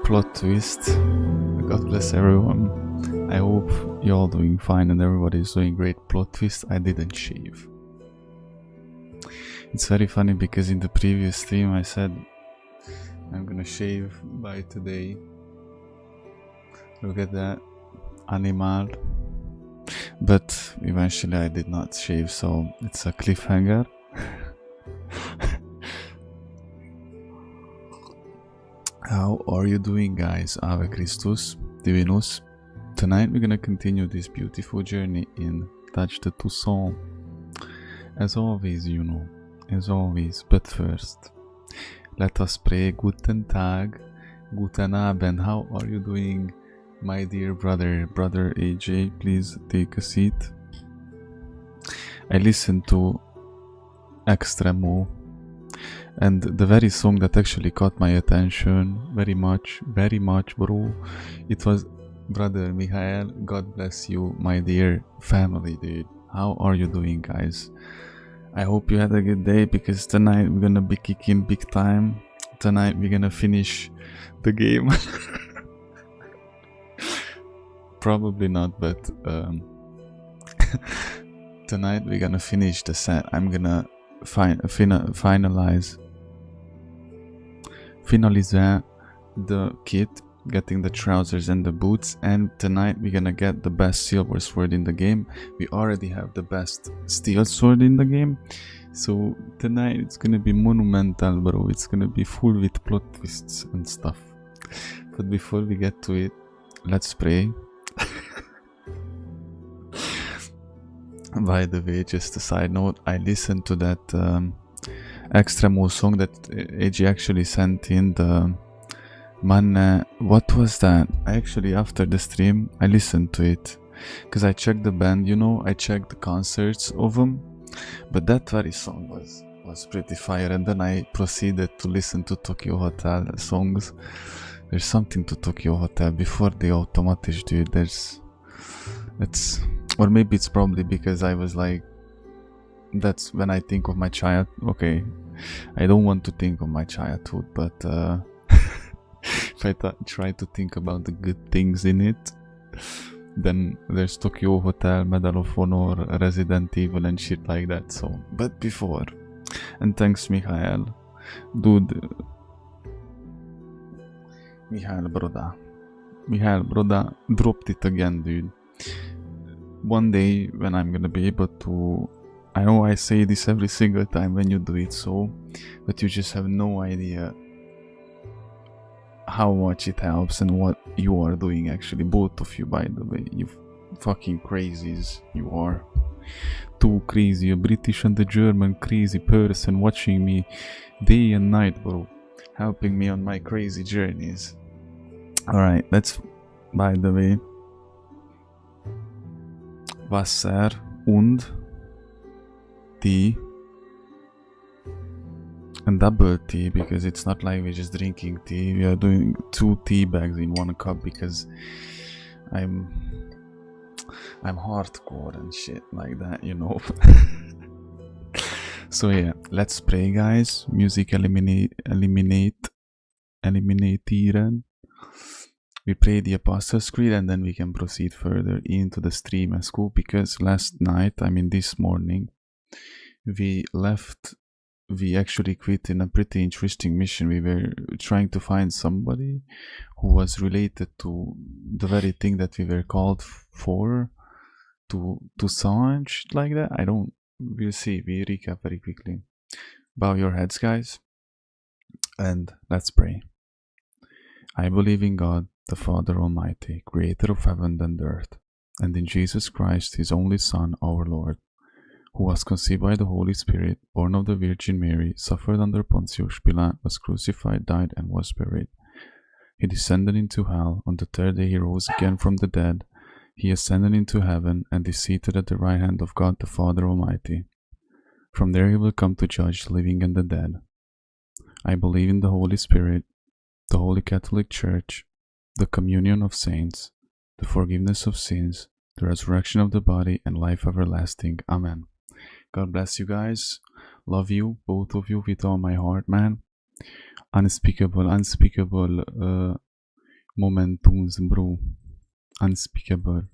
plot twist. God bless everyone. I hope you're all doing fine and everybody's doing great. Plot twist, I didn't shave. It's very funny because in the previous stream I said I'm gonna shave by today. Look at that. Animal. But eventually I did not shave, so it's a cliffhanger. How are you doing, guys? Ave Christus, Divinus. Tonight we're gonna continue this beautiful journey in Touch the Two Soul. As always, you know, as always. But first, let us pray. Guten Tag, Guten Abend. How are you doing, my dear brother AJ? Please take a seat. I listened to Extremo, and the very song that actually caught my attention very much, bro, it was Brother Michael. God bless you, my dear family, dude. How are you doing, guys? I hope you had a good day, because tonight we're gonna be kicking big time. Tonight we're gonna finish the game. Probably not, but tonight we're gonna finish the set. I'm gonna finalize the kit, getting the trousers and the boots, and tonight we're gonna get the best silver sword in the game. We already have the best steel sword in the game, so tonight it's gonna be monumental, bro. It's gonna be full with plot twists and stuff. But before we get to it, let's pray. By the way, just a side note, I listened to that Extremo song that AG actually sent in, the man, what was that? I actually, after the stream, I listened to it, because I checked the band, you know, I checked the concerts of them, but that very song was pretty fire, and then I proceeded to listen to Tokyo Hotel songs. There's something to Tokyo Hotel before the Automatisch, dude. Or maybe it's probably because I was like, that's when I think of my child. Okay, I don't want to think of my childhood, but if I try to think about the good things in it, then there's Tokyo Hotel, Medal of Honor, Resident Evil and shit like that. So, but before, and thanks Michael, dude, Michael Broda dropped it again, dude. One day when I'm gonna be able to, I know I say this every single time when you do it, so, but you just have no idea how much it helps and what you are doing, actually, both of you, by the way. You fucking crazies, you are. Too crazy, a British and a German crazy person watching me day and night, bro, helping me on my crazy journeys. Alright, let's, by the way, Wasser und tea, and double tea, because it's not like we're just drinking tea. We are doing 2 tea bags in 1 cup, because I'm hardcore and shit like that, you know. So yeah, let's pray, guys. Music eliminatieren. We pray the Apostles' Creed, and then we can proceed further into the stream as cool, because last night, I mean this morning, we actually quit in a pretty interesting mission. We were trying to find somebody who was related to the very thing that we were called for, to Sanj, like that. We'll see. We recap very quickly. Bow your heads, guys, and let's pray. I believe in God, the Father Almighty, creator of heaven and earth, and in Jesus Christ, his only Son, our Lord, who was conceived by the Holy Spirit, born of the Virgin Mary, suffered under Pontius Pilate, was crucified, died, and was buried. He descended into hell. On the 3rd day he rose again from the dead. He ascended into heaven and is seated at the right hand of God the Father Almighty. From there he will come to judge the living and the dead. I believe in the Holy Spirit, the Holy Catholic Church, the communion of saints, the forgiveness of sins, the resurrection of the body, and life everlasting. Amen. God bless you guys. Love you, both of you, with all my heart, man. Unspeakable Momentums, bro. Unspeakable.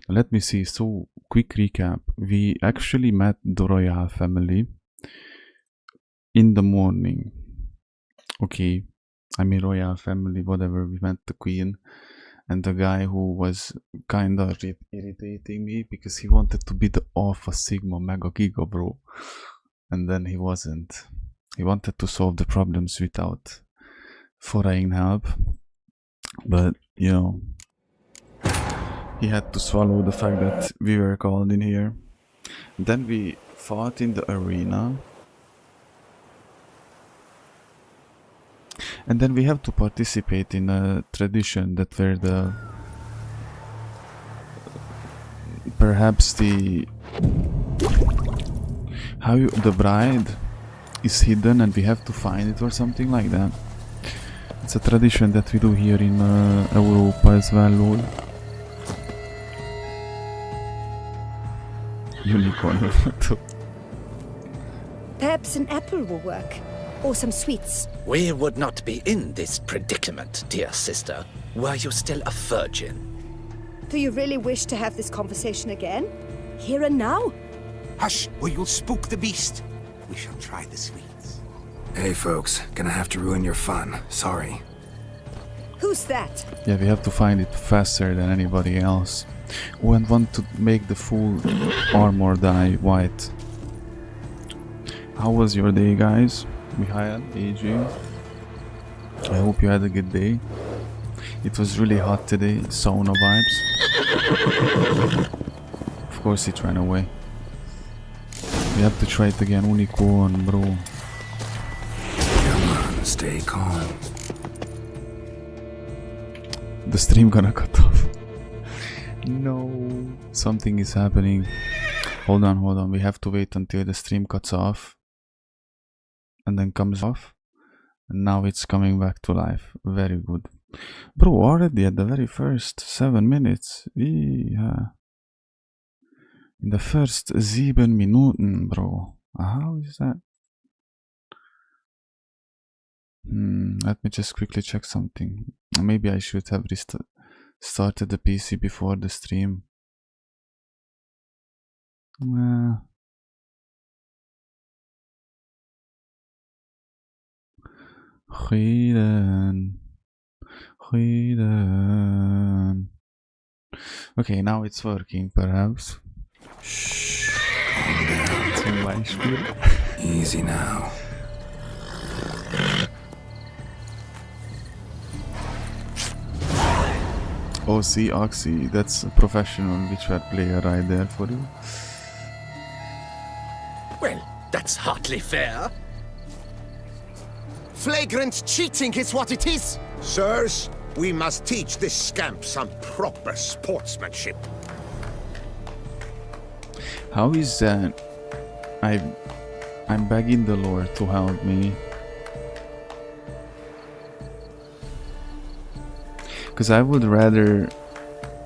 Let me see. So, quick recap. We actually met the royal family in the morning. Okay. I mean, royal family, whatever. We met the queen and the guy who was kind of irritating me because he wanted to be the Alpha Sigma Mega Giga, bro. And then he wasn't. He wanted to solve the problems without foreign help. But, you know, he had to swallow the fact that we were called in here. Then we fought in the arena. And then we have to participate in a tradition that where the... perhaps the... the bride is hidden and we have to find it or something like that. It's a tradition that we do here in Europa as well, lol. Unicorn. Perhaps an apple will work. Or some sweets. We would not be in this predicament, dear sister, were you still a virgin. Do you really wish to have this conversation again? Here and now? Hush, or you'll spook the beast. We shall try the sweets. Hey folks, gonna have to ruin your fun. Sorry. Who's that? Yeah, we have to find it faster than anybody else. Oh, and want to make the full armor dye white. How was your day, guys? Mikhail, AJ. I hope you had a good day. It was really hot today, sauna vibes. Of course it ran away. We have to try it again, Unicorn, bro. Come on, stay calm. The stream gonna cut off. No. Something is happening. Hold on. We have to wait until the stream cuts off. And then comes off. And now it's coming back to life. Very good. Bro, already at the very first 7 minutes. Yeah. In the first 7 Minuten, bro. How is that? Let me just quickly check something. Maybe I should have started the PC before the stream. Goeden. Okay, now it's working, perhaps. Shh. Easy now. Oh, see, Oxy, that's a professional witchware player right there for you. Well, that's hardly fair. Flagrant cheating is what it is! Sirs, we must teach this scamp some proper sportsmanship. How is that? I'm begging the Lord to help me. Because I would rather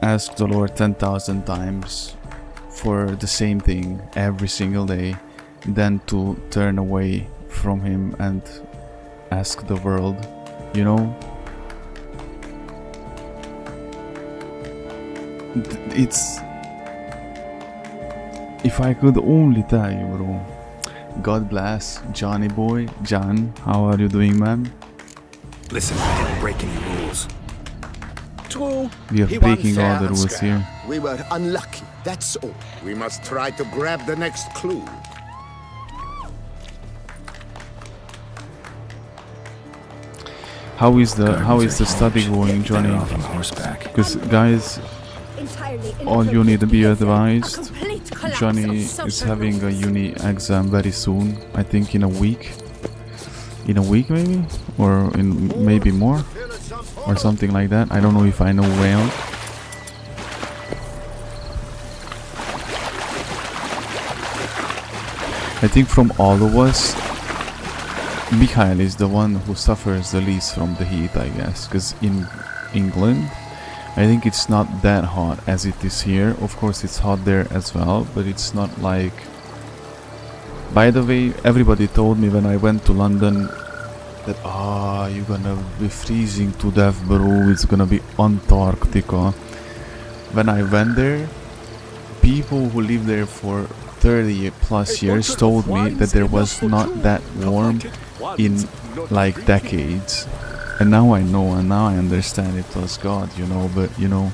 ask the Lord 10,000 times for the same thing every single day than to turn away from Him and ask the world, you know? It's... If I could only tell you, bro. God bless Johnny boy. John, how are you doing, man? Listen, I didn't break any rules. True. We are He won breaking fair all the and rules square. here. We were unlucky, that's all. We must try to grab the next clue. How is the study going, Johnny? Off on horseback. Because guys, all you need to be advised. Johnny is having a uni exam very soon. I think in a week. In a week maybe? Or in maybe more? Or something like that. I don't know if I know well. I think from all of us, Mikhail is the one who suffers the least from the heat, I guess. Because in England, I think it's not that hot as it is here. Of course it's hot there as well, but it's not like... By the way, everybody told me when I went to London that you're gonna be freezing to death, bro. It's gonna be Antarctica. When I went there, people who live there for 30 plus years told me that there was not that warm in like decades. And now I know, and now I understand it was God, you know, but you know.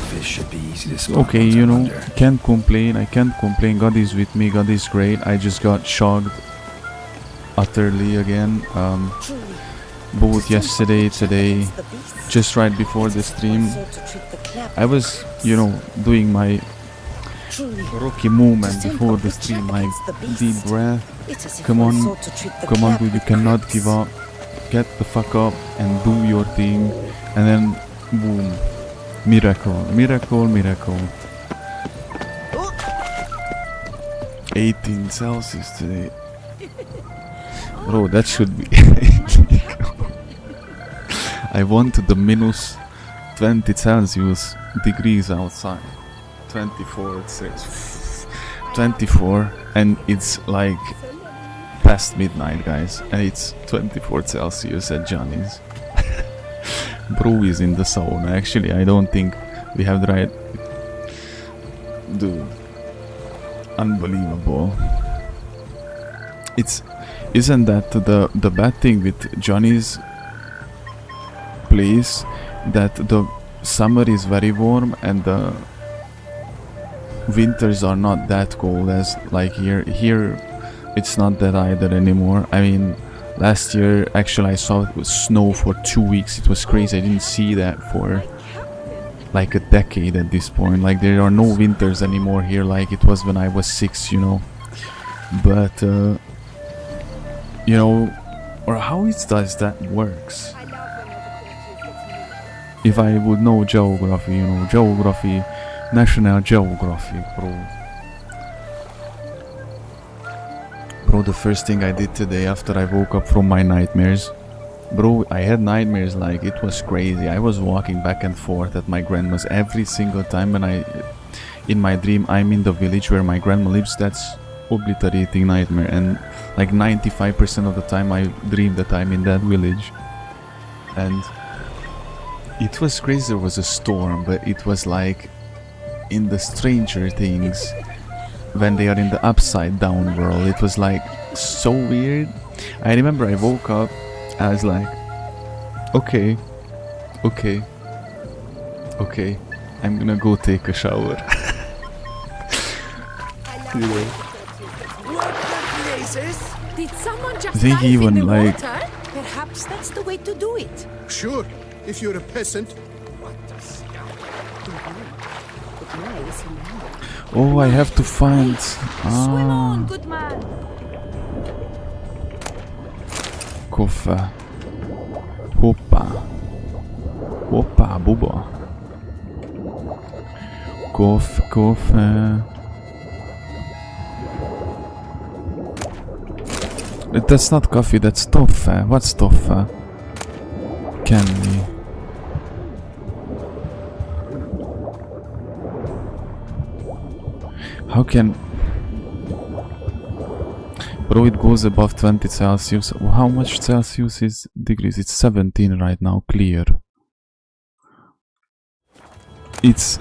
Fish should be easy to spot. Okay, you know, can't complain, I can't complain. God is with me, God is great. I just got shocked utterly again. Both yesterday, today, just right before the stream. I was, you know, doing my Rocky movement before the stream, like deep breath. Come on, dude, you cannot give up. Get the fuck up and do your thing. And then, boom. Miracle, miracle, miracle. 18 Celsius today. Bro, that should be I wanted the minus 20 Celsius degrees outside. 24, it says 24, and it's like past midnight, guys, and it's 24 Celsius at Johnny's. Bro is in the sauna. Actually, I don't think we have the right. Dude, unbelievable. Isn't that the bad thing with Johnny's place, that the summer is very warm and the winters are not that cold as like here. Here it's not that either anymore. I mean, last year actually I saw it was snow for 2 weeks. It was crazy. I didn't see that for like a decade at this point. Like there are no winters anymore here like it was when I was 6, you know. But you know, or how does that works? If I would know geography, you know, geography, National Geographic, bro, the first thing I did today after I woke up from my nightmares, bro, I had nightmares like it was crazy. I was walking back and forth at my grandma's every single time when in my dream I'm in the village where my grandma lives. That's obliterating nightmare, and like 95% of the time I dream that I'm in that village. And it was crazy. There was a storm, but it was like in the Stranger Things when they are in the upside down world. It was like so weird. I remember I woke up, I was like, okay, I'm gonna go take a shower. You know. Did someone just They dive even in the like water? Perhaps that's the way to do it. Sure, if you're a peasant. oh, I have to find Swim on, good man. Koffer. Hoppa, Bubba. Koffer. That's not coffee, that's toffee. What's toffee? Candy. How can... Bro, it goes above 20 Celsius. How much Celsius is degrees? It's 17 right now, clear. It's...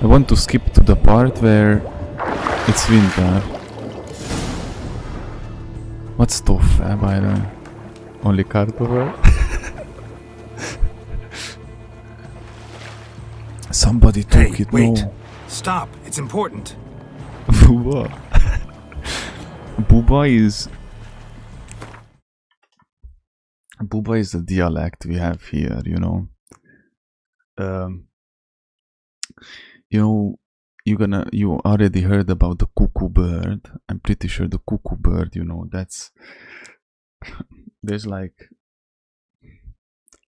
I want to skip to the part where it's winter. What's toffee, by the way? Only cartograph? Somebody took it, wait. no. Stop. It's important. Booba. Booba is the dialect we have here, you know. You know, you already heard about the cuckoo bird. I'm pretty sure the cuckoo bird, you know, that's there's like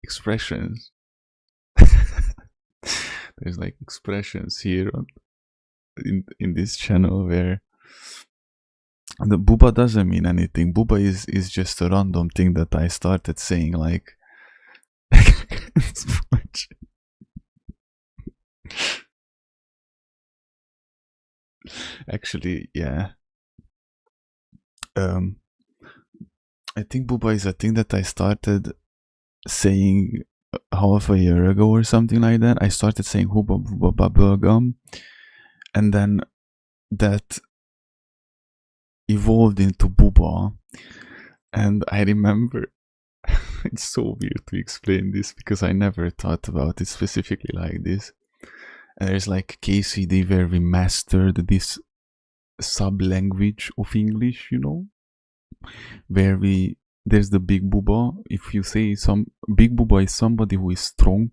expressions. There's like expressions here in this channel where the booba doesn't mean anything. Booba is just a random thing that I started saying, like Actually, yeah. I think Booba is a thing that I started saying half a year ago or something like that. I started saying Hooba Booba Bubblegum, and then that evolved into Booba. And I remember it's so weird to explain this because I never thought about it specifically like this. And there's like KCD where we mastered this sub-language of English, you know, where there's the big booba. If you say big booba is somebody who is strong,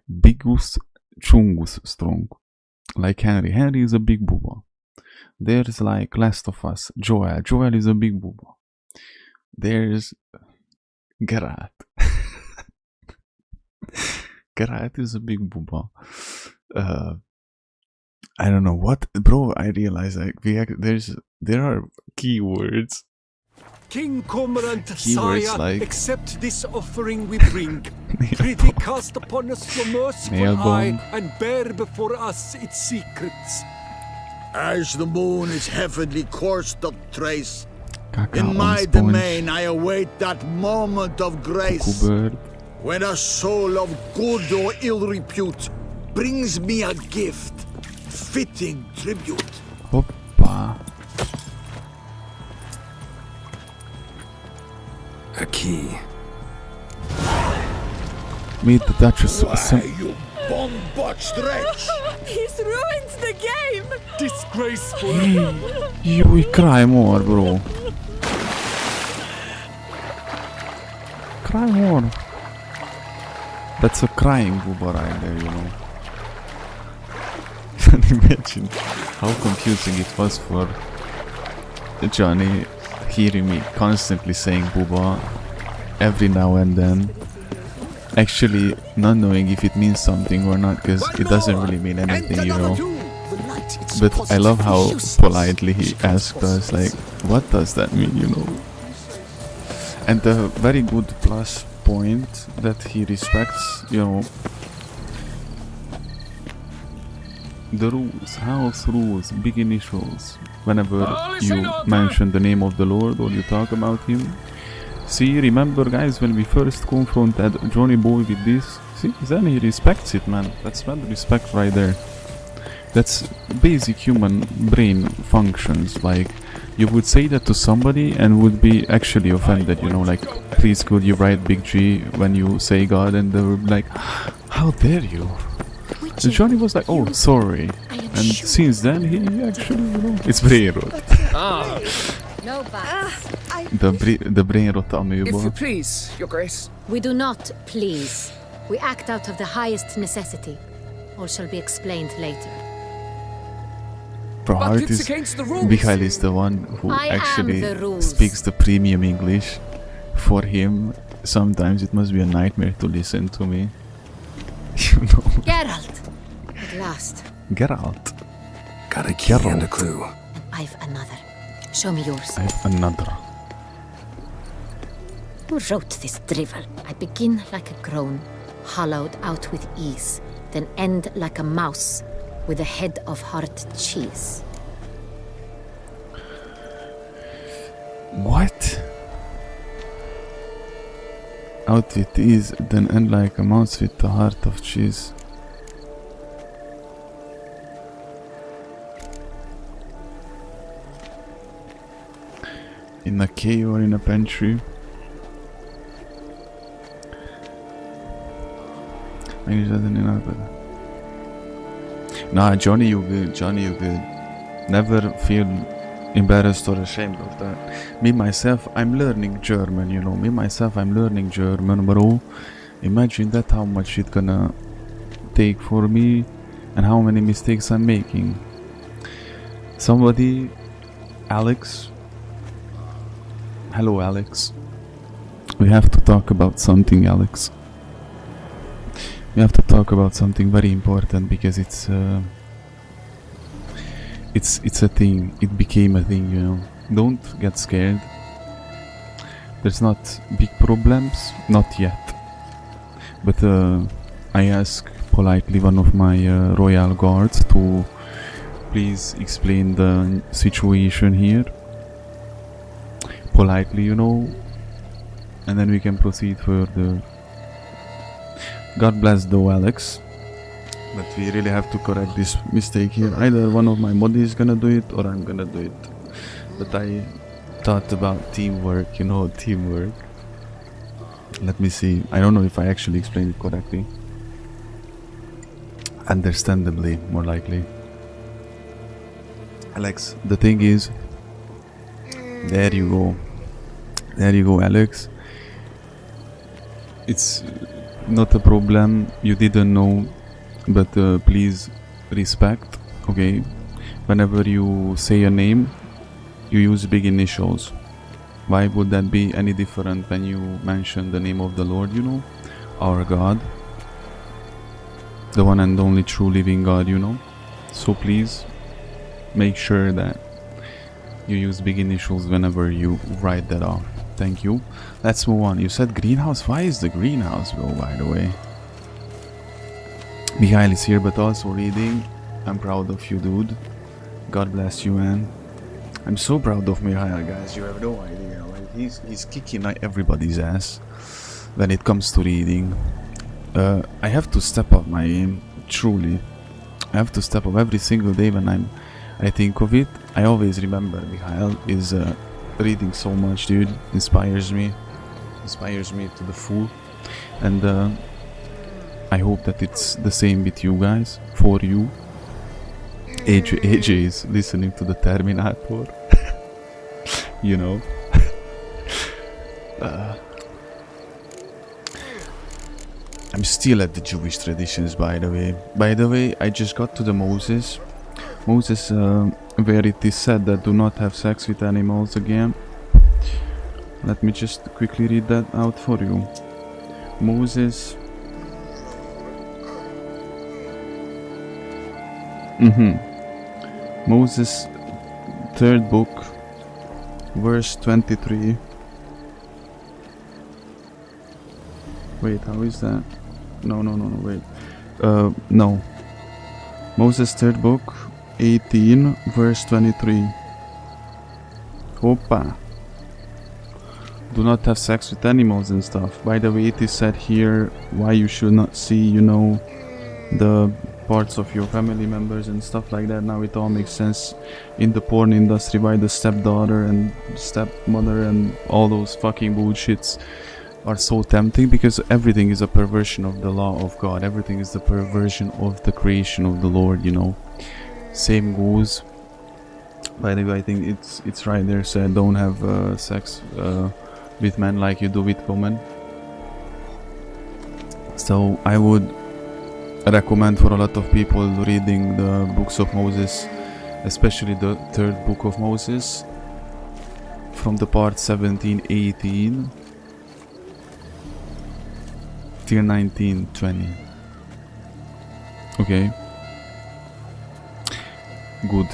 bigus chungus strong, like Henry. Henry is a big booba. There's like Last of Us, Joel is a big booba. There's Geralt. Geralt is a big booba. I don't know what, bro. I realize like there are keywords. King Cormorant, Keywords sire, like accept this offering we bring. Prithee cast upon us your merciful eye and bear before us its secrets. As the moon is heavenly course doth trace, Kaka in my sponge. domain I await that moment of grace, Bird. when a soul of good or ill repute brings me a gift, fitting tribute. Hoppa. A key. Meet the Duchess. Why, you bomb-botched wretch! He's ruined the game! Disgraceful! You will cry more, bro. Cry more. That's a crying booba right there, you know. Can you imagine how confusing it was for Johnny hearing me constantly saying booba every now and then, actually not knowing if it means something or not, because it doesn't really mean anything, you know. But I love how politely he asked us, like, what does that mean, you know? And the very good plus point that he respects, you know, the rules, house rules, big initials. Whenever you mention the name of the Lord or you talk about him. See, remember guys, when we first confronted Johnny Boy with this, see, then he respects it, man. That's not respect right there. That's basic human brain functions. Like, you would say that to somebody and would be actually offended, you know, like, please could you write big G when you say God, and they would be like, how dare you? And Johnny was like, oh, sorry. And since then, he actually, you know, it's brain rot. No buts. The brain rot amoeba. If you please, Your Grace. We do not please. We act out of the highest necessity. All shall be explained later. Bro, But it's against the rules. Mikhail is the one who I am actually the rules. speaks the premium English. For him, sometimes it must be a nightmare to listen to me. You know. Geralt! At last. Geralt. Got a key and a clue. And I've another. Show me yours. I have another. Who wrote this drivel? I begin like a groan, hollowed out with ease, then end like a mouse with a head of hard cheese. What? Out with ease, then end like a mouse with the heart of cheese. In a cave or in a pantry? Nah, Johnny, you good. Johnny, you good. Never feel embarrassed or ashamed of that. Me, myself, I'm learning German, you know. Me, myself, I'm learning German, bro. Imagine that, how much it's gonna take for me and how many mistakes I'm making. Somebody, Alex. Hello, Alex. We have to talk about something, Alex. We have to talk about something very important because it's a thing. It became a thing, you know. Don't get scared. There's not big problems, not yet. But I asked politely one of my royal guards to please explain the situation here politely, you know, and then we can proceed further. God bless though, Alex, but we really have to correct this mistake here. Either one of my mods is gonna do it or I'm gonna do it. But I thought about teamwork, you know, teamwork. Let me see. I don't know if I actually explained it correctly. Understandably, more likely. Alex, the thing is, there you go. There you go, Alex. It's not a problem. You didn't know, but please respect, okay? Whenever you say a name, you use big initials. Why would that be any different when you mention the name of the Lord, you know? Our God. The one and only true living God, you know? So please, make sure that you use big initials whenever you write that off. Thank you. Let's move on. You said greenhouse? Why is the greenhouse, bro, by the way? Mikhail is here, but also reading. I'm proud of you, dude. God bless you, man. I'm so proud of Mikhail, guys. You have no idea. Like, he's kicking everybody's ass when it comes to reading. I have to step up my aim, truly. I have to step up every single day when I think of it. I always remember Mikhail is reading so much, dude. Inspires me to the full. And I hope that it's the same with you guys, for you. AJ is listening to the Terminator. You know. I'm still at the Jewish traditions, by the way. By the way, I just got to the Moses, where it is said that do not have sex with animals again. Let me just quickly read that out for you. Moses. Moses, 3rd book, verse 23. Wait, how is that? No, wait. No. Moses 3rd book, 18, verse 23. Hoppa. Do not have sex with animals and stuff. By the way, it is said here why you should not see, you know, the parts of your family members and stuff like that. Now it all makes sense in the porn industry, why the stepdaughter and stepmother and all those fucking bullshits are so tempting, because everything is a perversion of the law of God. Everything is the perversion of the creation of the Lord, you know. Same goes. By the way, I think it's right there said don't have sex with men like you do with women. So I would recommend for a lot of people reading the books of Moses, especially the 3rd book of Moses, from the part 17:18 till 19:20. Okay. Good.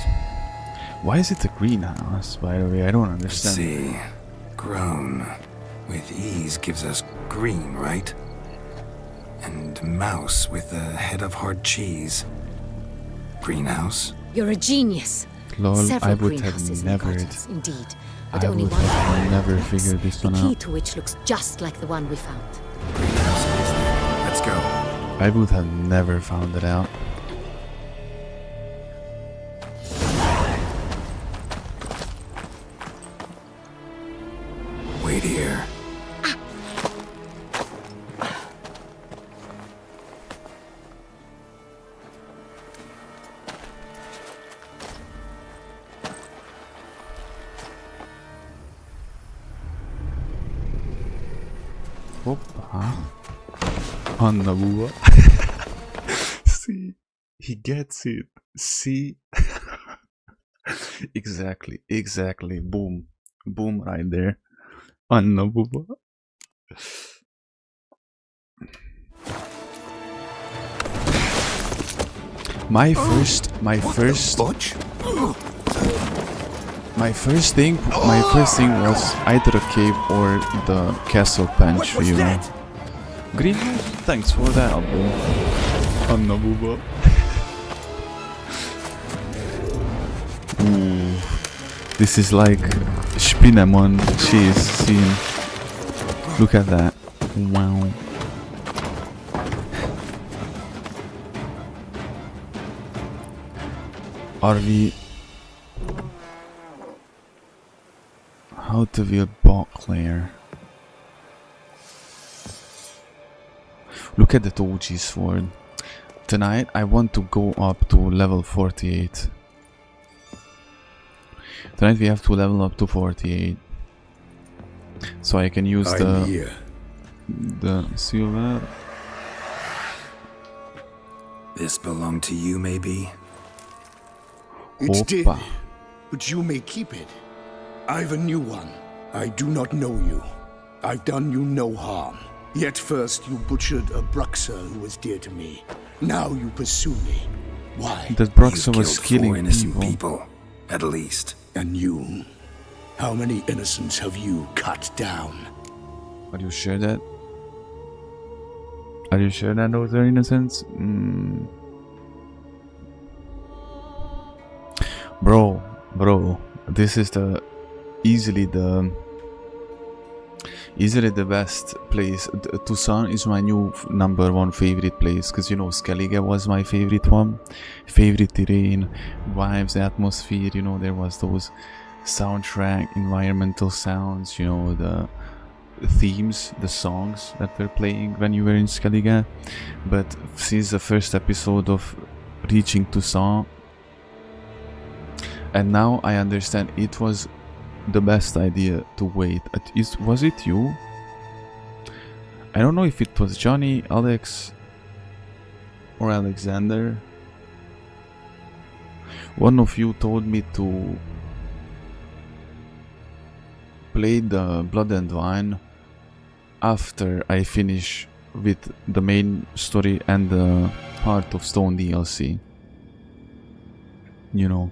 Why is it a greenhouse, by the way? I don't understand. Let's see. Grown with ease gives us green, right? And mouse with a head of hard cheese. Greenhouse. You're a genius. Lol, Several I would greenhouses have in never, gardens, indeed, but I only would one have never works, figured this one the key out. to which looks just like the one we found. Greenhouse is there. Let's go. I would have never found it out. Wait here. Hoppa. Anna Bua. See, he gets it. See. Exactly. Boom right there. Anna Bua. My first thing was either a cave or the castle bench, you know. Greenhouse? Thanks for the album. Anna Booba. Ooh. This is like Spinemon cheese scene. Look at that. Wow. Are we... How to be a bot player? Look at that OG sword. Tonight I want to go up to level 48. Tonight we have to level up to 48. So I can use the silver. This belonged to you, maybe? It did, Opa. but you may keep it. I've a new one. I do not know you. I've done you no harm. Yet first you butchered a Bruxer who was dear to me. Now you pursue me. Why? That Bruxer You've was killed killing 4 innocent people. people, at least. And you? How many innocents have you cut down? Are you sure that? Are you sure that those are innocents? Bro, this is easily the best place. Tucson is my new number 1 favorite place, because you know Skellige was my favorite one. Favorite terrain, vibes, atmosphere, you know, there was those soundtrack, environmental sounds, you know, the themes, the songs that were playing when you were in Skellige. But since the first episode of reaching Tucson, and now I understand it was the best idea to wait. Was it you? I don't know if it was Johnny, Alex, or Alexander. One of you told me to play the Blood and Wine after I finish with the main story and the Heart of Stone DLC. You know.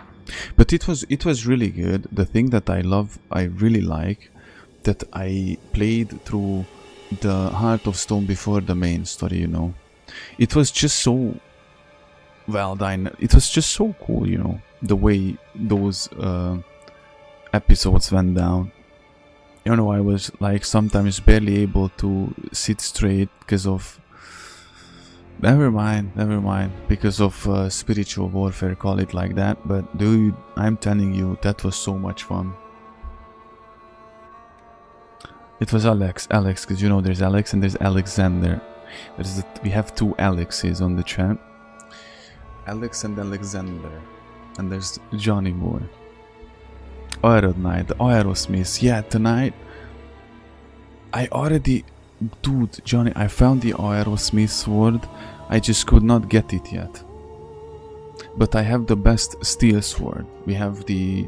But it was really good. The thing that I really like, that I played through the Heart of Stone before the main story, you know. It was just so well done. It was just so cool, you know, the way those episodes went down. You know, I was like sometimes barely able to sit straight because of... Never mind, because of spiritual warfare, call it like that. But dude, I'm telling you, that was so much fun. It was Alex, because you know there's Alex and there's Alexander. We have 2 Alexes on the chat. Alex and Alexander. And there's Johnny Boy. Aerod Night, the Aerosmith. Yeah, tonight I already... Dude, Johnny, I found the Aerosmith sword. I just could not get it yet. But I have the best steel sword. We have the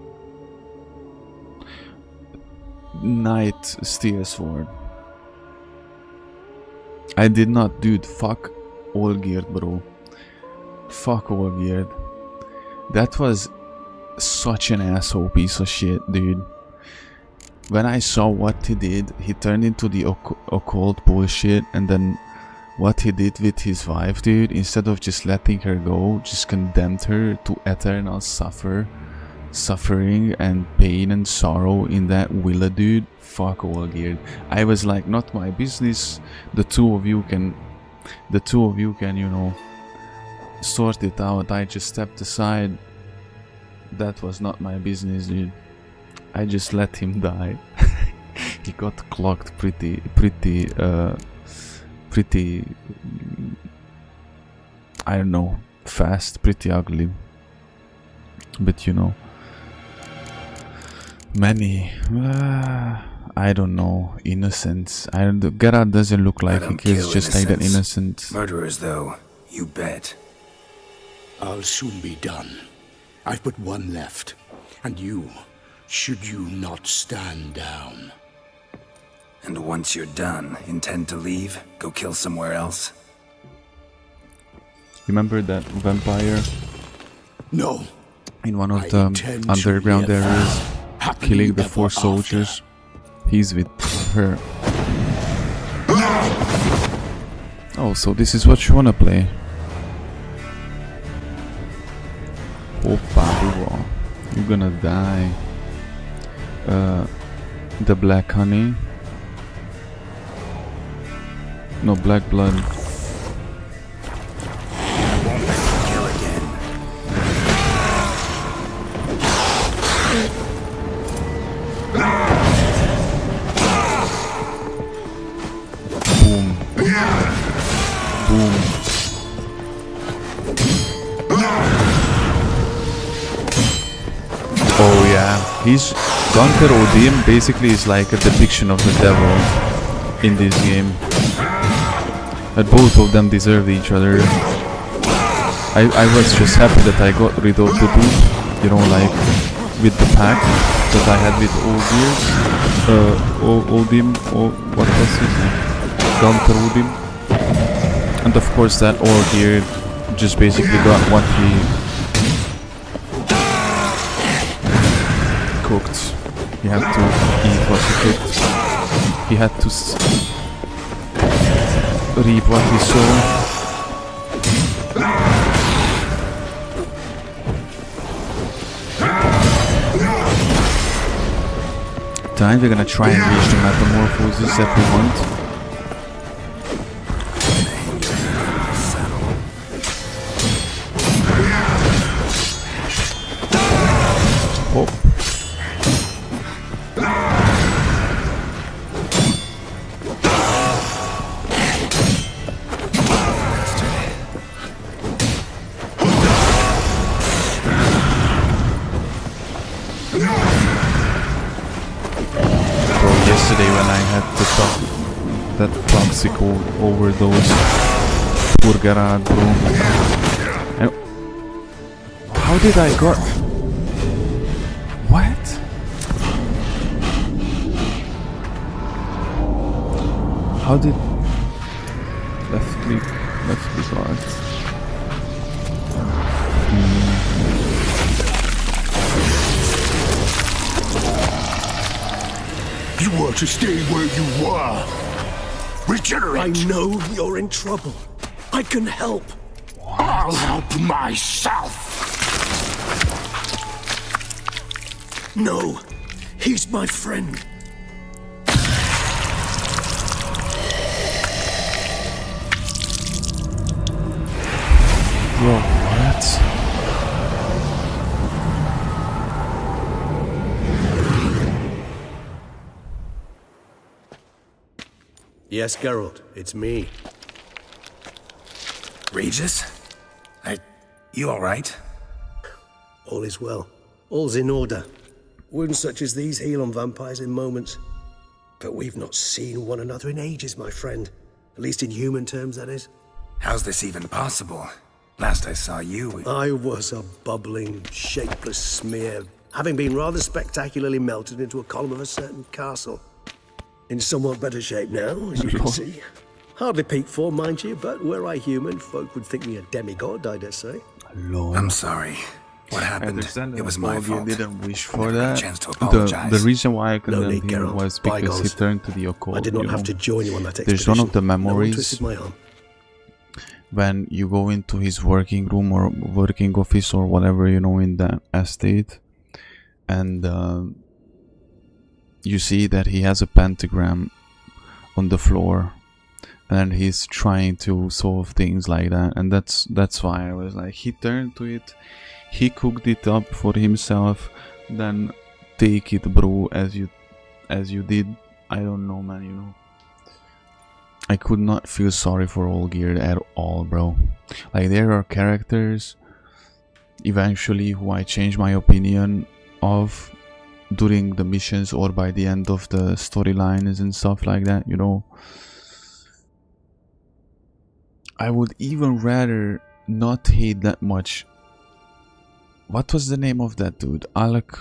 Knight steel sword. I did not, dude. Fuck Olgierd, bro. Fuck Olgierd. That was such an asshole piece of shit, dude. When I saw what he did, he turned into the occult bullshit, and then what he did with his wife, dude, instead of just letting her go, just condemned her to eternal suffering and pain and sorrow in that villa, dude. Fuck Olgierd. I was like, not my business. The two of you can, you know, sort it out. I just stepped aside. That was not my business, dude. I just let him die. He got clocked pretty, I don't know, fast, pretty ugly. But you know, many, I don't know, innocents. Gerard doesn't look like he's just like an innocent. Murderers, though, you bet. I'll soon be done. I've but one left, and you, should you not stand down. And once you're done, intend to leave? Go kill somewhere else? Remember that vampire? No. In one of the underground areas, killing the 4 soldiers. He's with her. Oh, so this is what you wanna play. Opa, You're gonna die. The black honey. No, black blood. Kill again. Boom. Boom. Oh yeah, he's Gunter Odin basically is like a depiction of the devil in this game. But both of them deserve each other. I was just happy that I got rid of the dude, you know, like with the pack that I had with Odin, or what was his name? Gunter Odin. And of course that Orgir just basically got what he cooked. He had to eat what he cooked. He had to reap what he sowed. Tonight we're gonna try and reach the metamorphosis that we want. Oh. Yesterday when I had that toxic overdose, poor Gerard, bro. And how did I got? What? How did left click art? You want to stay where you were. Regenerate. I know you're in trouble. I can help. I'll help myself. No, he's my friend. Bro, what? Yes, Geralt, it's me. Regis? You alright? All is well. All's in order. Wounds such as these heal on vampires in moments. But we've not seen one another in ages, my friend. At least in human terms, that is. How's this even possible? Last I saw you... I was a bubbling, shapeless smear, having been rather spectacularly melted into a column of a certain castle. In somewhat better shape now, as you can see. Hardly peak form, mind you, but were I human, folk would think me a demigod, I dare say. Lord. I'm sorry. What happened? It was my fault. Didn't wish for Never got a that. chance to apologize. The reason why I condemned need, him Geralt. was because he Bygones. turned to the occult. I did not have to join you on that expedition. There's one of the No one memories twisted my arm. when you go into his working room or working office or whatever, you know, in the estate, and you see that he has a pentagram on the floor, and he's trying to solve things like that. And that's why I was like, he turned to it, he cooked it up for himself, then take it, bro, as you did. I don't know, man, you know. I could not feel sorry for Olgierd at all, bro. Like, there are characters eventually who I change my opinion of during the missions or by the end of the storylines and stuff like that, you know. I would even rather not hate that much. What was the name of that dude? Alec.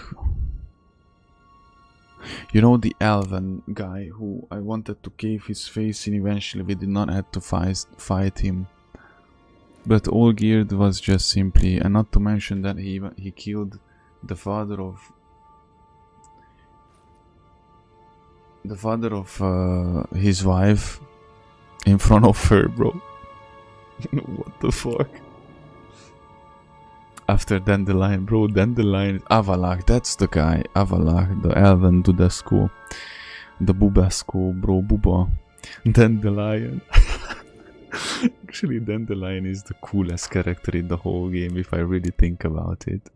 You know, the elven guy who I wanted to cave his face in. Eventually we did not have to fight him. But Olgierd was just simply, and not to mention that he killed the father of his wife in front of her, bro. What the fuck? After Dandelion, bro, Dandelion, Avalak, that's the guy. Avalak, the elven Dudescu, the Bubescu, bro, Buba. Dandelion. Actually, Dandelion is the coolest character in the whole game if I really think about it.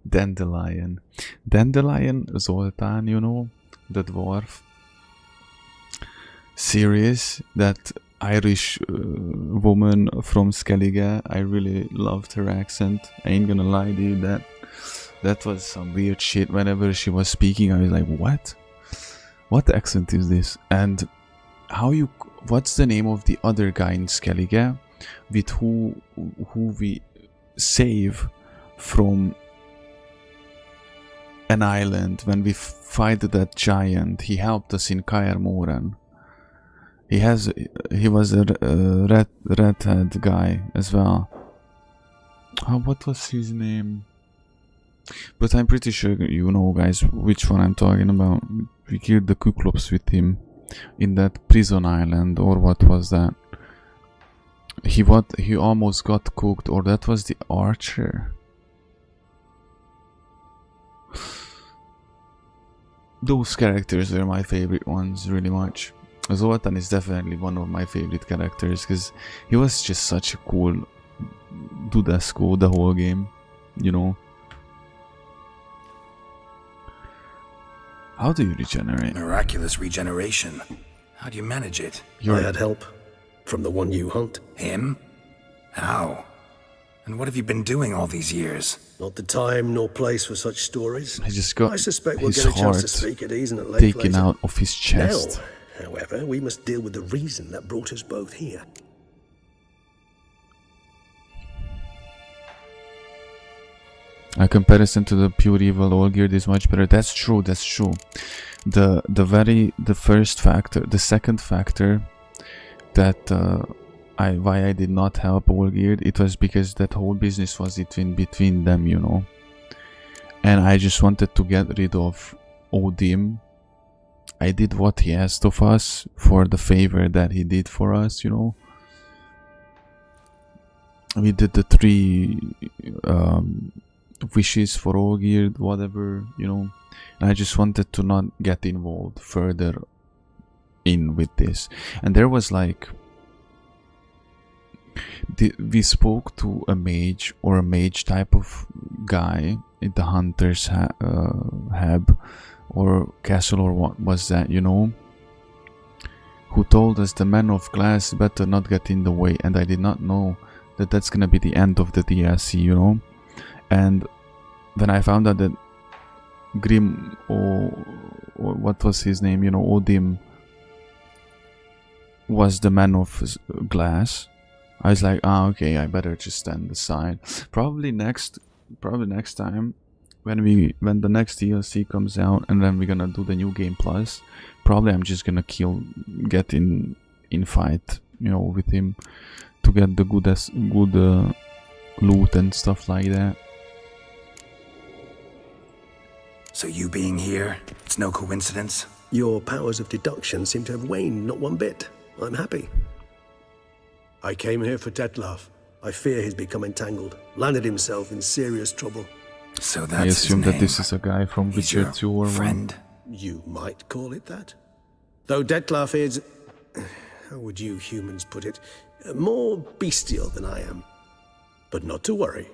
Dandelion. Dandelion Zoltán, you know, the dwarf. Serious, that Irish woman from Skellige. I really loved her accent. I ain't gonna lie to you, that was some weird shit. Whenever she was speaking, I was like, what accent is this? And what's the name of the other guy in Skellige with who we save from an island when we fight that giant? He helped us in Kaer Morhen. He was a redhead guy as well. What was his name? But I'm pretty sure you know, guys, which one I'm talking about. We killed the Kuklops with him in that prison island, or what was that? He almost got cooked, or that was the archer. Those characters were my favorite ones, really much. Zoltán is definitely one of my favorite characters because he was just such a cool Dudescu the whole game, you know. How do you regenerate? Miraculous regeneration. How do you manage it? I had help from the one you hunt. Him? How? And what have you been doing all these years? Not the time nor place for such stories. I just got I suspect we'll his get a chance to heart speak at ease and at length taken later. out of his chest. Now, however, we must deal with the reason that brought us both here. A comparison to the pure evil Olgierd is much better. That's true. That's true. The first factor, the second factor that why I did not help Olgierd, it was because that whole business was between them, you know. And I just wanted to get rid of Odim. I did what he asked of us for the favor that he did for us, you know. We did the 3 wishes for Olgierd, whatever, you know. And I just wanted to not get involved further in with this. And there was like, we spoke to a mage or a mage type of guy in the hunter's hab or castle, or what was that, you know, who told us the man of glass better not get in the way. And I did not know that that's gonna be the end of the DLC, you know. And when I found out that Grim, or what was his name, you know, Odim was the man of glass, I was like, okay, I better just stand aside. Probably next time when the next DLC comes out, and then we're gonna do the new game plus, probably I'm just gonna get in fight, you know, with him to get the good loot and stuff like that. So you being here, it's no coincidence? Your powers of deduction seem to have waned not one bit. I'm happy. I came here for Detlef. I fear he's become entangled, landed himself in serious trouble. So that's I assume his that this is a guy from He's Witcher your 2 or friend? You might call it that. Though Detlef is, how would you humans put it, more bestial than I am. But not to worry.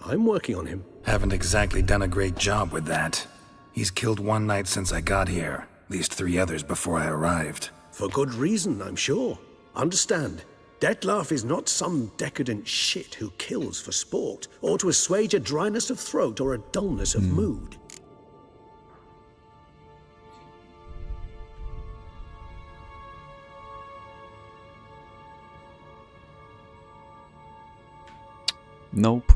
I'm working on him. Haven't exactly done a great job with that. He's killed one knight since I got here, at least 3 others before I arrived. For good reason, I'm sure. Understand, Detlef is not some decadent shit who kills for sport, or to assuage a dryness of throat or a dullness of mood. Nope.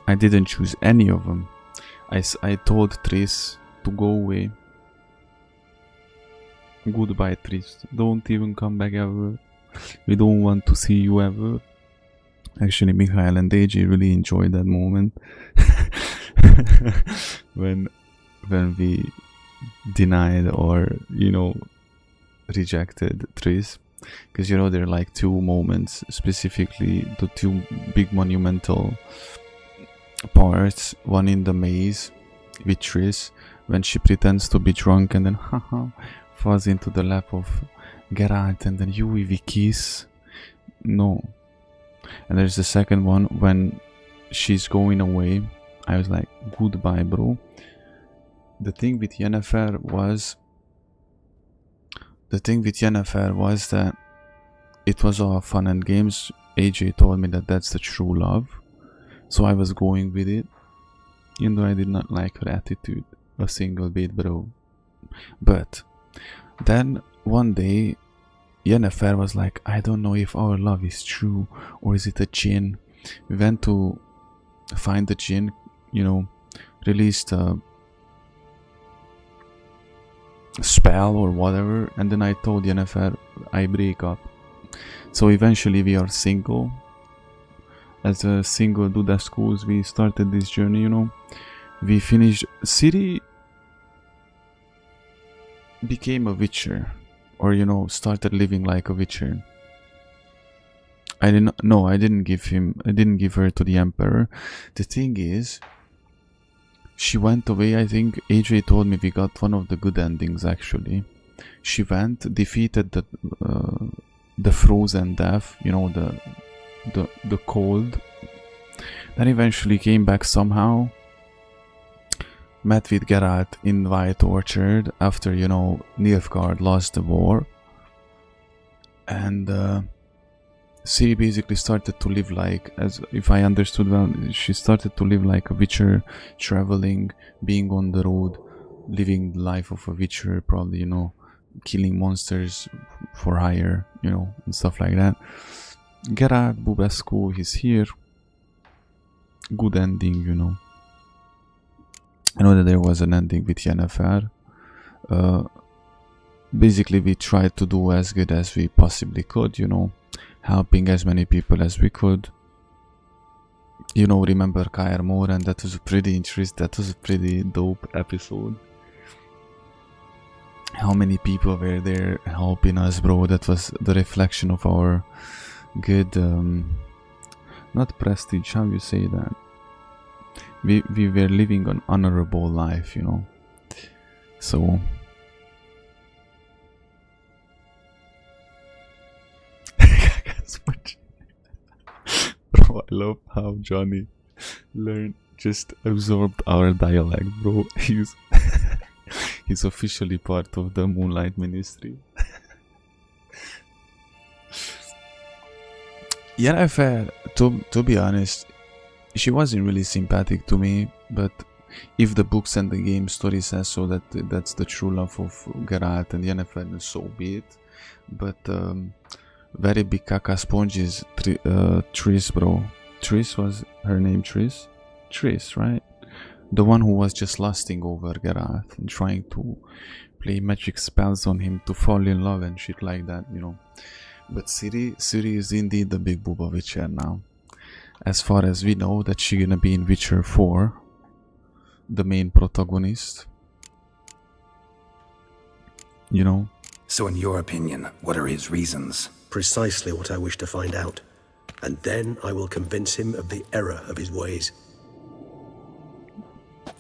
I didn't choose any of them. I told Triss to go away. Goodbye, Triss. Don't even come back ever. We don't want to see you ever. Actually, Mikhail and AJ really enjoyed that moment when we denied or, you know, rejected Triss. Because, you know, there are like 2 moments, specifically the 2 big monumental parts. One in the maze with Triss when she pretends to be drunk and then haha falls into the lap of Geralt and then Yui we kiss. No. And there's the second one when she's going away. I was like, goodbye, bro. The thing with Yennefer was that it was all fun and games. AJ told me that that's the true love, so I was going with it, even though I did not like her attitude a single bit, bro. But then one day Yennefer was like, I don't know if our love is true or is it a djinn. We went to find the djinn, you know, released a spell or whatever, and then I told Yennefer I break up. So eventually we are single. As a single dude at schools, we started this journey, you know. We finished. Ciri became a witcher, or you know, started living like a witcher. I didn't give her to the Emperor. The thing is, she went away. I think AJ told me we got one of the good endings actually. She went, defeated the frozen death, you know, the cold. Then eventually came back somehow. Met with Geralt in White Orchard after, you know, Nilfgaard lost the war. And Ciri basically started to live like, as if I understood well, she started to live like a witcher, traveling, being on the road, living the life of a witcher, probably, you know, killing monsters for hire, you know, and stuff like that. Geralt Bubescu, he's here. Good ending, you know. I know that there was an ending with Yennefer. Basically, we tried to do as good as we possibly could, you know, helping as many people as we could. You know, remember Kaer Morhen? That was a pretty interesting, that was a pretty dope episode. How many people were there helping us, bro? That was the reflection of our good, not prestige, how you say that? We were living an honorable life, you know. So bro, I love how Johnny just absorbed our dialect, bro. He's officially part of the Moonlight Ministry. Yennefer, to be honest, she wasn't really sympathetic to me, but if the books and the game story says so, that that's the true love of Geralt and Yennefer, so be it. But very big caca sponge is Triss, bro. Triss was her name, Triss? Triss, right? The one who was just lusting over Geralt and trying to play magic spells on him to fall in love and shit like that, you know. But Ciri is indeed the big booba Witcher now. As far as we know, that she's gonna be in Witcher 4, the main protagonist. You know? So in your opinion, what are his reasons? Precisely what I wish to find out. And then I will convince him of the error of his ways.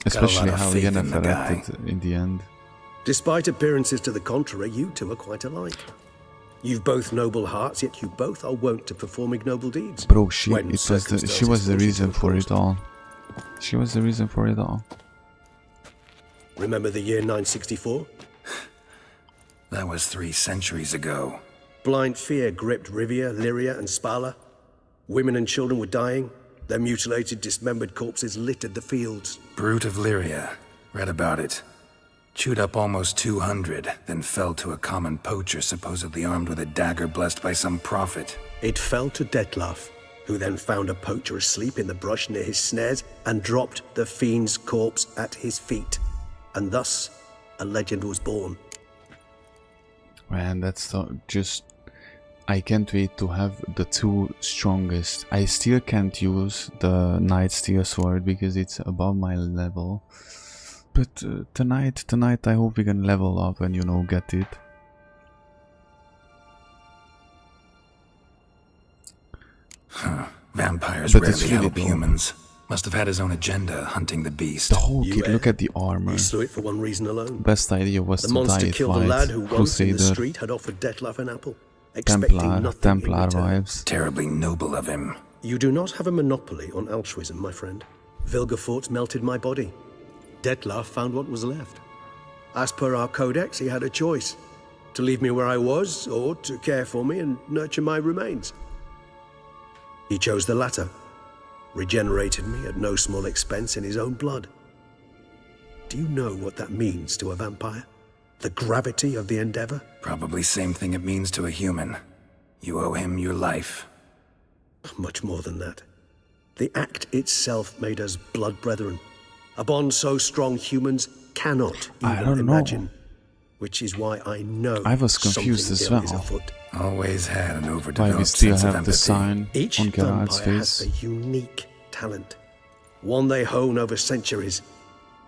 Especially how Yennefer acted in the end. Despite appearances to the contrary, you two are quite alike. You've both noble hearts, yet you both are wont to perform ignoble deeds. Bro, she was the reason for it all. She was the reason for it all. Remember the year 964? That was 3 centuries ago. Blind fear gripped Rivia, Lyria, and Spala. Women and children were dying. Their mutilated, dismembered corpses littered the fields. Brute of Lyria. Read about it. Chewed up almost 200, then fell to a common poacher supposedly armed with a dagger blessed by some prophet. It fell to Dettlaff, who then found a poacher asleep in the brush near his snares and dropped the fiend's corpse at his feet. And thus, a legend was born. Man, that's just... I can't wait to have the 2 strongest. I still can't use the Night Steel Sword because it's above my level. But tonight I hope we can level up and, you know, get it. Vampires but rarely help humans. Must have had his own agenda hunting the beast. The whole kit, look at the armor. He slew it for one reason alone. Best idea was The to monster die killed a lad who fight, once in the Crusader, street had offered Dettlaff an apple, expecting nothing Templar in return. vibes. Terribly noble of him. You do not have a monopoly on altruism, my friend. Vilgefortz melted my body. Dettlaff found what was left. As per our codex, he had a choice: to leave me where I was, or to care for me and nurture my remains. He chose the latter, regenerated me at no small expense in his own blood. Do you know what that means to a vampire? The gravity of the endeavor? Probably same thing it means to a human. You owe him your life. Much more than that. The act itself made us blood brethren. A bond so strong humans cannot even imagine. Which is why I know I was confused as well. is afoot. Always had an Why we overdeveloped still sense of have the empathy. sign Each on Gerard's vampire face. has a unique talent, one they hone over centuries.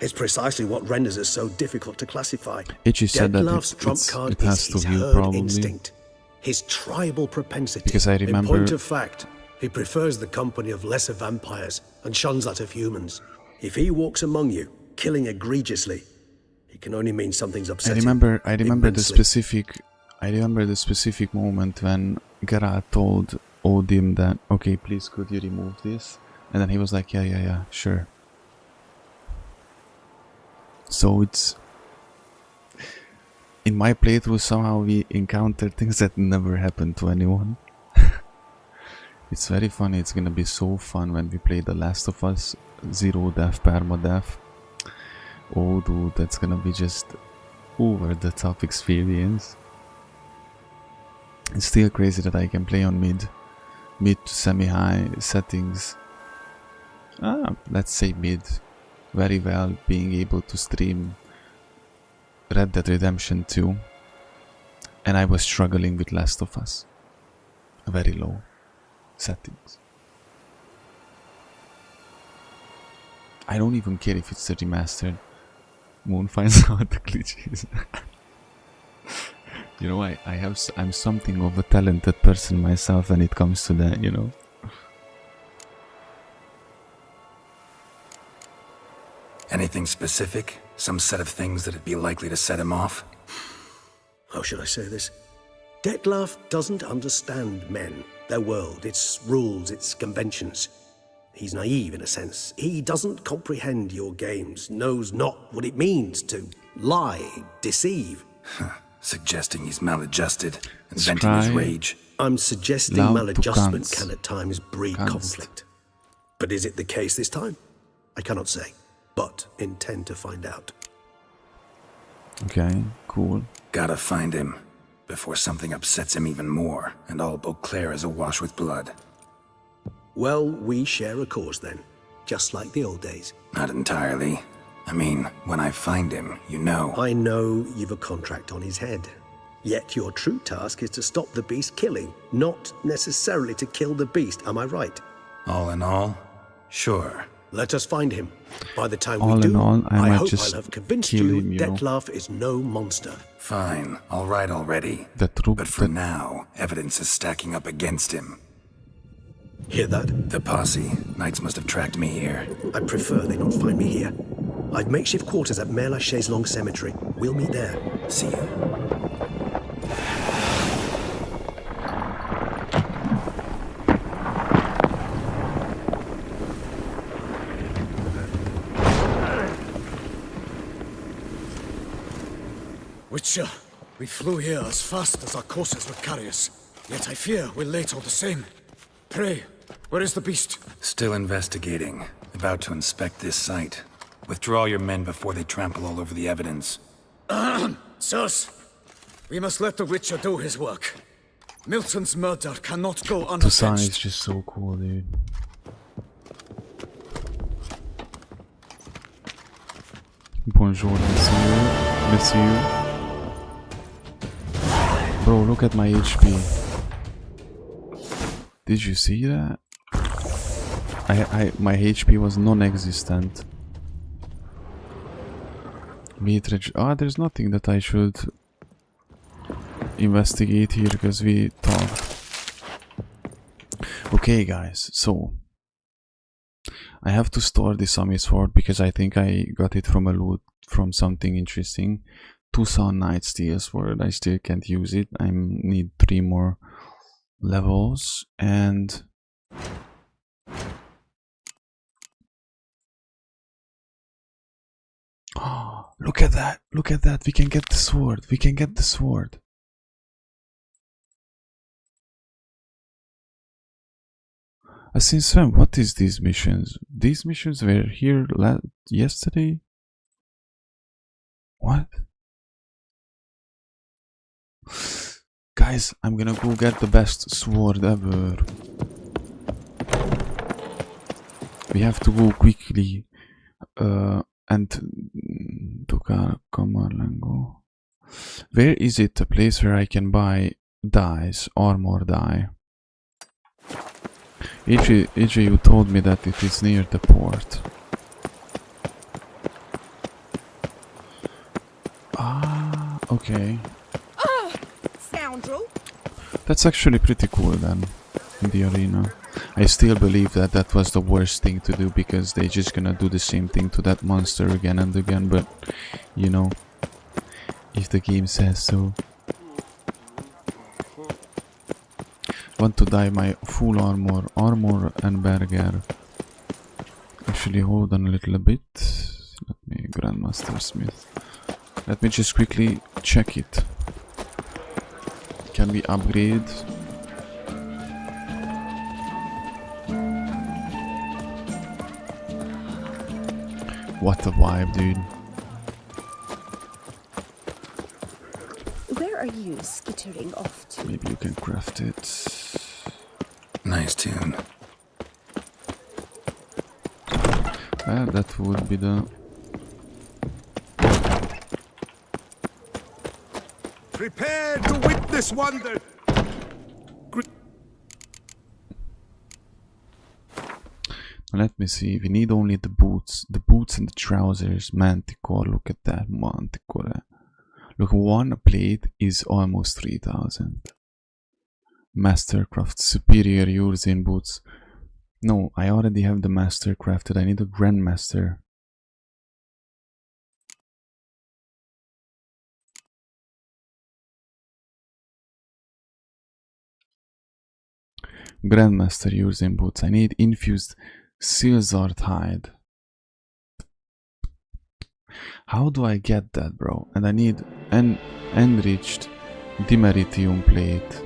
It's precisely what renders us so difficult to classify. Itchy said that Dettlaff's trump card it has is to his view herd probably. instinct, his tribal propensity. Because I In remember- point of fact, he prefers the company of lesser vampires and shuns that of humans. If he walks among you, killing egregiously, it can only mean something's I upsetting. remember the immensely. specific moment when Gerard told Odim that, okay, please could you remove this? And then he was like, yeah, sure. So it's... In my playthrough somehow we encountered things that never happened to anyone. It's very funny, it's gonna be so fun when we play The Last of Us, Zero Death, Permadeath. Oh dude, that's gonna be just over the top experience. It's still crazy that I can play on mid to semi-high settings. Let's say mid. Very well, being able to stream Red Dead Redemption 2. And I was struggling with Last of Us. Very low settings. I don't even care if it's a remastered. Moon finds out the glitches. You know, I'm something of a talented person myself when it comes to that, you know. Anything specific? Some set of things that'd be likely to set him off? How should I say this? Dettlaff doesn't understand men, their world, its rules, its conventions. He's naive in a sense. He doesn't comprehend your games, knows not what it means to lie, deceive. Suggesting he's maladjusted and venting his rage. I'm suggesting Loud maladjustment to can at times breed Canst. conflict. But is it the case this time? I cannot say, but intend to find out. Okay, cool. Gotta find him before something upsets him even more and all Beauclair is awash with blood. Well, we share a cause then, just like the old days. Not entirely. I mean, when I find him, you know. I know you've a contract on his head. Yet your true task is to stop the beast killing, not necessarily to kill the beast, am I right? All in all, sure. Let us find him. By the time All we in do, all, I might hope just I'll have convinced kill you him, you know. Dettlaff is no monster. Fine, all right already. The truth, But for now, evidence is stacking up against him. Hear that? The posse, Knights must have tracked me here. I prefer they not find me here. I've makeshift quarters at Mère Lachaise Long Cemetery. We'll meet there. See you. Witcher, we flew here as fast as our courses would carry us. Yet I fear we're late all the same. Pray, where is the beast? Still investigating. About to inspect this site. Withdraw your men before they trample all over the evidence. Sirs, we must let the Witcher do his work. Milton's murder cannot go the sign is unavenged. just so cool, dude. Bonjour, monsieur. Bro, look at my HP. Did you see that? My HP was non-existent. There's nothing that I should investigate here because we talked. Okay, guys, so I have to store this Sami sword because I think I got it from a loot from something interesting. Tucson Night Steel sword. I still can't use it. I need 3 more levels and look at that, look at that. We can get the sword. We can get the sword. Since when? What is these missions? These missions were here yesterday? What? Guys, I'm gonna go get the best sword ever. We have to go quickly. And Kamarlango. Where is it? A place where I can buy dyes, armor dye. AJ, you told me that it is near the port. Ah, okay. Scoundrel! That's actually pretty cool then, in the arena. I still believe that that was the worst thing to do because they're just gonna do the same thing to that monster again and again, but you know, if the game says so. Want to dye my full armor and burger. Actually, hold on a little bit. Let me, Grandmaster Smith. Let me just quickly check it. Can we upgrade? What a vibe, dude. Where are you skittering off to? Maybe you can craft it. Nice tune. That would be the... Prepare to witness wonder! Let me see, we need only the boots. The boots and the trousers. Manticore, look at that, Manticore. Look, one plate is almost 3,000. Mastercraft, superior Urzin boots. No, I already have the Mastercrafted, I need a Grandmaster. Grandmaster Urzin boots, I need infused Silzart hide. How do I get that, bro? And I need an enriched Dimeritium plate.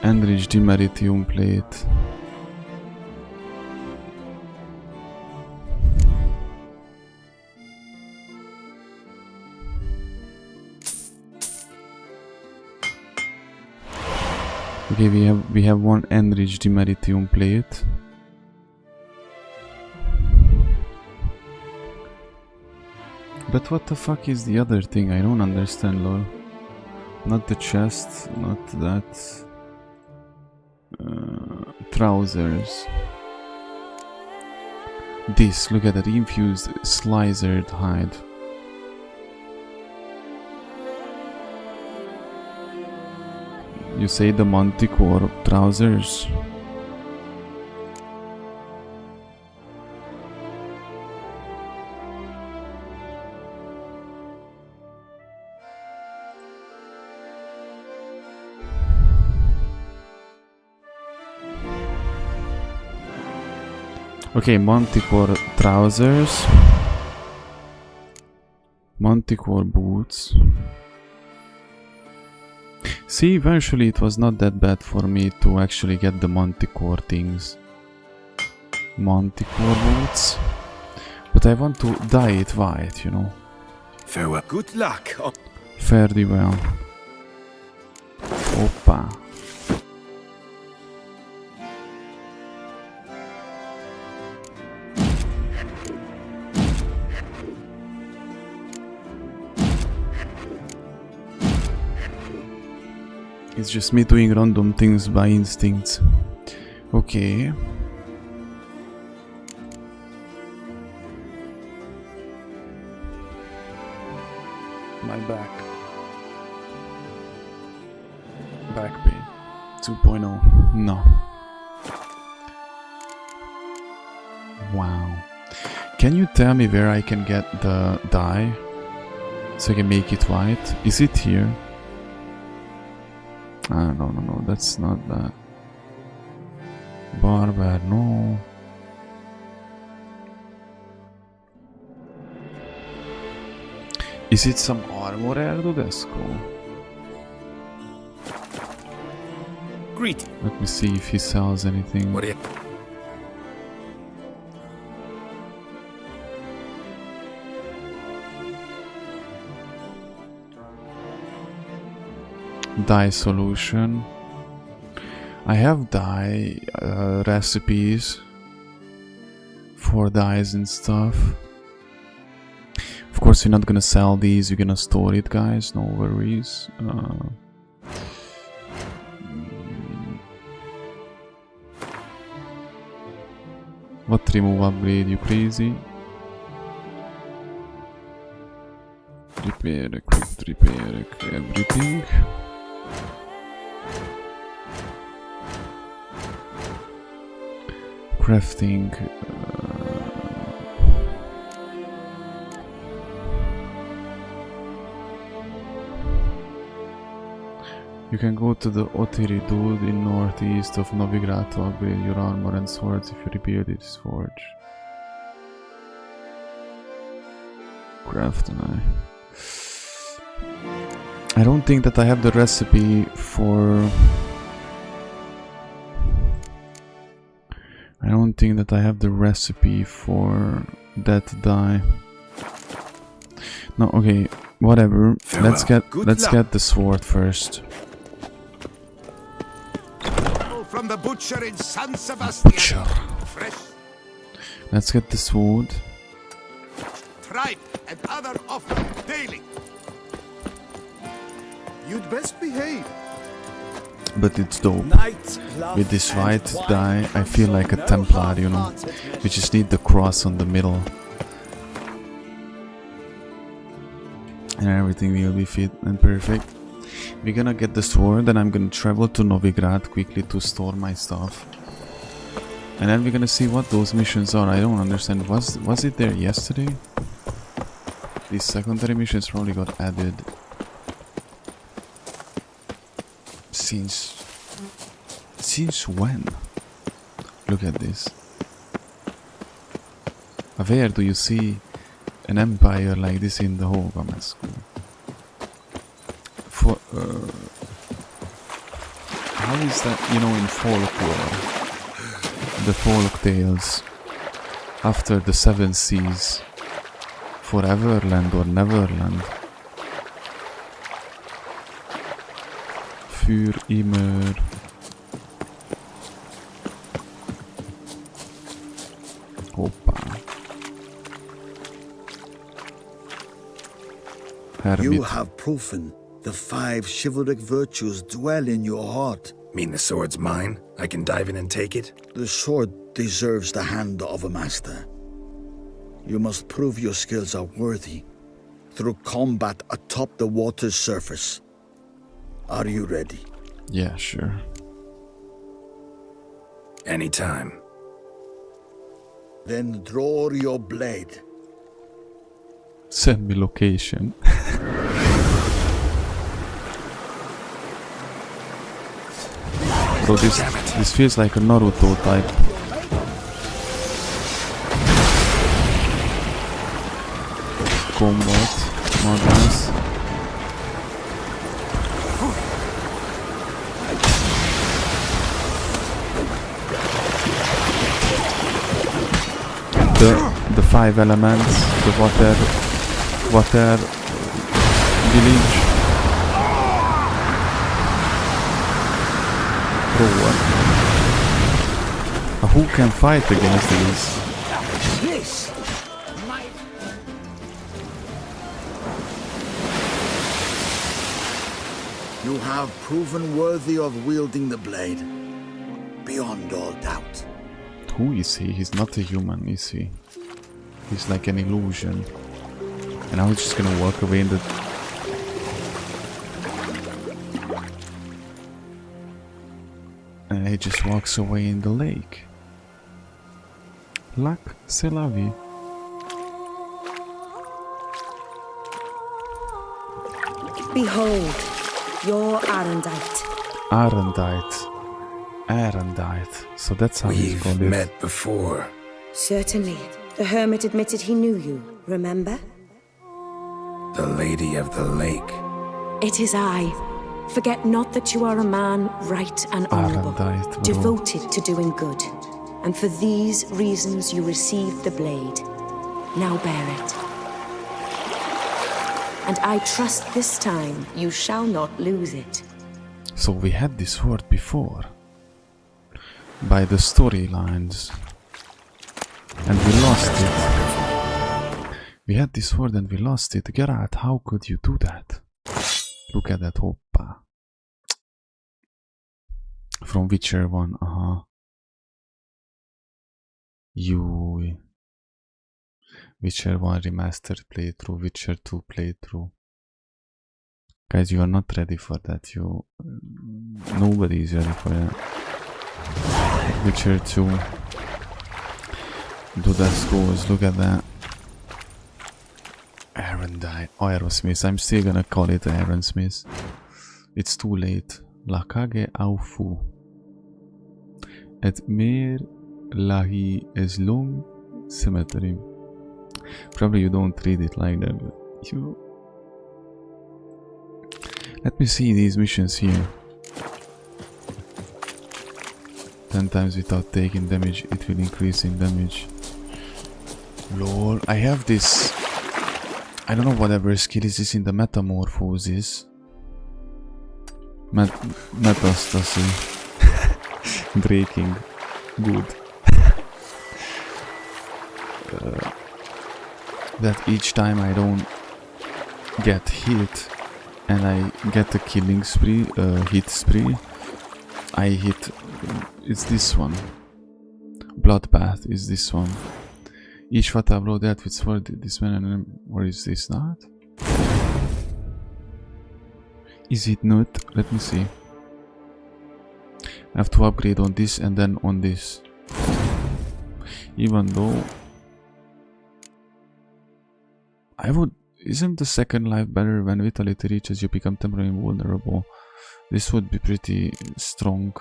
Enriched Dimeritium plate. Okay, we have one enriched Dimeritium plate. But what the fuck is the other thing? I don't understand, lol. Not the chest, not that. Trousers. This, look at that, infused slicered hide. You say the Manticore trousers? Okay, Manticore trousers. Manticore boots. See, eventually it was not that bad for me to actually get the Manticore things. Manticore boots. But I want to dye it white, you know. Farewell. Good luck. Fairly well. Opa. It's just me doing random things by instinct. Okay. my back. Back pain. 2.0. No. Wow. Can you tell me where I can get the dye? So I can make it white? Is it here? No, that's not that. Barber, no. Is it some armor Erdodesco? Greeting. Let me see if he sells anything. What do you... Dye solution. I have dye recipes for dyes and stuff. Of course, we're not gonna sell these. We're gonna store it, guys. No worries. What remove upgrade? You crazy? Repair, equip, repair, everything. Crafting. You can go to the Otiri Dude in northeast of Novigrad to upgrade your armor and swords if you repair this forge. Craft an eye. I don't think that I have the recipe for... I don't think that I have the recipe for that dye. No, okay, whatever. Let's get the sword first. From the butcher in San Sebastian. Butcher. Fresh Let's get the sword. tripe and other offered daily. You'd best behave. But it's dope. With this white dye, I feel like a Templar, you know. We just need the cross on the middle. And everything will be fit and perfect. We're gonna get the sword and I'm gonna travel to Novigrad quickly to store my stuff. And then we're gonna see what those missions are. I don't understand. Was it there yesterday? These secondary missions probably got added. Since when? Look at this. Where do you see an empire like this in the whole Gamasco? For how is that, you know, in folklore, the folk tales, after the seven seas, foreverland or neverland? Für immer. Hoppa. Hermit. You have proven the 5 chivalric virtues dwell in your heart. Mean the sword's mine? I can dive in and take it? The sword deserves the hand of a master. You must prove your skills are worthy through combat atop the water's surface. Are you ready? Yeah, sure. Anytime. Then draw your blade. Send me location. Bro, this feels like a Naruto type. Combat. More nice. The 5 elements, the water village. Bro, who can fight against this? You have proven worthy of wielding the blade, beyond all doubt. Who is he? He's not a human, is he? He's like an illusion. And I was just gonna walk away in the And he just walks away in the lake. Lac, c'est la vie. Behold, your Arendite. Arendite. So that's how he's We've called it. met before. Certainly. The hermit admitted he knew you, remember? The Lady of the Lake. It is I. Forget not that you are a man right and honorable, Arendite, bro. devoted to doing good. And for these reasons you received the blade. Now bear it. And I trust this time you shall not lose it. So we had this sword before. By the storylines. And we lost it. We had this sword and we lost it. Geralt, how could you do that? Look at that, hoppa. From Witcher 1, You Witcher 1 remastered playthrough, Witcher 2 playthrough. Guys, you are not ready for that. Nobody is ready for that. Witcher 2. Dudas goes, look at that. Arendite. Aerosmith. I'm still gonna call it Aerosmith. It's too late. La kage au fu. Et mer lahi is long cemetery. Probably you don't read it like that, but you... Let me see these missions here. 10 times without taking damage, it will increase in damage. Lol, I have this... I don't know whatever skill is this in the metamorphosis. Metastasis. Breaking. Good. That each time I don't get hit and I get a killing spree, hit spree, I hit... it's this one. Bloodbath is this one. Each fatal blow that with sword this man, or is this not? Is it not? Let me see. I have to upgrade on this and then on this. Even though I would... Isn't the second life better when vitality reaches you become temporarily invulnerable? This would be pretty strong.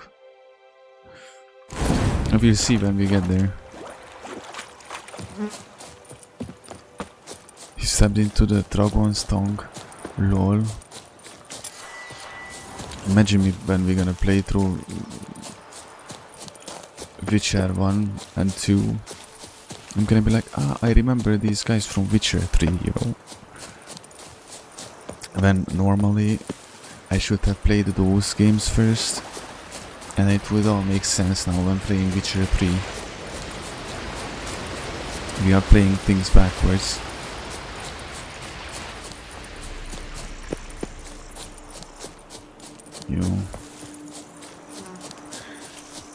We'll see when we get there. He stepped into the dragon's tongue. Lol. Imagine me when we're gonna play through Witcher 1 and 2. I'm gonna be like, I remember these guys from Witcher 3, you know. When normally I should have played those games first, and it would all make sense now when playing Witcher 3. We are playing things backwards.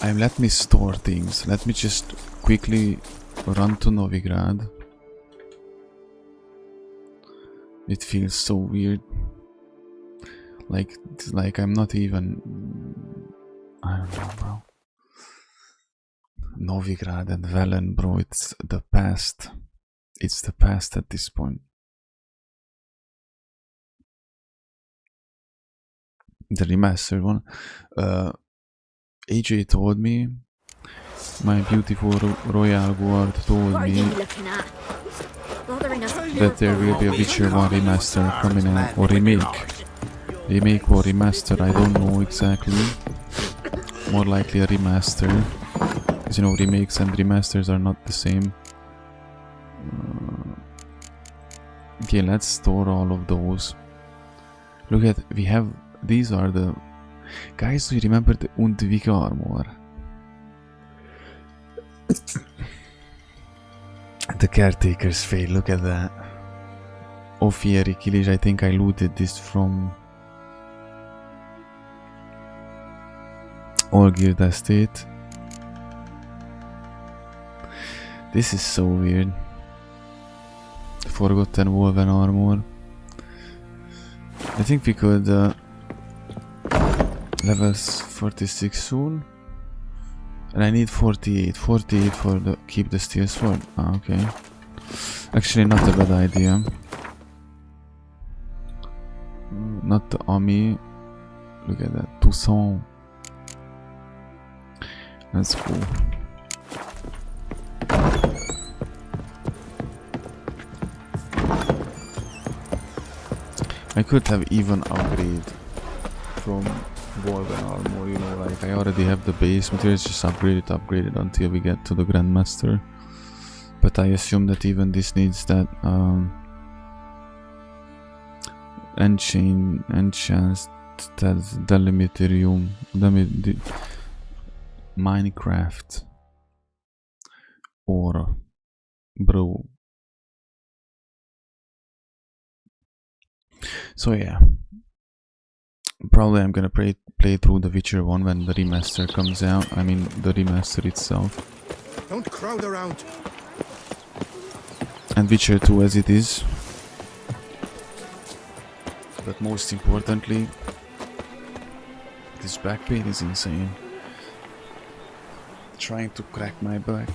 Let me store things. Let me just quickly run to Novigrad. It feels so weird. Like I'm not even... I don't know, bro. Novigrad and Velen, bro, it's the past. It's the past at this point. The remastered one. AJ told me, my beautiful royal guard told me that there will be a Witcher 1 remaster coming out, or remake or remaster, I don't know exactly. More likely a remaster, because you know remakes and remasters are not the same. Okay, let's store all of those. Look at, we have, these are the guys. Do you remember the Undvik armor? The caretaker's fate, look at that. Ofieri Kilish, I think I looted this from Olgierd Estate. This is so weird. Forgotten Wolven armor. I think we could Levels 46 soon. And I need 48. 48 for the keep the steel sword. Ah, okay. Actually, not a bad idea. Not the army. Look at that. 200. That's cool. I could have even upgraded from Golden Armor, you know, like I already have the base materials, just upgrade it until we get to the Grandmaster. But I assume that even this needs that enchant that delimiterium Minecraft or bro. So yeah, probably I'm gonna play through The Witcher 1 when the remaster comes out. I mean the remaster itself. Don't crowd around. And Witcher 2 as it is. But most importantly, this back pain is insane. Trying to crack my back.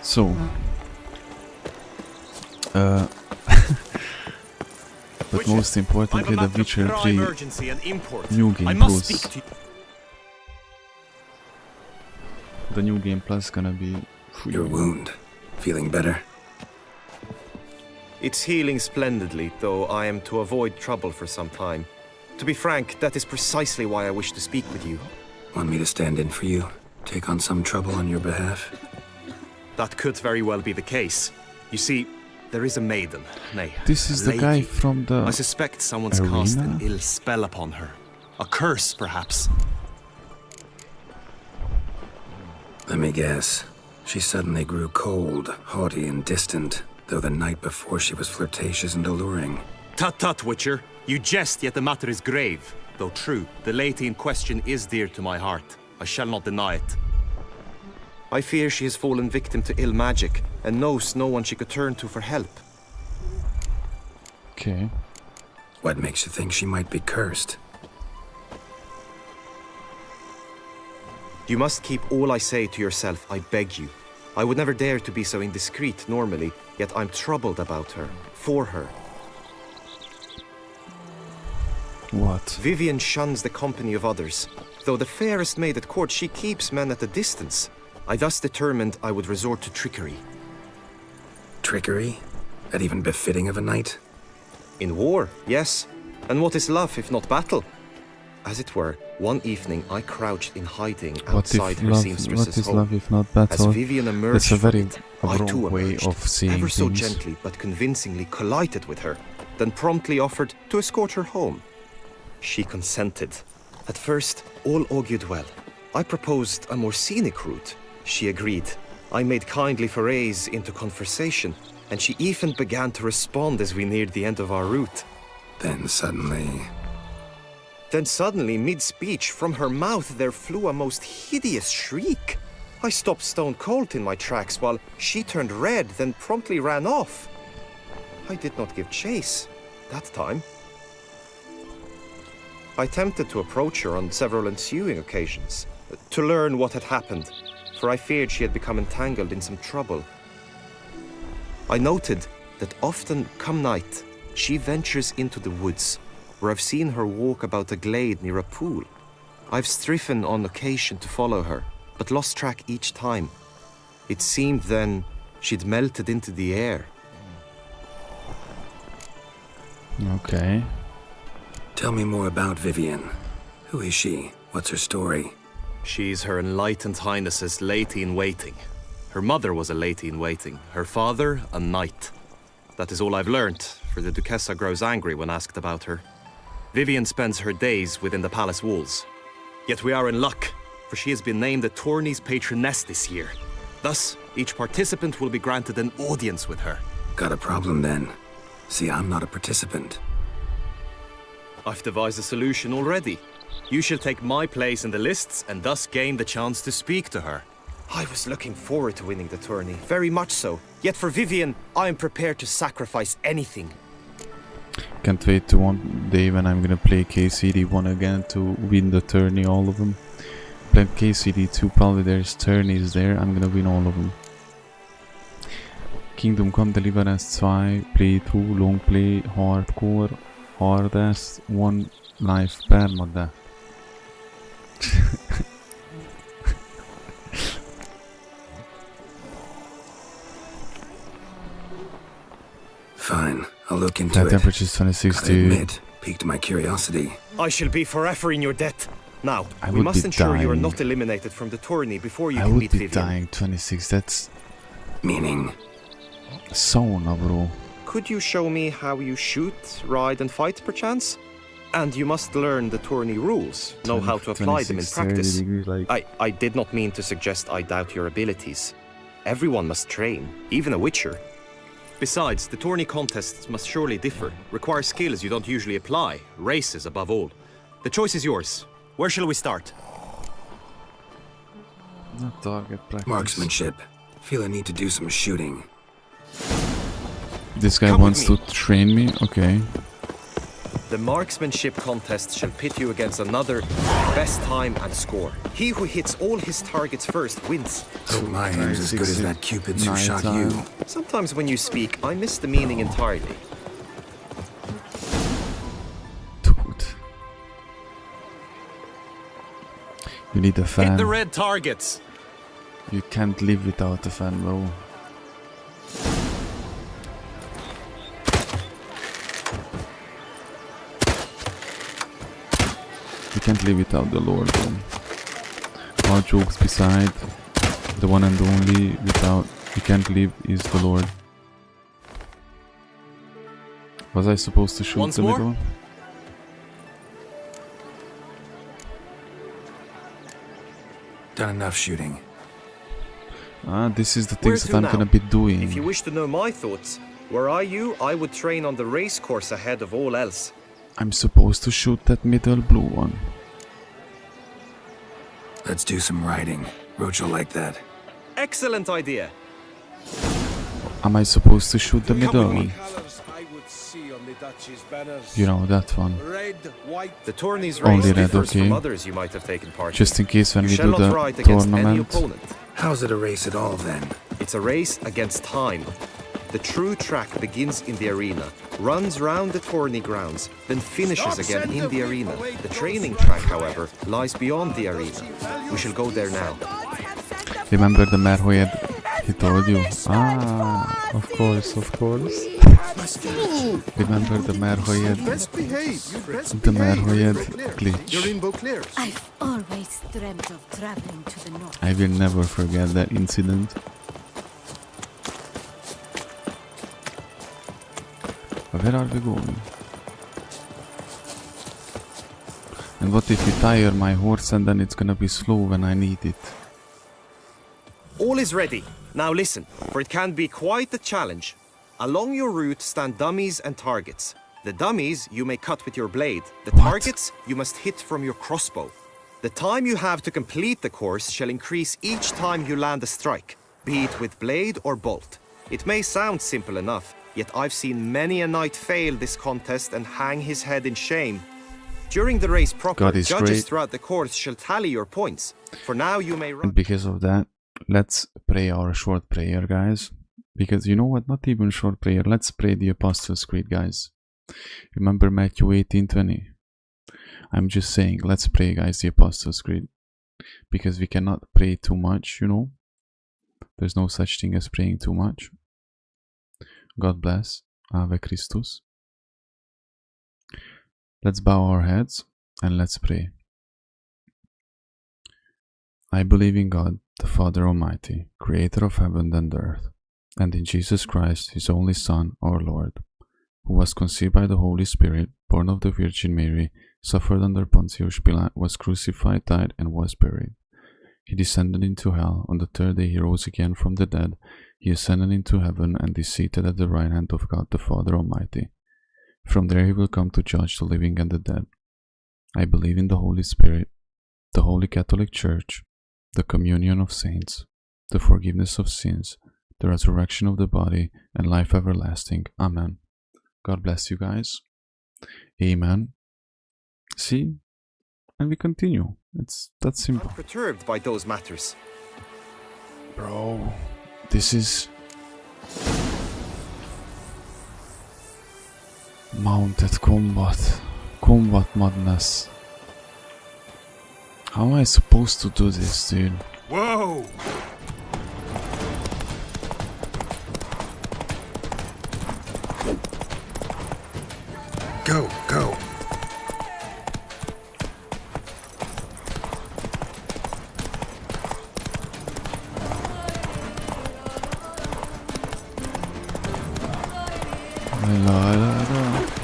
So but most importantly, The Witcher 3 New Game Plus. The New Game Plus gonna be... Your wound. Feeling better? It's healing splendidly, though I am to avoid trouble for some time. To be frank, that is precisely why I wish to speak with you. Want me to stand in for you? Take on some trouble on your behalf? That could very well be the case. You see, there is a maiden, nay, this is the lady. guy from the I suspect someone's arena? cast an ill spell upon her. A curse, perhaps. Let me guess. She suddenly grew cold, haughty, and distant, though the night before she was flirtatious and alluring. Tut tut, Witcher. You jest, yet the matter is grave. Though true, the lady in question is dear to my heart. I shall not deny it. I fear she has fallen victim to ill magic, and knows no one she could turn to for help. Okay. What makes you think she might be cursed? You must keep all I say to yourself, I beg you. I would never dare to be so indiscreet normally, yet I'm troubled about her, for her. What? Vivian shuns the company of others. Though the fairest maid at court, she keeps men at a distance. I thus determined I would resort to trickery. Trickery? That even befitting of a knight? In war, yes. And what is love if not battle? As it were, one evening I crouched in hiding outside her seamstress's home. What is love if not battle? As Vivian emerged That's a very I too wrong way emerged, of seeing ever so things. gently but convincingly collided with her, then promptly offered to escort her home. She consented. At first, all augured well. I proposed a more scenic route. She agreed. I made kindly forays into conversation, and she even began to respond as we neared the end of our route. Then suddenly, mid-speech, from her mouth there flew a most hideous shriek. I stopped stone cold in my tracks while she turned red, then promptly ran off. I did not give chase that time. I attempted to approach her on several ensuing occasions, to learn what had happened, for I feared she had become entangled in some trouble. I noted that often, come night, she ventures into the woods, where I've seen her walk about a glade near a pool. I've striven on occasion to follow her, but lost track each time. It seemed then she'd melted into the air. Okay. tell me more about Vivian. Who is she? What's her story? She's Her Enlightened Highness's lady-in-waiting. Her mother was a lady-in-waiting, her father a knight. That is all I've learnt, for the Duchessa grows angry when asked about her. Vivian spends her days within the palace walls. Yet we are in luck, for she has been named the tourney's patroness this year. Thus, each participant will be granted an audience with her. Got a problem then. See, I'm not a participant. I've devised a solution already. You shall take my place in the lists and thus gain the chance to speak to her. I was looking forward to winning the tourney, very much so. Yet for Vivian, I am prepared to sacrifice anything. Can't wait to one day when I'm gonna play KCD1 again to win the tourney, all of them. Play KCD2, probably there's tourneys there, I'm gonna win all of them. Kingdom Come Deliverance 2, Playthrough, Long Play, Hardcore, Hardest, 1 Life, Permadeath. Fine, I'll look into That it. temperature is 26, Gotta dude. admit, piqued my curiosity. I shall be forever in your debt. Now, I we would must be ensure you are dying. not eliminated from the tourney before you I can would meet be Vivian. dying 26, that's Meaning? sauna, bro. Could you show me how you shoot, ride and fight perchance? And you must learn the tourney rules, know how to apply them in 26, 30 practice. degrees, like... I did not mean to suggest I doubt your abilities. Everyone must train, even a witcher. Besides, the tourney contests must surely differ, require skills you don't usually apply, races above all. The choice is yours. Where shall we start? Not target practice. Marksmanship. Feel I need to do some shooting. This guy Come wants to with me. train me? Okay. The marksmanship contest shall pit you against another best time and score. He who hits all his targets first wins. Hope my aim's as good as that Cupid's who shot you. Sometimes when you speak, I miss the meaning entirely. Dude. You need a fan. Hit the red targets! You can't live without a fan, bro. You can't live without the Lord, bro. All jokes beside, the one and only without you can't live is the Lord. Was I supposed to shoot Once the more? middle? Done enough shooting. Ah, this is the Where things to that I'm now? gonna be doing. If you wish to know my thoughts, were I you, I would train on the race course ahead of all else. I'm supposed to shoot that middle blue one. Let's do some riding. Roach will like that. Excellent idea. Am I supposed to shoot the middle one? Colours I would see on the Duchy's banners. You know, that one. Red, white. The tourney's Only race red, differs okay. from others you might have taken part in. Just in case when You we shall do not the ride against any tournament. opponent. How's it a race at all then? It's a race against time. The true track begins in the arena, runs round the tourney grounds, then finishes again in the arena. The training track, however, lies beyond the arena. We shall go there now. Remember the Merhoyed he told you? Ah, of course, of course. Remember the Merhoyed, Best behave. You best the behave. Merhoyed You're glitch. in Beauclair's. I've always dreamt of traveling to the north. I will never forget that incident. But where are we going? And what if you tire my horse and then it's gonna be slow when I need it? All is ready. Now listen, for it can be quite a challenge. Along your route stand dummies and targets. The dummies you may cut with your blade. The targets you must hit from your crossbow. The time you have to complete the course shall increase each time you land a strike, be it with blade or bolt. It may sound simple enough, yet I've seen many a knight fail this contest and hang his head in shame. During the race proper, God is judges great. throughout the course shall tally your points. For now you may run. And because of that, let's pray our short prayer, guys. Because you know what? Not even short prayer. Let's pray the Apostles' Creed, guys. Remember Matthew 18:20. I'm just saying, let's pray, guys, the Apostles' Creed. Because we cannot pray too much, you know. There's no such thing as praying too much. God bless. Ave Christus. Let's bow our heads and let's pray. I believe in God, the Father Almighty, creator of heaven and earth, and in Jesus Christ, his only Son, our Lord, who was conceived by the Holy Spirit, born of the Virgin Mary, suffered under Pontius Pilate, was crucified, died, and was buried. He descended into hell. On the third day he rose again from the dead. He ascended into heaven and is seated at the right hand of God the Father Almighty. From there he will come to judge the living and the dead. I believe in the Holy Spirit, the Holy Catholic Church, the communion of saints, the forgiveness of sins, the resurrection of the body, and life everlasting. Amen. God bless you guys. Amen. See? And we continue. It's that simple. Perturbed by those matters. Bro, this is mounted combat. Combat madness. How am I supposed to do this, dude? Whoa! Go, go.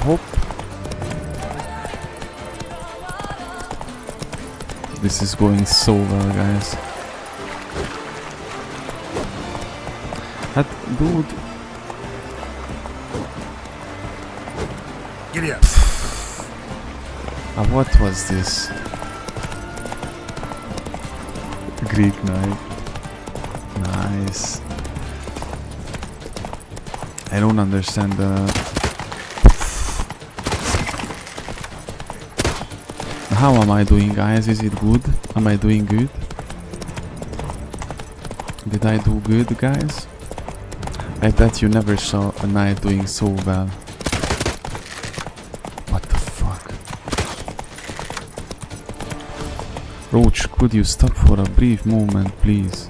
Hop. This is going so well, guys. That dude. Giddy up. What was this? Greek knife. Nice. I don't understand the... How am I doing, guys? Is it good? Am I doing good? Did I do good, guys? I bet you never saw a knight doing so well. What the fuck? Roach, could you stop for a brief moment, please?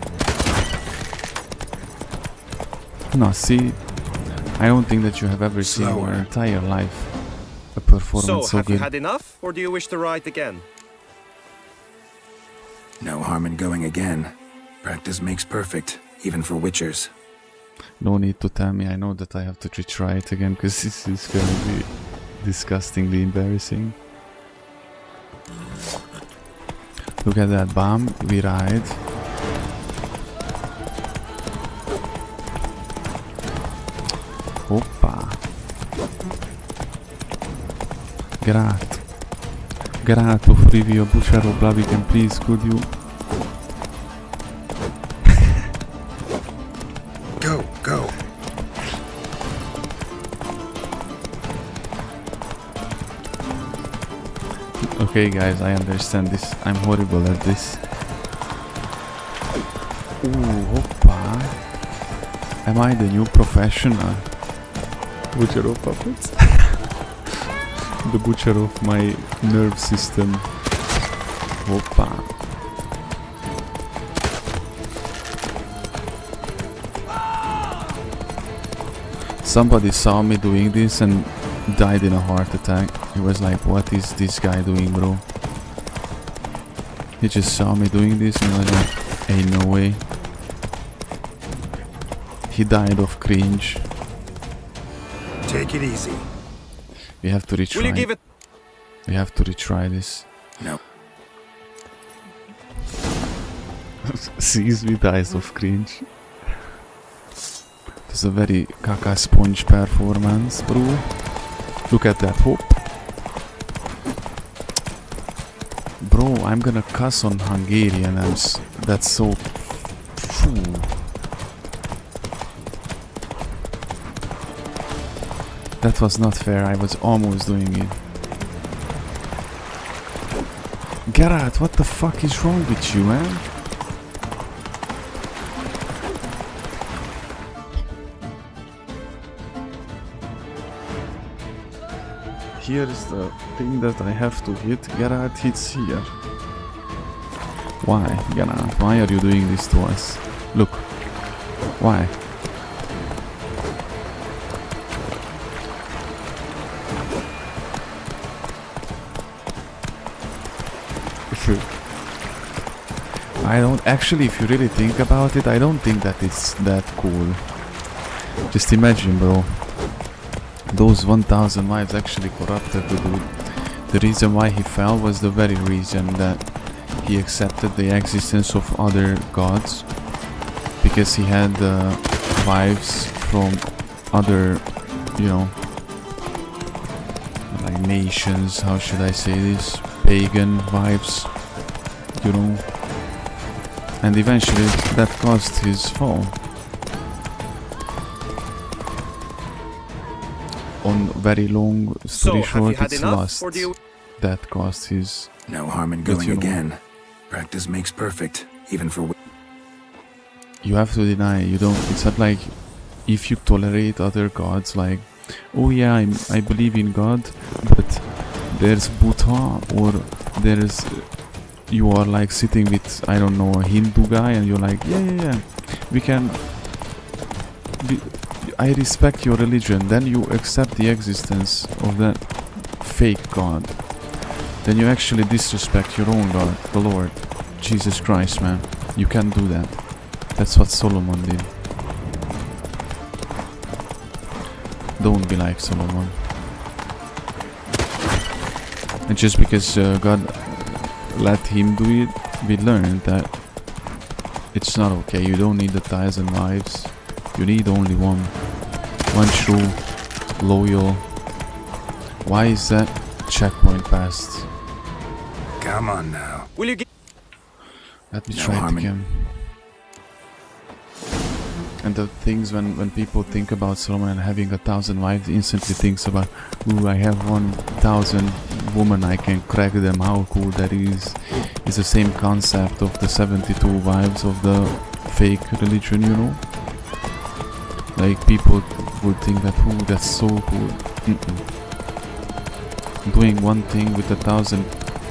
No, see, I don't think that you have ever seen in your entire life a performance so have good. you had enough, or do you wish to ride again? No harm in going again. Practice makes perfect, even for witchers. No need to tell me, I know that I have to retry it again, because this is going to be disgustingly embarrassing. Look at that, bam, we ride. Hoppa. Grato, Frivio, Bucciaro, Blaviken, please, could you... Go, go. Okay, guys, I understand this. I'm horrible at this. Ooh, hoppa. Am I the new professional? Butcher of puppets? The butcher of my nerve system. Hoppa. Somebody saw me doing this and died in a heart attack. He was like, what is this guy doing, bro? He just saw me doing this and was like, ain't no way. He died of cringe. Take it easy. We have to retry. Will you give it? We have to retry this. No. Sees me dies of cringe. It was a very caca sponge performance, bro. Look at that hope. Bro, I'm gonna cuss on Hungarian. That's so... Phew. That was not fair, I was almost doing it. Geralt, what the fuck is wrong with you, man? Here is the thing that I have to hit. Geralt hits here. Why, Geralt? Why are you doing this to us? Look. Why? I don't actually, if you really think about it, I don't think that it's that cool. Just imagine, bro. Those 1000 lives actually corrupted the dude. The reason why he fell was the very reason that he accepted the existence of other gods, because he had wives from other, you know, like nations, how should I say this, pagan wives, you know, and eventually that caused his fall. on very long story So, have you short, had it's enough, lust or do you- that costs his. No harm in But going you know- again. Practice makes perfect, even for... You have to deny. You don't. It's not like if you tolerate other gods, like, oh yeah, I believe in God, but there's Buddha, or there's you are like sitting with, I don't know, a Hindu guy, and you're like, yeah, we can. I respect your religion. Then you accept the existence of that fake God. Then you actually disrespect your own God, the Lord, Jesus Christ, man. You can't do that. That's what Solomon did. Don't be like Solomon. And just because God let him do it, we learned that it's not okay. You don't need 1,000 wives. You need only one. One true, loyal. Why is that checkpoint passed? Come on now. Will you give... Let me No try it harm in- again. And the things when people think about Solomon and having 1,000 wives, instantly thinks about, ooh, I have 1,000 women, I can crack them, how cool that is. It's the same concept of the 72 wives of the fake religion, you know? Like, people would think that, ooh, that's so cool. Doing one thing with 1,000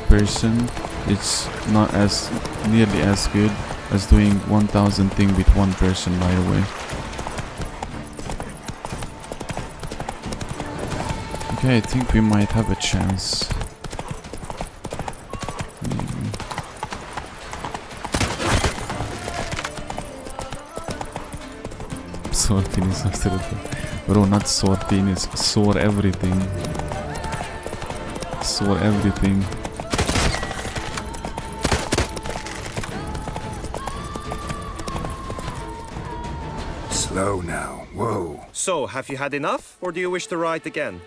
person, it's not as nearly as good as doing 1,000 thing with one person right away. Okay, I think we might have a chance. Sword penis after the... Bro, not sword penis, sword everything. Sword everything. Slow now. Whoa. So, have you had enough, or do you wish to ride again?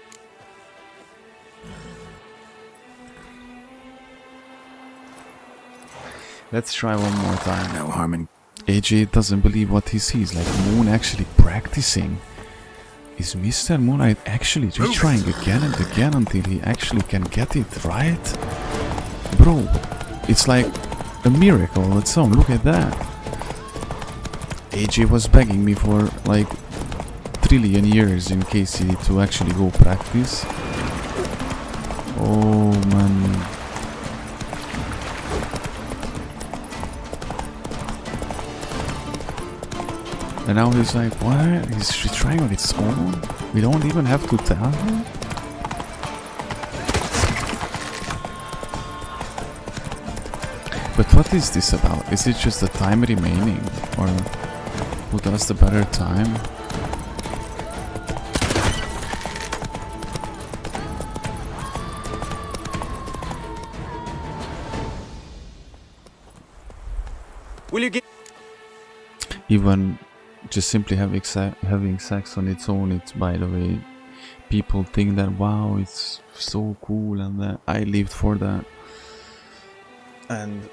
Let's try one more time. No harm in... AJ doesn't believe what he sees, like Moon actually practicing. Is Mr. Moonlight actually retrying again and again until he actually can get it right? Bro, it's like a miracle on its own, look at that. AJ was begging me for like trillion years in case he need to actually go practice. Oh man. And now he's like, what? He's retrying on its own? We don't even have to tell him? But what is this about? Is it just the time remaining? Or who does the better time? Will you give... Even just simply having sex on its own, it's, by the way, people think that, wow, it's so cool, and that I lived for that. And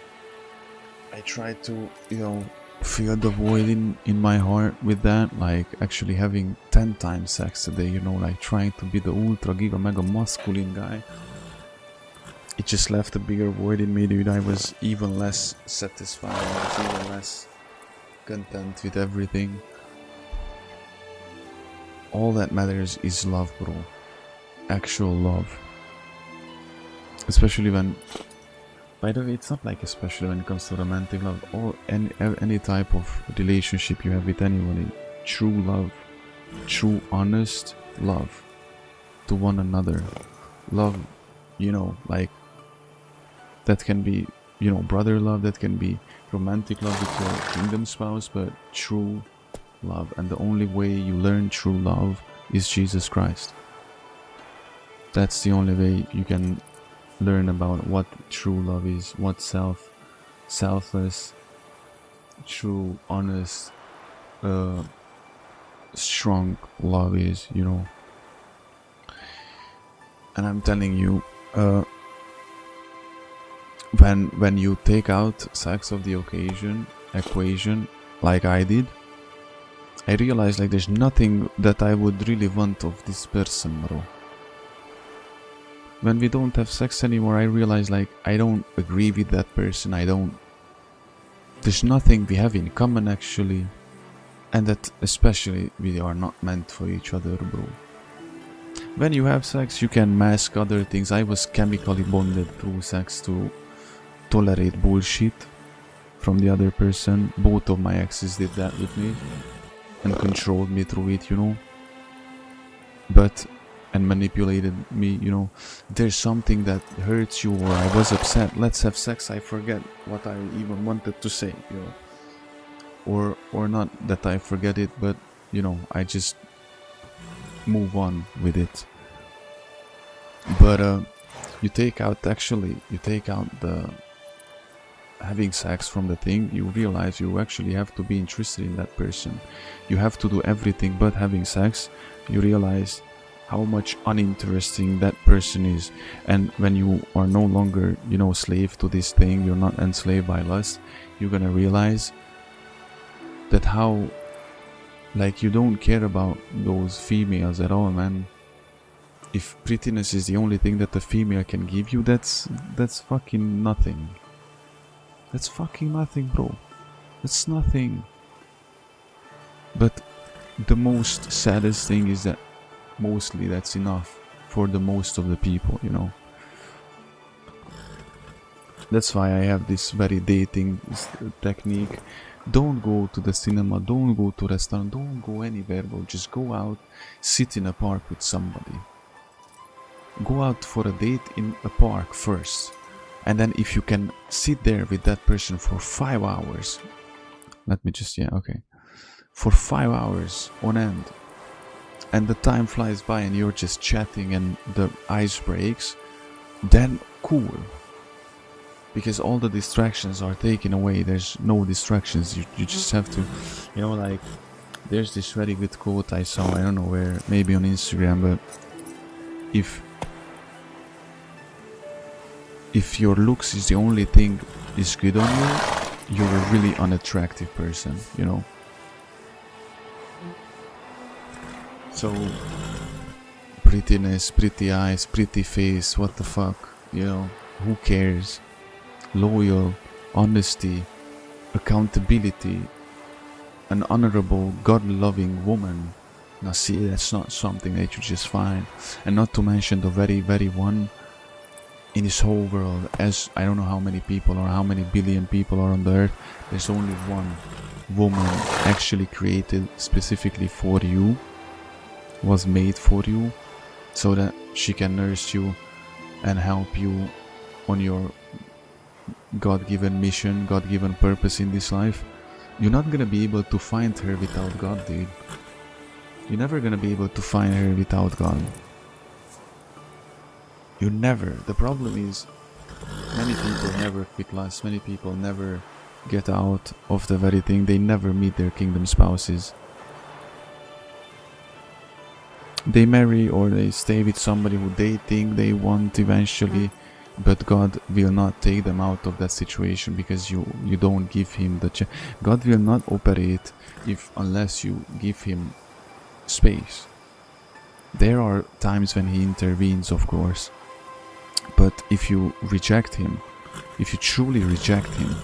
I tried to, you know, fill the void in my heart with that, like actually having 10 times sex a day, you know, like trying to be the ultra giga mega masculine guy. It just left a bigger void in me, dude. I was even less satisfied, I was even less content with everything. All that matters is love, bro. Actual love. Especially when... By the way, it's not like especially when it comes to romantic love or any type of relationship you have with anybody. True love. True, honest love to one another. Love, you know, like... That can be, you know, brother love, that can be romantic love with your kingdom spouse, but true love. And the only way you learn true love is Jesus Christ. That's the only way you can learn about what true love is, what selfless, true, honest, strong love is, you know. And I'm telling you, when you take out sex of the equation, like I did, I realized like there's nothing that I would really want of this person, bro. When we don't have sex anymore, I realize like I don't agree with that person. There's nothing we have in common actually. And that especially we are not meant for each other, bro. When you have sex, you can mask other things. I was chemically bonded through sex to tolerate bullshit from the other person. Both of my exes did that with me and controlled me through it, you know. And manipulated me, you know. There's something that hurts you, or I was upset, let's have sex, I forget what I even wanted to say, you know. Or not that I forget it, but you know, I just move on with it. But you take out the having sex from the thing. You realize you actually have to be interested in that person. You have to do everything but having sex. You realize how much uninteresting that person is. And when you are no longer, you know, slave to this thing, you're not enslaved by lust, you're gonna realize that how, like, you don't care about those females at all, man. If prettiness is the only thing that a female can give you, that's fucking nothing. That's fucking nothing, bro. That's nothing. But the most saddest thing is that mostly that's enough for the most of the people, you know. That's why I have this very dating technique. Don't go to the cinema, don't go to a restaurant, don't go anywhere, bro. Just go out, sit in a park with somebody. Go out for a date in a park first. And then if you can sit there with that person for 5 hours, let me just, yeah, okay. For 5 hours on end, and the time flies by and you're just chatting and the ice breaks, then cool. Because all the distractions are taken away. There's no distractions. You just have to, you know, like, there's this very good quote I saw, I don't know where, maybe on Instagram, but if your looks is the only thing is good on you, you're a really unattractive person, you know. So, prettiness, pretty eyes, pretty face, what the fuck, you know, who cares? Loyal, honesty, accountability, an honorable, God-loving woman. Now see, that's not something that you just find. And not to mention the very, very one in this whole world, as I don't know how many people or how many billion people are on the earth, there's only one woman actually created specifically for you, was made for you, so that she can nurse you and help you on your God-given mission, God-given purpose in this life. You're not gonna be able to find her without God, dude. You're never gonna be able to find her without God. You never. The problem is, many people never quit lust, many people never get out of the very thing, they never meet their kingdom spouses. They marry or they stay with somebody who they think they want eventually, but God will not take them out of that situation because you don't give him the chance. God will not operate unless you give him space. There are times when he intervenes, of course, but if you reject him, if you truly reject him,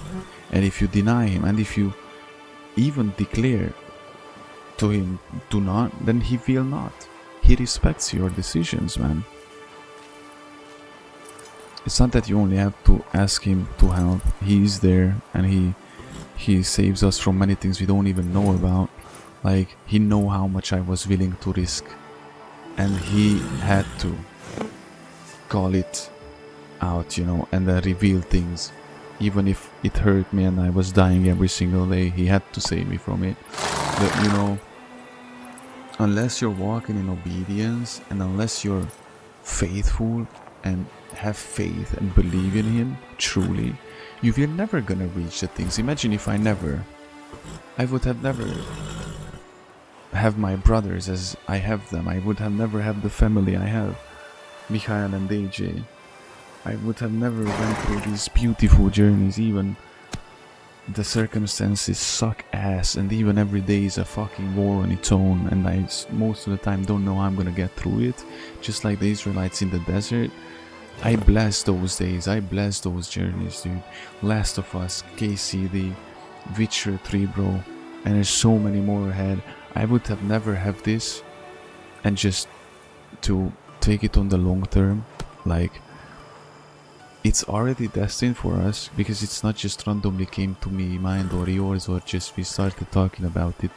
and if you deny him, and if you even declare to him do not, then he will not. He respects your decisions, man. It's not that you only have to ask him to help. He is there, and he saves us from many things we don't even know about. Like, he know how much I was willing to risk, and he had to call it out, you know, and reveal things. Even if it hurt me and I was dying every single day, he had to save me from it. But, you know, unless you're walking in obedience, and unless you're faithful and have faith and believe in him truly, you will never gonna reach the things. Imagine if I would have never have my brothers as I have them. I would have never have the family I have, Mikhail and AJ. I would have never went through these beautiful journeys, even the circumstances suck ass, and even every day is a fucking war on its own, and I most of the time don't know how I'm gonna get through it, just like the Israelites in the desert. I bless those days, I bless those journeys, dude. Last of Us, KCD, Witcher 3, bro, and there's so many more ahead. I would have never have this, and just to take it on the long term, like, it's already destined for us, because it's not just randomly came to me mind or yours, or just we started talking about it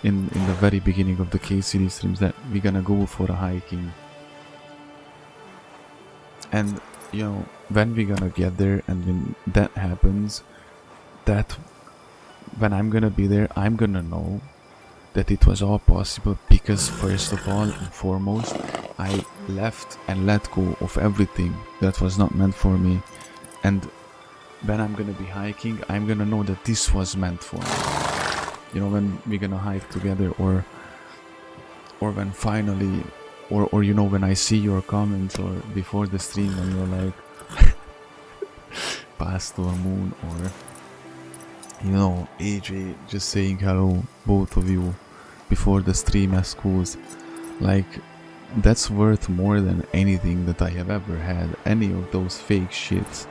in the very beginning of the KCD streams that we're gonna go for a hiking. And you know, when we're gonna get there, and when that happens, that when I'm gonna be there, I'm gonna know that it was all possible because first of all and foremost, I left and let go of everything that was not meant for me. And when I'm gonna be hiking, I'm gonna know that this was meant for me. You know, when we're gonna hike together, or when finally, or you know, when I see your comments or before the stream and you're like Pastor Moon, or you know, AJ just saying hello, both of you, before the stream as schools, like, that's worth more than anything that I have ever had. Any of those fake shits,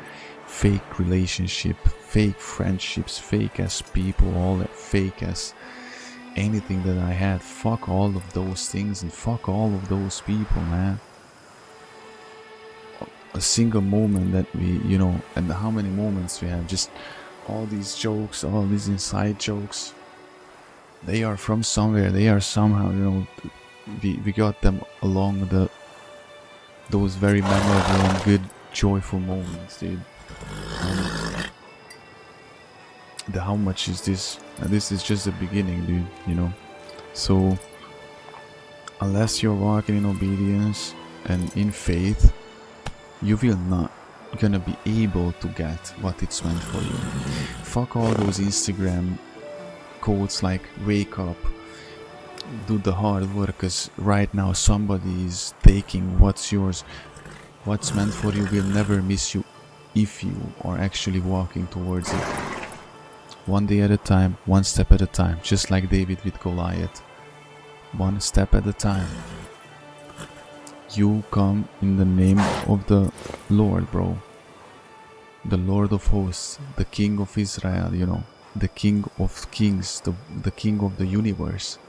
fake relationship, fake friendships, fake as people, all that fake as anything that I had. Fuck all of those things and fuck all of those people, man. A single moment that we, you know, and how many moments we have, just all these jokes, all these inside jokes, they are from somewhere, they are somehow, you know, we got them along those very memorable and good, joyful moments, dude. How much is this? This is just the beginning, dude, you know. So unless you're walking in obedience and in faith, you will not gonna be able to get what it's meant for you. Fuck all those Instagram quotes like wake up, do the hard work, because right now somebody is taking what's yours. What's meant for you will never miss you if you are actually walking towards it. One day at a time, one step at a time, just like David with Goliath. One step at a time. You come in the name of the Lord, bro. The Lord of hosts, the King of Israel, you know, the King of kings, the King of the universe.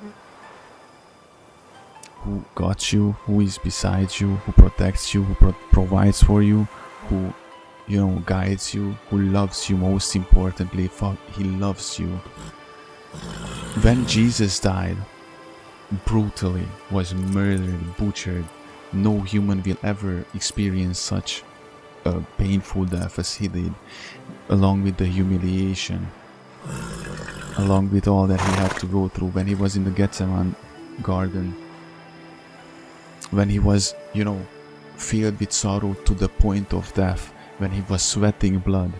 Who got you, who is beside you, who protects you, who provides for you, who, you know, guides you, who loves you most importantly. Fuck, he loves you. When Jesus died, brutally, was murdered, butchered, no human will ever experience such a painful death as he did, along with the humiliation, along with all that he had to go through when he was in the Gethsemane garden, when he was, you know, filled with sorrow to the point of death, when he was sweating blood.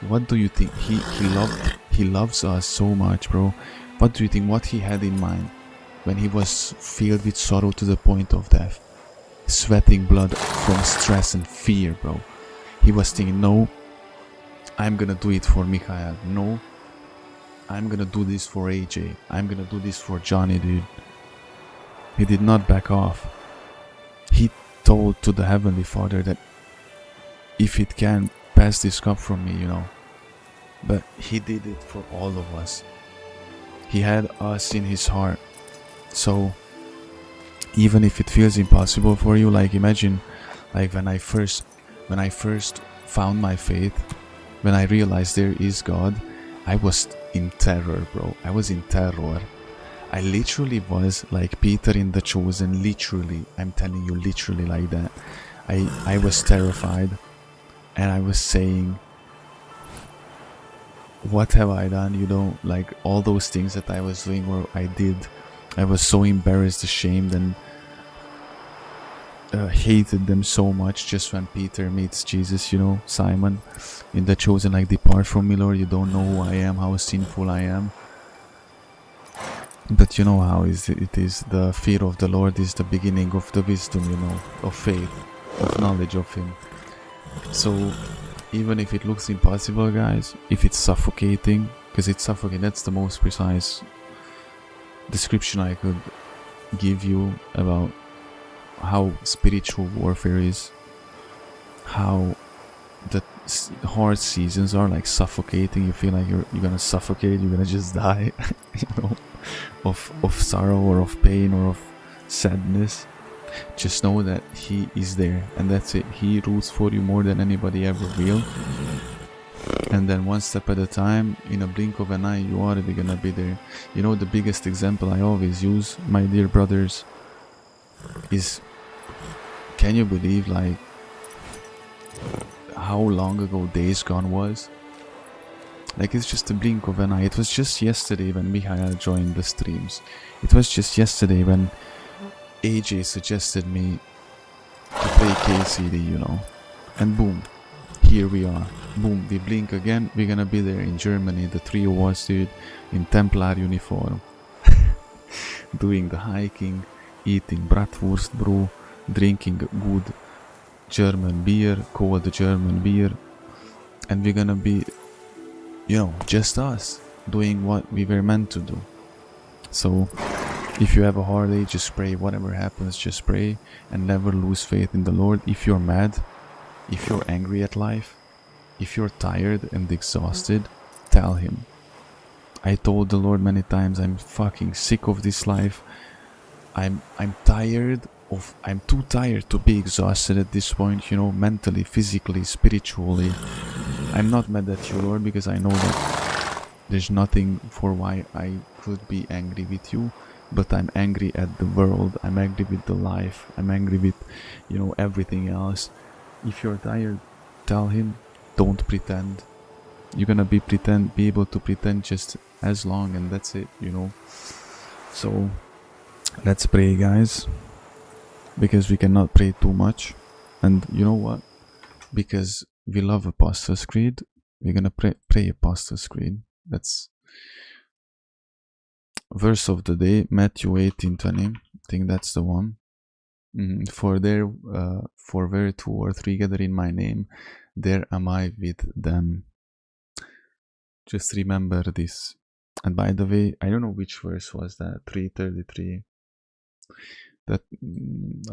What do you think? He loves us so much, bro. What do you think what he had in mind when he was filled with sorrow to the point of death, sweating blood from stress and fear, bro? He was thinking, no, I'm gonna do it for Mikhail. No, I'm gonna do this for AJ. I'm gonna do this for Johnny, dude. He did not back off. He told to the Heavenly Father that if it can, pass this cup from me, you know. But he did it for all of us. He had us in his heart. So even if it feels impossible for you, like imagine, like when I first found my faith, when I realized there is God, I was in terror, bro. I was in terror. I literally was like Peter in The Chosen, literally. I'm telling you, literally like that. I was terrified, and I was saying, what have I done? You know, like all those things that I was doing or I did. I was so embarrassed, ashamed, and hated them so much. Just when Peter meets Jesus, you know, Simon in The Chosen, like, depart from me, Lord, you don't know who I am, how sinful I am. But you know how it is. The fear of the Lord is the beginning of the wisdom, you know, of faith, of knowledge of Him. So even if it looks impossible, guys, if it's suffocating, because it's suffocating, that's the most precise description I could give you about how spiritual warfare is, how the hard seasons are like suffocating. You feel like you're gonna suffocate, you're gonna just die, you know, of sorrow or of pain or of sadness. Just know that he is there, and that's it. He roots for you more than anybody ever will. And then one step at a time, in a blink of an eye, you are already gonna be there. You know, the biggest example I always use, my dear brothers, is, can you believe like how long ago Days Gone was? Like, it's just a blink of an eye. It was just yesterday when Mihail joined the streams. It was just yesterday when AJ suggested me to play KCD, you know. And boom, here we are. Boom, we blink again, we're gonna be there in Germany, the three of us, dude, in Templar uniform. Doing the hiking, eating bratwurst brew, drinking good German beer, cold German beer. And we're gonna be, you know, just us, doing what we were meant to do. So, if you have a hard day, just pray. Whatever happens, just pray and never lose faith in the Lord. If you're mad, if you're angry at life, if you're tired and exhausted, tell him. I told the Lord many times, I'm fucking sick of this life. I'm tired of, I'm too tired to be exhausted at this point, you know, mentally, physically, spiritually. I'm not mad at you, Lord, because I know that there's nothing for why I could be angry with you. But I'm angry at the world, I'm angry with the life, I'm angry with, you know, everything else. If you're tired, tell him, don't pretend. You're gonna be able to pretend just as long, and that's it, you know. So, let's pray, guys, because we cannot pray too much. And you know what? Because we love Apostles' Creed, we're gonna pray Apostles' Creed. That's verse of the day, Matthew 18:20. I think that's the one. For where two or three gather in my name, there am I with them. Just remember this. And by the way, I don't know which verse was that, 333. That,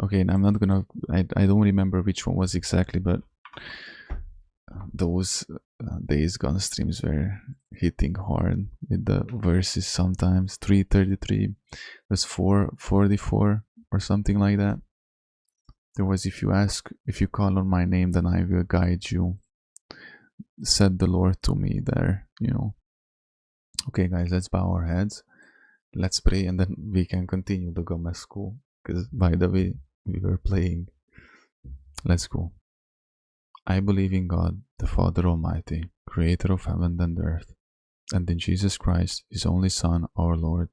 okay, I'm not gonna, I don't remember which one was exactly, but those Days Gone streams were hitting hard with the verses sometimes. 333, there's 444 or something like that. There was, if you call on my name, then I will guide you, said the Lord to me there, you know. Okay, guys, let's bow our heads, let's pray, and then we can continue the Gomez School, because by the way, we were playing. Let's go. I believe in God, the Father Almighty, creator of heaven and earth, and in Jesus Christ, his only Son, our Lord,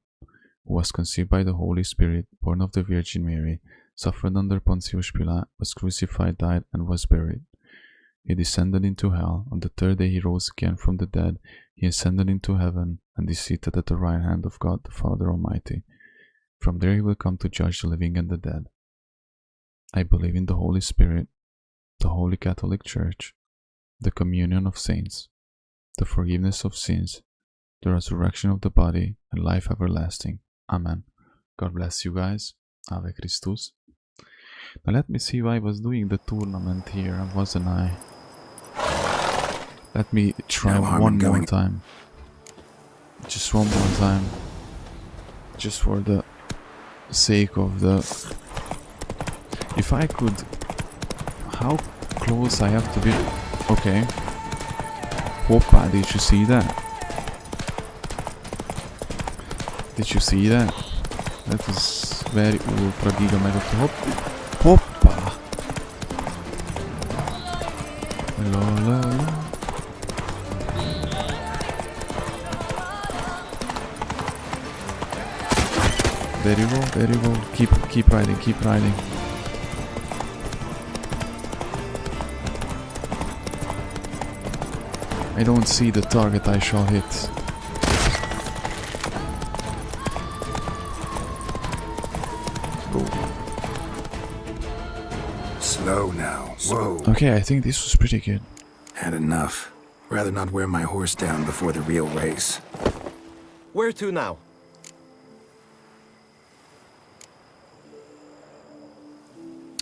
who was conceived by the Holy Spirit, born of the Virgin Mary, suffered under Pontius Pilate, was crucified, died, and was buried. He descended into hell. On the third day he rose again from the dead. He ascended into heaven, and is seated at the right hand of God, the Father Almighty. From there he will come to judge the living and the dead. I believe in the Holy Spirit, the Holy Catholic Church, the communion of saints, the forgiveness of sins, the resurrection of the body, and life everlasting. Amen. God bless you guys. Ave Christus. Now let me see if I was doing the tournament here, wasn't I? Let me try one more time. Just one more time. Just for the sake of the... If I could... How close I have to be... Okay. Hoppa, did you see that? Did you see that? That is very ultra giga mega top. Hoppa! La la la. There you go, there you go. Keep riding, keep riding. I don't see the target I shall hit. Go. Slow now. Whoa. Okay, I think this was pretty good. Had enough. Rather not wear my horse down before the real race. Where to now?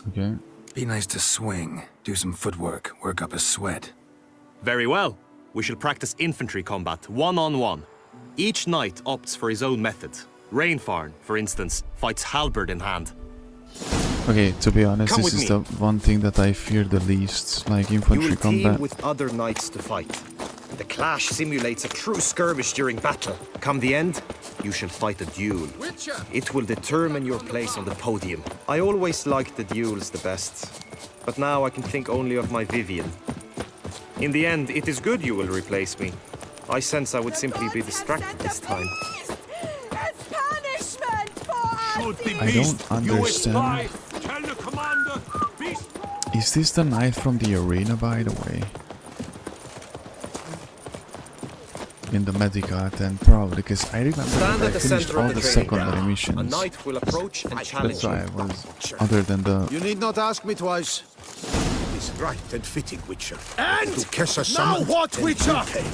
Okay. Be nice to swing, do some footwork, work up a sweat. Very well. We shall practice infantry combat, one-on-one. Each knight opts for his own method. Rainfarn, for instance, fights halberd in hand. Okay, to be honest, Come this with is me. the one thing that I fear the least, like You infantry will team combat. with other knights to fight. The clash simulates a true skirmish during battle. Come the end, you shall fight a duel. It will determine your place on the podium. I always liked the duels the best, but now I can think only of my Vivian. In the end, it is good you will replace me. I sense I would simply be distracted this time. As punishment for I don't understand. Tell the commander, beast. Is this the knight from the arena, by the way? In the Medicat, and probably because I remember Stand that at I the finished center all of the the training secondary ground. A missions. knight will approach and challenge That's why I you. was, other than the You need not ask me twice. It is right and fitting, Witcher. And To kiss a now summon what, and Witcher? you came.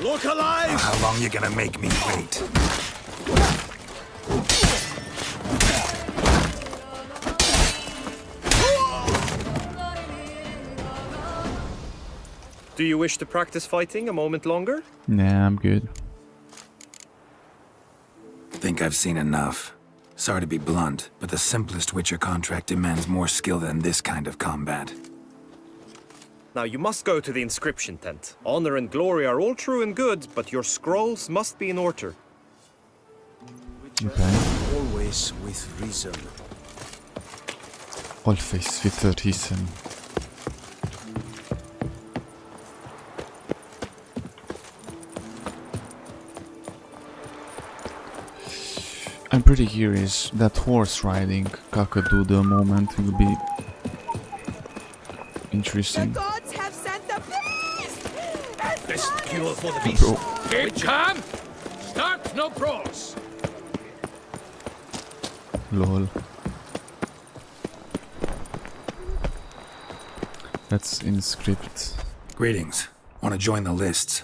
Look alive! How long you gonna make me wait? Do you wish to practice fighting a moment longer? Nah, I'm good. Think I've seen enough. Sorry to be blunt, but the simplest Witcher contract demands more skill than this kind of combat. Now you must go to the inscription tent. Honor and glory are all true and good, but your scrolls must be in order. Okay. Always with reason. Always with a reason. I'm pretty curious. That horse riding cockadoodle moment will be interesting. gods have sent the beast! As This punishment duel for the beast. Bro, Keep calm! Start no brawls! lol. Let's inscript. Greetings. Want to join the lists?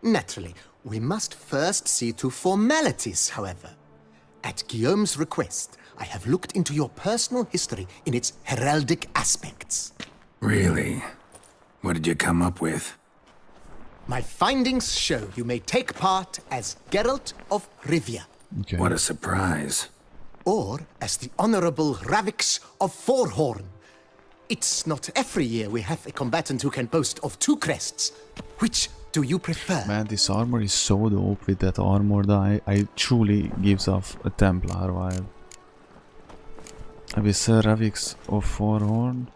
Naturally, we must first see to formalities, however. At Guillaume's request, I have looked into your personal history in its heraldic aspects. Really? What did you come up with? My findings show you may take part as Geralt of Rivia, Okay. What a surprise. or as the Honorable Ravix of Forhorn. It's not every year we have a combatant who can boast of 2 crests. Which do you prefer? Man, this armor is so dope with that armor that I truly gives off a Templar vibe. I will say Ravix of Forhorn.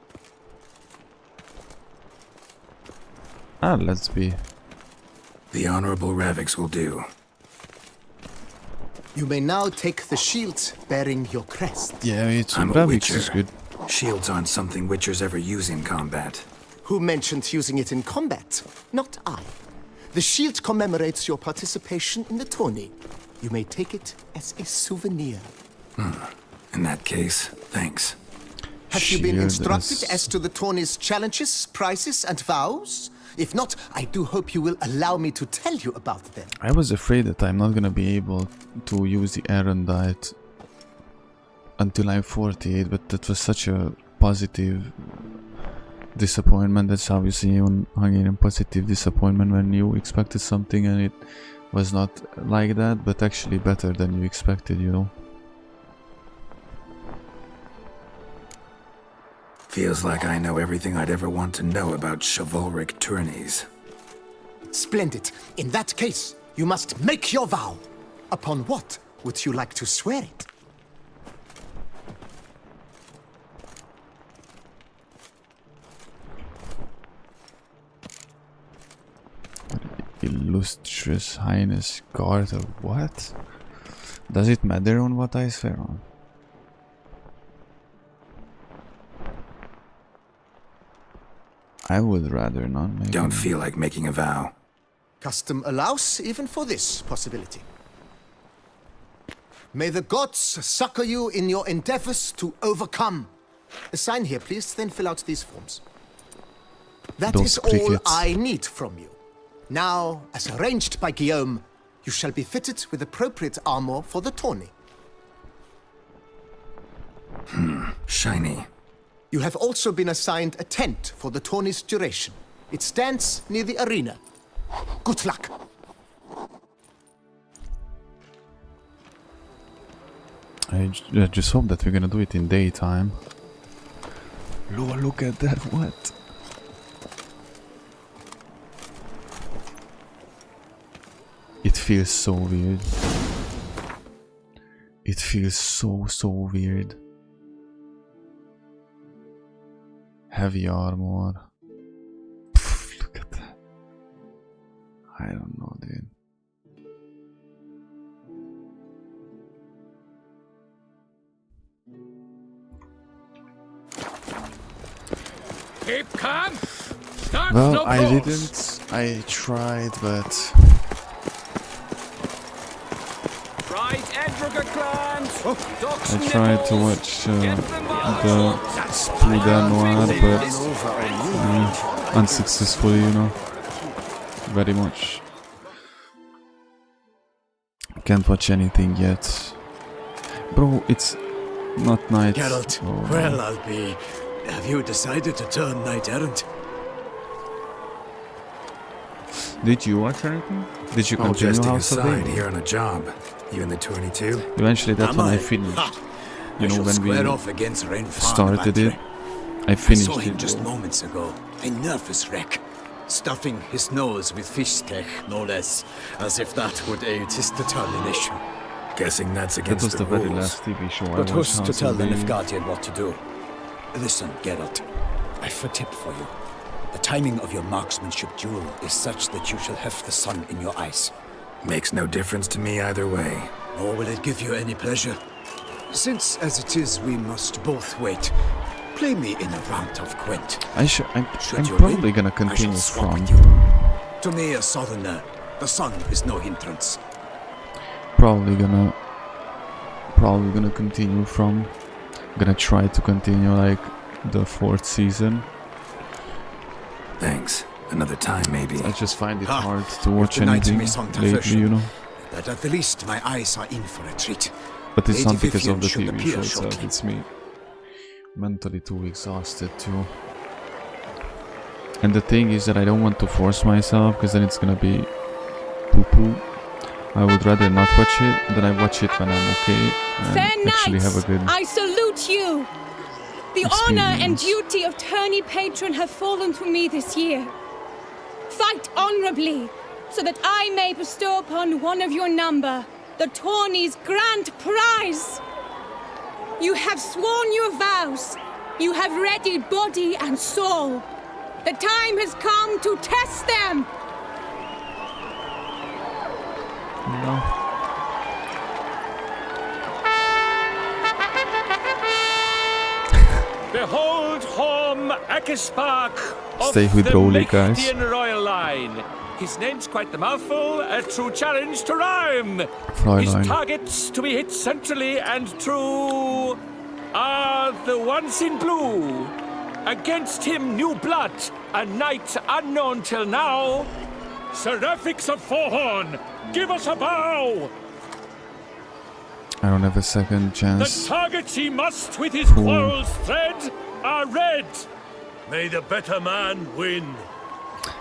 Ah, let's be. The Honorable Ravix will do. You may now take the shield bearing your crest. Yeah, it's I'm a Ravix Witcher. is good. Shields aren't something Witchers ever use in combat. Who mentioned using it in combat? Not I. The shield commemorates your participation in the tourney. You may take it as a souvenir. In that case, thanks. Have you been Shield instructed as- as to the tourney's challenges, prizes, and vows? If not, I do hope you will allow me to tell you about them. I was afraid that I'm not gonna be able to use the Erendite until I'm 48, but that was such a positive disappointment. That's how you see on Hungarian positive disappointment, when you expected something and it was not like that, but actually better than you expected, you know. Feels like I know everything I'd ever want to know about chivalric tourneys. Splendid. In that case, you must make your vow. Upon what would you like to swear it? Illustrious Highness Guard of what? Does it matter on what I swear on? I would rather not make Don't it. feel like making a vow. Custom allows even for this possibility. May the gods succor you in your endeavors to overcome. Sign here, please, then fill out these forms. That Those is all crickets. I need from you. Now, as arranged by Guillaume, you shall be fitted with appropriate armor for the tourney. Shiny. You have also been assigned a tent for the tourney's duration. It stands near the arena. Good luck. I just hope that we're gonna do it in daytime. Lord, look at that, what? It feels so weird. It feels so weird. Heavy armor. Pff, look at that. I don't know, dude. Keep calm. Start Well, no I pros. didn't. I tried, but I tried to watch the Spouda Noir, but unsuccessfully, you know. Very much. Can't watch anything yet. Bro, it's not night. Geralt, Oh. well, I'll be. Have you decided to turn knight errant? Did you watch anything? Did you All continue jesting House of aside, David? here on a job. You in the tourney too? Eventually, that's Am when I I? finished. Ha! You I know, shall when square we off against Renfarn started it, Vantry. I I finished saw him it. just bro. moments ago. A nervous wreck. Stuffing his nose with fish tech, no less. As if that would aid his determination. Guessing that's That against was the very rules. last TV show I But watched. who's to House tell of the David. Nilfgaardian what to do? Listen, Geralt. I've a tip for you. The timing of your marksmanship duel is such that you shall have the sun in your eyes. Makes no difference to me either way. Nor will it give you any pleasure. Since, as it is, we must both wait. Play me in a round of Gwent. I'm Should you probably win, gonna I shall continue swap from. with you. To me, a southerner, the sun is no hindrance. Probably gonna continue from. Gonna try to continue like the 4th season. Thanks. Another time, maybe. I just find it Ah, hard to watch denied anything me some lately, diversion. you know. But at the least, my eyes are in for a treat. But it's Lady not because of Vivian the should TV appear show itself. shortly. It's me mentally too exhausted too. And the thing is that I don't want to force myself, because then it's gonna be poo-poo. I would rather not watch it than I watch it when I'm okay and Fair actually have a good I salute you. The honor and experience. duty of tourney patron have fallen to me this year. Fight honorably, so that I may bestow upon one of your number the tourney's grand prize. You have sworn your vows. You have readied body and soul. The time has come to test them. No. Behold Horm Akispark of Stay the hydraulic, guys. Mechtian Royal Line. His name's quite the mouthful, a true challenge to rhyme. His Fräulein. targets to be hit centrally and true are the ones in blue. Against him, new blood, a knight unknown till now. Seraphics of Forehorn, give us a bow! I don't have a second The chance. targets he must with his Cool. quarrels thread are red. May the better man win.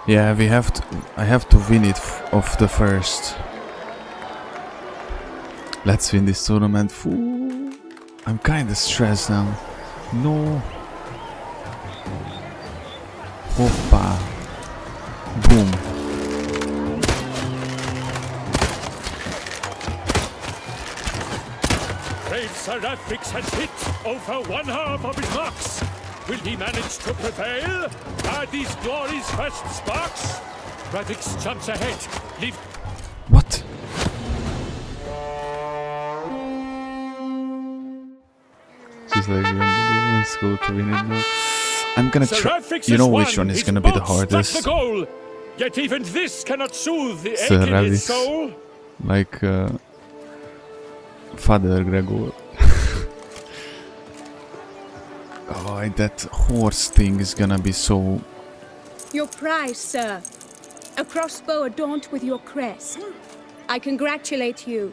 Yeah, we have to. I have to win it off the first. Let's win this tournament. Fool. I'm kinda stressed now. No. Hoppa. Boom. Brave Seraphics has hit over one half of his marks. Will he manage to prevail? Are these glories first sparks? Ravix jumps ahead. Leave. What? She's like, let's go to win it now. I'm gonna try. Seraphics You know has which won. one is His gonna be the bolt struck hardest? The goal. Yet even this cannot soothe the ache in Seraphics. his soul. Like Father Gregor. Oh, that horse thing is gonna be so... Your prize, sir. A crossbow adorned with your crest. I congratulate you.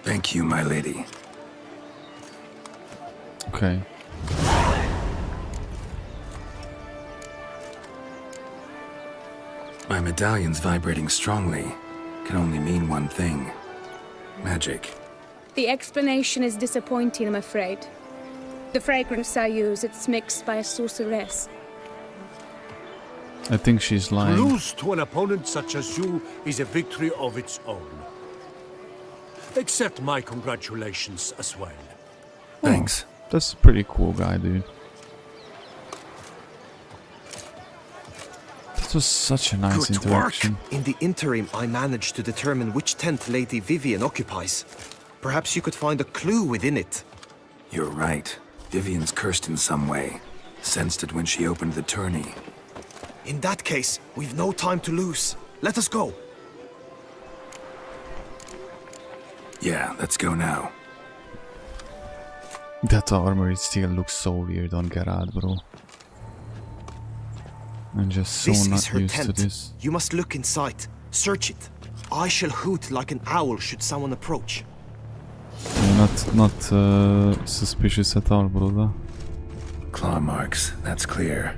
Thank you, my lady. Okay. My medallion's vibrating strongly. Can only mean one thing. Magic. The explanation is disappointing, I'm afraid. The fragrance I use, it's mixed by a sorceress. I think she's To lying. lose to an opponent such as you is a victory of its own. Accept my congratulations as well. Thanks. That's a pretty cool guy, dude. That was such a nice Good interaction. work! In the interim, I managed to determine which tent Lady Vivian occupies. Perhaps you could find a clue within it. You're right. Vivian's cursed in some way. Sensed it when she opened the tourney. In that case, we've no time to lose. Let us go. Yeah, let's go now. That armor, it still looks so weird on Geralt, bro. I'm just so This not is her used to tent. this. You must look inside. Search it. I shall hoot like an owl should someone approach. Yeah, not suspicious at all, brother. Claw marks, that's clear.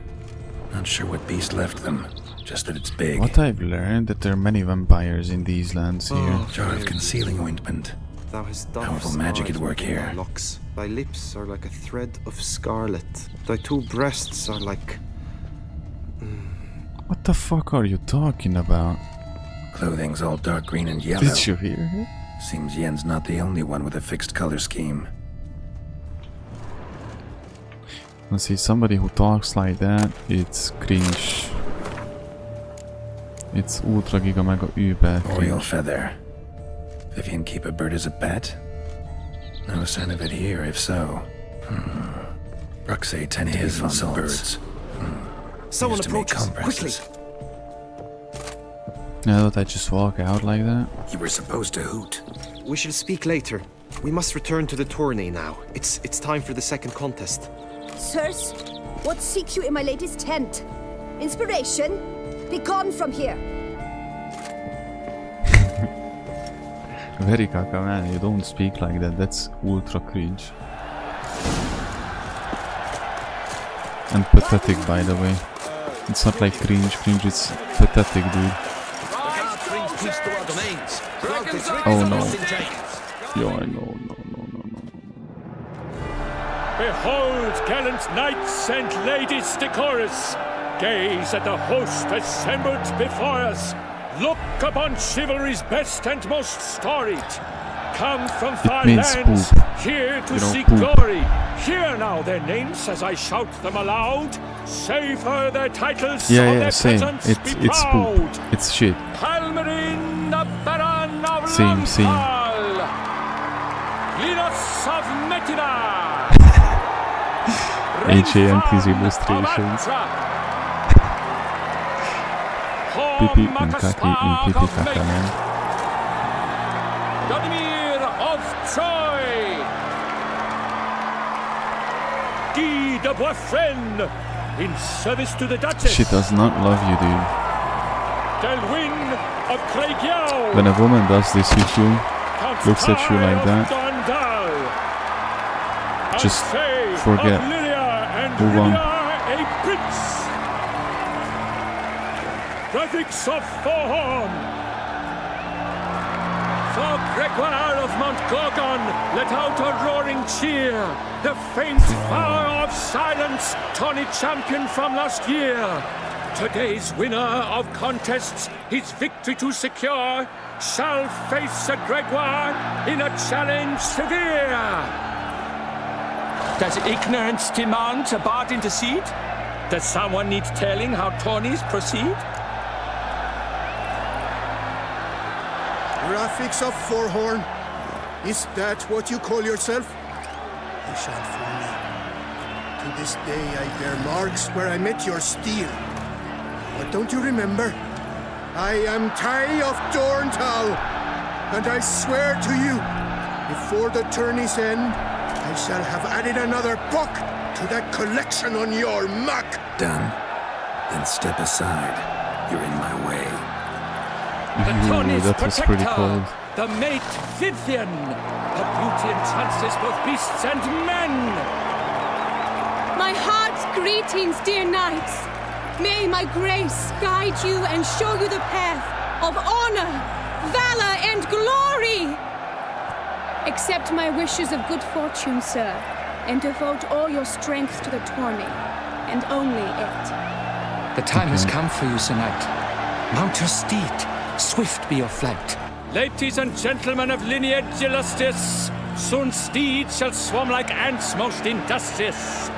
Not sure what beast left them. Just that it's big. What I've learned that there are many vampires in these lands here. Jar of concealing ointment. Thou hast Powerful magic at work here. Locks. Thy lips are like a thread of scarlet. Thy two breasts are like... What the fuck are you talking about? Clothing's all dark green and yellow. Did you hear it? Seems Yen's not the only one with a fixed color scheme. Let's see, somebody who talks like that, it's cringe. It's ultra giga mega uber Royal cringe. feather. Vivian keep a bird as a pet? No sign of it here, if so. Bruxay tend to his on birds. Someone Used to make approaches. Quickly. compresses. Now that I just walk out like that? You were supposed to hoot. We shall speak later. We must return to the tourney now. It's time for the second contest. Sirs, what seek you in my lady's tent? Inspiration? Be gone from here. Very kaka, man, you don't speak like that, that's ultra cringe. And pathetic, by the way. It's not like cringe, it's pathetic, dude. Oh no. Yo, I know, no. Behold, gallant knights and ladies decorous! Gaze at the host assembled before us! Look upon chivalry's best and most storied! Come from far means lands, poop. here to You know, seek poop. glory! Hear now their names as I shout them aloud! Savor their titles of Yeah, their same. presence, It's be proud! poop. It's shit. Palmerin, the Baron of Same. Lampal! Linus of Metina! HAMT's illustrations. Pipi and kaki and pipi kaka, man. Vladimir of Troy! Guy de Boisfren, in service to the Duchess! She does not love you, dude. Delwyn of Craigyow! When a woman does this with you, looks at you like that, just forget who won. A prince! Graphics of Forhorn! For Gregoire of Mount Gorgon, let out a roaring cheer! The faint power of silence, Tawny champion from last year! Today's winner of contests, his victory to secure, shall face Sir Gregoire in a challenge severe! Does ignorance demand a bard intercede? Does someone need telling how tourneys proceed? Graphics of Forhorn? Is that what you call yourself? You shan't fool me. To this day I bear marks where I met your steel. But don't you remember? I am Tai of Dorntal, and I swear to you, before the tourney's end, I shall have added another book to that collection on your muck. Done. Then step aside. You're in my way. Tony's that was pretty protector, cold. the mate Vivian. Her beauty entrances both beasts and men. My heart's greetings, dear knights. May my grace guide you and show you the path of honor, valor, and glory. Accept my wishes of good fortune, sir, and devote all your strength to the tourney, and only it. The time has come for you, Sir Knight. Mount your steed. Swift be your flight. Ladies and gentlemen of lineage illustrious, soon steeds shall swarm like ants most industrious.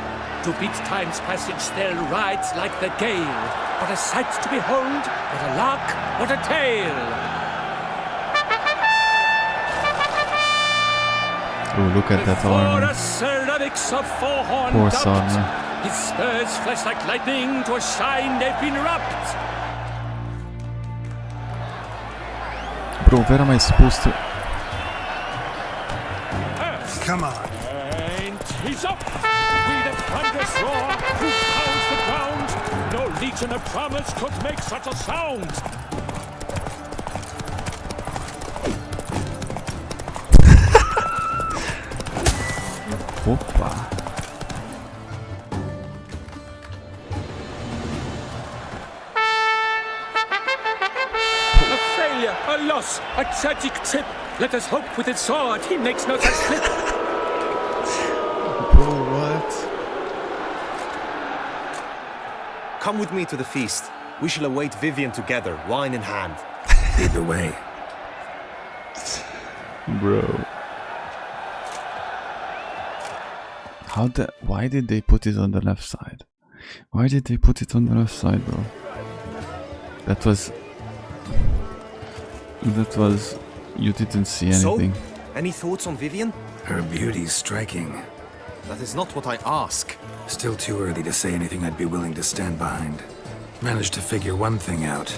To beat time's passage they'll ride like the gale. What a sight to behold, what a lark, what a tale. Oh, look at that armor. For a ceramics of four-horned Horse dubbed, armor. his spurs flash like lightning, to a shine they've been wrapped. Bro, where am I supposed to... Come on. And he's up! With a thunderous roar, who pounds the ground? No legion of drummers could make such a sound! Opa. A failure, a loss, a tragic trip. Let us hope with his sword he makes no such slip. Bro, what? Come with me to the feast. We shall await Vivian together, wine in hand. Lead the way. Bro. Why did they put it on the left side? Why did they put it on the left side, bro? That was... You didn't see anything. So, any thoughts on Vivian? Her beauty's striking. That is not what I ask. Still too early to say anything I'd be willing to stand behind. Managed to figure one thing out.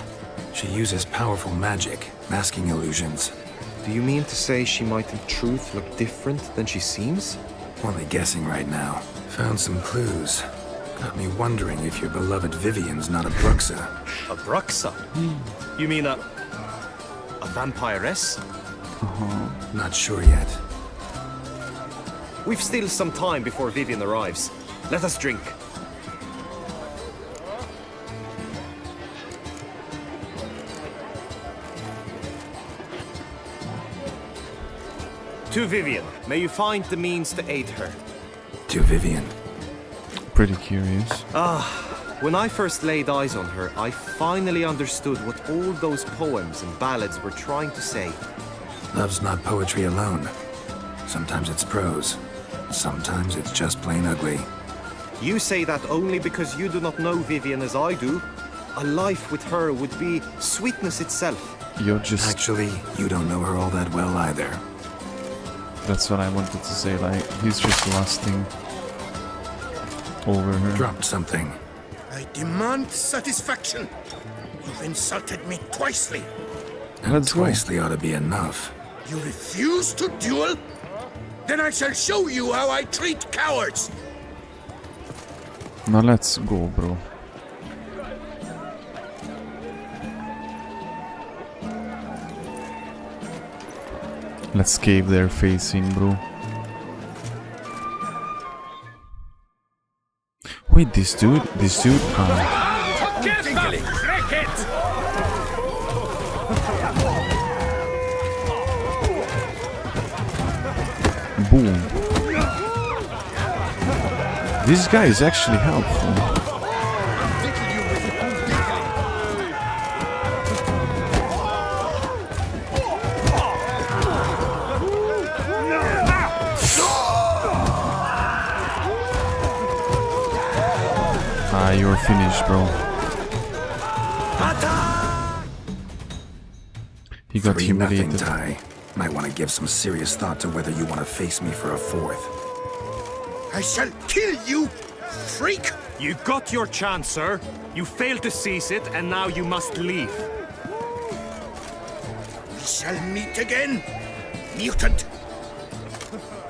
She uses powerful magic, masking illusions. Do you mean to say she might in truth look different than she seems? Only guessing right now. Found some clues. Got me wondering if your beloved Vivian's not a Bruxa. A Bruxa? You mean a vampiress? Not sure yet. We've still some time before Vivian arrives. Let us drink. To Vivian, may you find the means to aid her. To Vivian. Pretty curious. When I first laid eyes on her, I finally understood what all those poems and ballads were trying to say. Love's not poetry alone. Sometimes it's prose. Sometimes it's just plain ugly. You say that only because you do not know Vivian as I do. A life with her would be sweetness itself. You're just... Actually, you don't know her all that well either. That's what I wanted to say, like, he's just lusting over her. Dropped something. I demand satisfaction. You've insulted me twicely. Let's go. Twicely ought to be enough. You refuse to duel? Then I shall show you how I treat cowards. Now let's go, bro. Let's cave their face in, bro. Wait, this dude? Boom. This guy is actually helpful. Ah, you're finished, bro. He got 3-0 humiliated. tie. Might want to give some serious thought to whether you want to face me for a fourth. I shall kill you, freak! You got your chance, sir. You failed to seize it, and now you must leave. We shall meet again, mutant.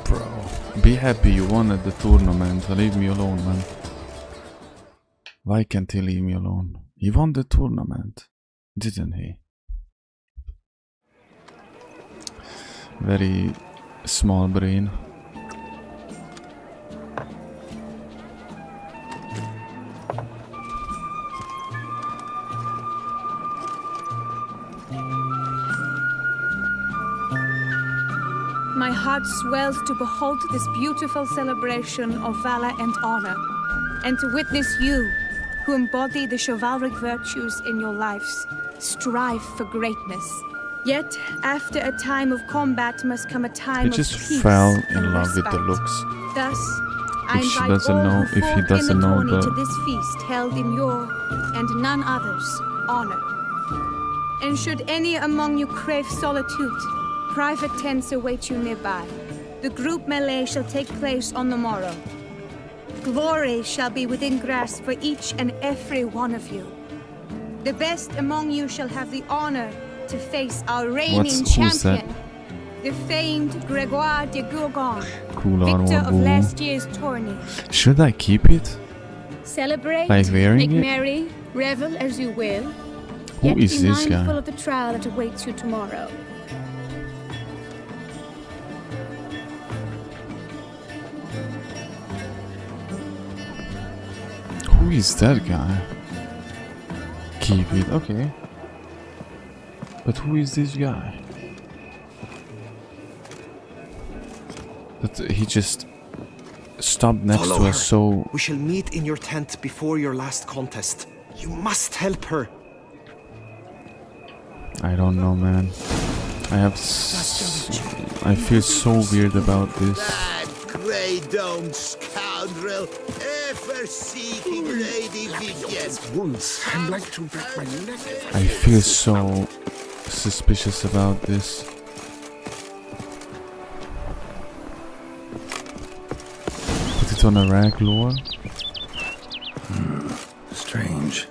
Bro, Be happy you won at the tournament. Leave me alone, man. Why can't he leave me alone? He won the tournament, didn't he? Very small brain. My heart swells to behold this beautiful celebration of valor and honor, and to witness you, who embody the chivalric virtues in your lives, strive for greatness. Yet, after a time of combat must come a time He of just peace fell in and love with respite. the looks. Thus, I Which invite doesn't all know who if he fall in doesn't the know tourney to the- this feast held in your, and none others, honor. And should any among you crave solitude, private tents await you nearby. The group melee shall take place on the morrow. Glory shall be within grasp for each and every one of you. The best among you shall have the honor to face our reigning Who's champion, that? the famed Gregoire de Gourgon, Cool victor armor, of boo. last year's tourney. Should I keep it? Celebrate, Like wearing make it? merry, revel as you will. Who Yet is be this guy? mindful of the trial that awaits you tomorrow. Who is that guy? Keep it, okay. But who is this guy? That he just stopped next Follow to her. us, so We shall meet in your tent before your last contest. You must help her. I don't know, man. I feel so weird about this. That grey domed scoundrel, ever seeking Lady Vivienne. Wounds. I'm like to break my neck. I feel so suspicious about this. Put it on a rag, Lore. Strange.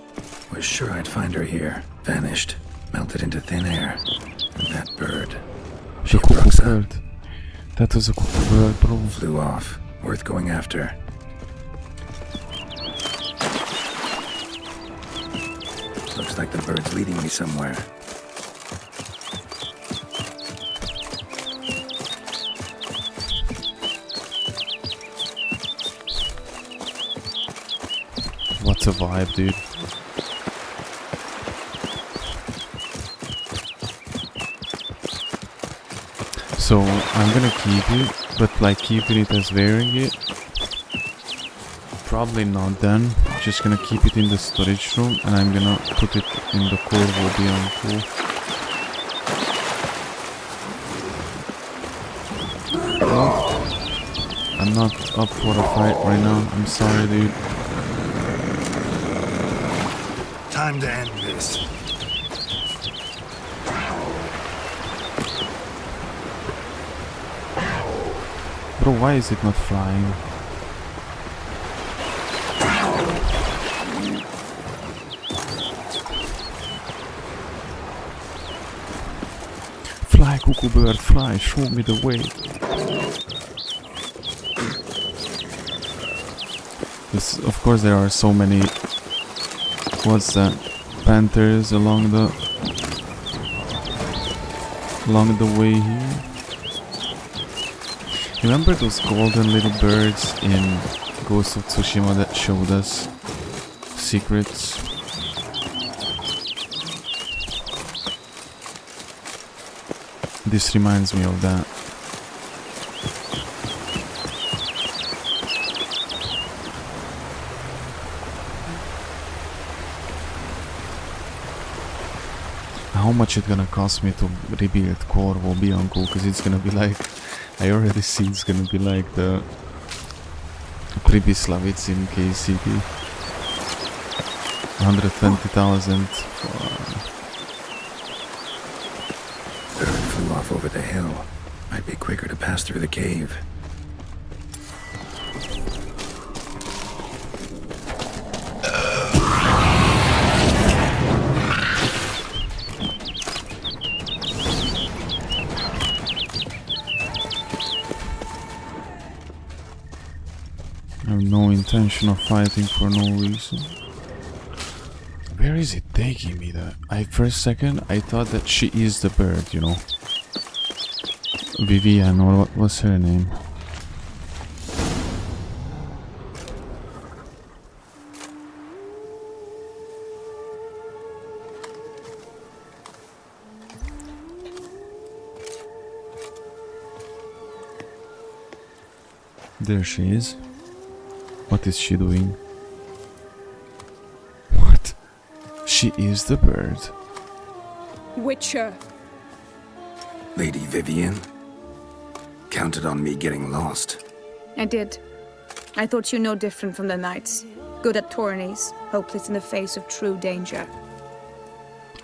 Was sure I'd find her here. Vanished. Melted into thin air. And that bird. The cuckoo bird. That was a cuckoo bird, bro. Flew off. Worth going after. Looks like the bird's leading me somewhere. What a vibe, dude. So I'm gonna keep it, but like keeping it as wearing it, probably not then. Just gonna keep it in the storage room and I'm gonna put it in the core will be on cool. Well, I'm not up for a fight right now. I'm sorry, dude. Time to end this. Bro, why is it not flying? Fly, cuckoo bird, fly, show me the way. This, of course, there are so many. What's that? Panthers along the way here. Remember those golden little birds in Ghost of Tsushima that showed us secrets? This reminds me of that. How much it's gonna cost me to rebuild core will be uncool, because it's gonna be like, I already see it's gonna be like the Pribyslavitz in KCD. 120,000 Bird flew off over the hill. Might be quicker to pass through the cave. I have no intention of fighting for no reason. Where is it taking me though? First second I thought that she is the bird, you know. Vivian, or what was her name? There she is. What is she doing? What? She is the bird. Witcher. Lady Vivian, counted on me getting lost. I did. I thought you no different from the knights. Good at tourneys, hopeless in the face of true danger.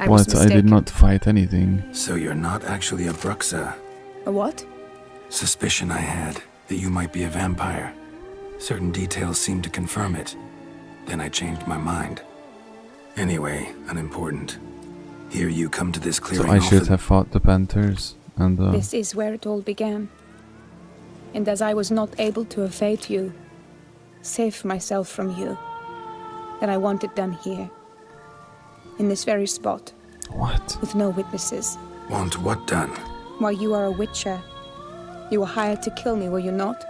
I was What? I did not fight anything. So you're not actually a Bruxa. A what? Suspicion I had that you might be a vampire. Certain details seemed to confirm it. Then I changed my mind. Anyway, unimportant. Here you come to this clearing. So I should have fought the panthers and This is where it all began. And as I was not able to evade you, save myself from you, then I want it done here. In this very spot. What? With no witnesses. Want what done? Why, you are a witcher. You were hired to kill me, were you not?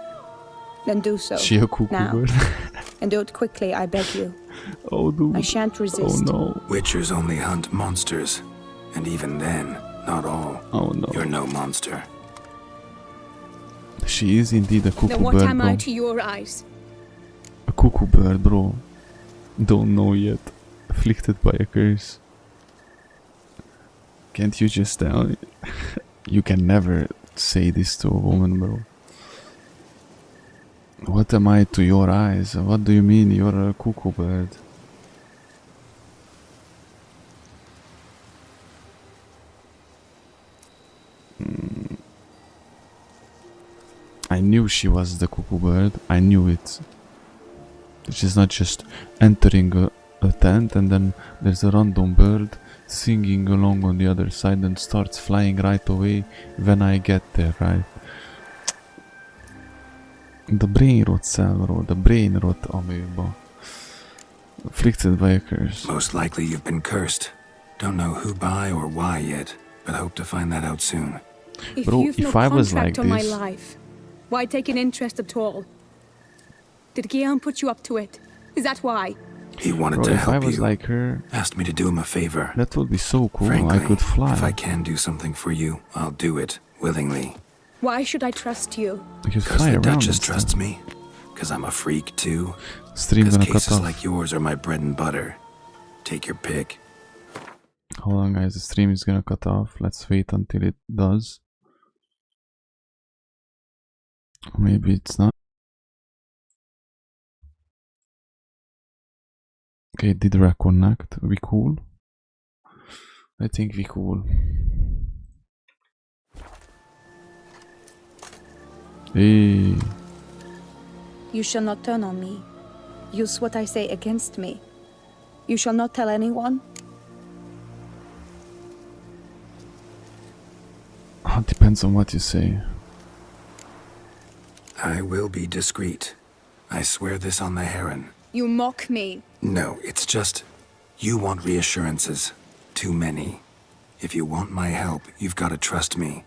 Then do so. She a cuckoo now. bird? And do it quickly, I beg you. Oh, dude. I shan't resist. Oh, no. Witchers only hunt monsters. And even then, not all. Oh, no. You're no monster. She is indeed a cuckoo Then what bird, am bro. I to your eyes? A cuckoo bird, bro. Don't know yet. Afflicted by a curse. Can't you just tell? You can never say this to a woman, bro. What am I to your eyes? What do you mean you're a cuckoo bird? I knew she was the cuckoo bird. I knew it. She's not just entering a tent and then there's a random bird singing along on the other side and starts flying right away when I get there, right? The brain rot cell, bro. The brain rot amoeba. Afflicted by a curse. Most likely you've been cursed. Don't know who by or why yet, but hope to find that out soon. If Bro, you've if no I was contract like on my this- life, why take an interest at all? Did Guillaume put you up to it? Is that why? He wanted Bro, to if help I was you. like her, Asked me to do him a favor. that would be so cool. Frankly, I could fly. if I can do something for you, I'll do it willingly. Why should I trust you? I could Because fly the around Duchess and trusts stuff. me. Because I'm a freak too. Stream Because gonna cut cases off. like yours are my bread and butter. Take your pick. Hold on, guys. The stream is gonna cut off. Let's wait until it does. Maybe it's not. Okay, it did reconnect. We cool? I think we cool. Hey. You shall not turn on me. Use what I say against me. You shall not tell anyone. It depends on what you say. I will be discreet. I swear this on the heron. You mock me. No, it's just... You want reassurances. Too many. If you want my help, you've got to trust me.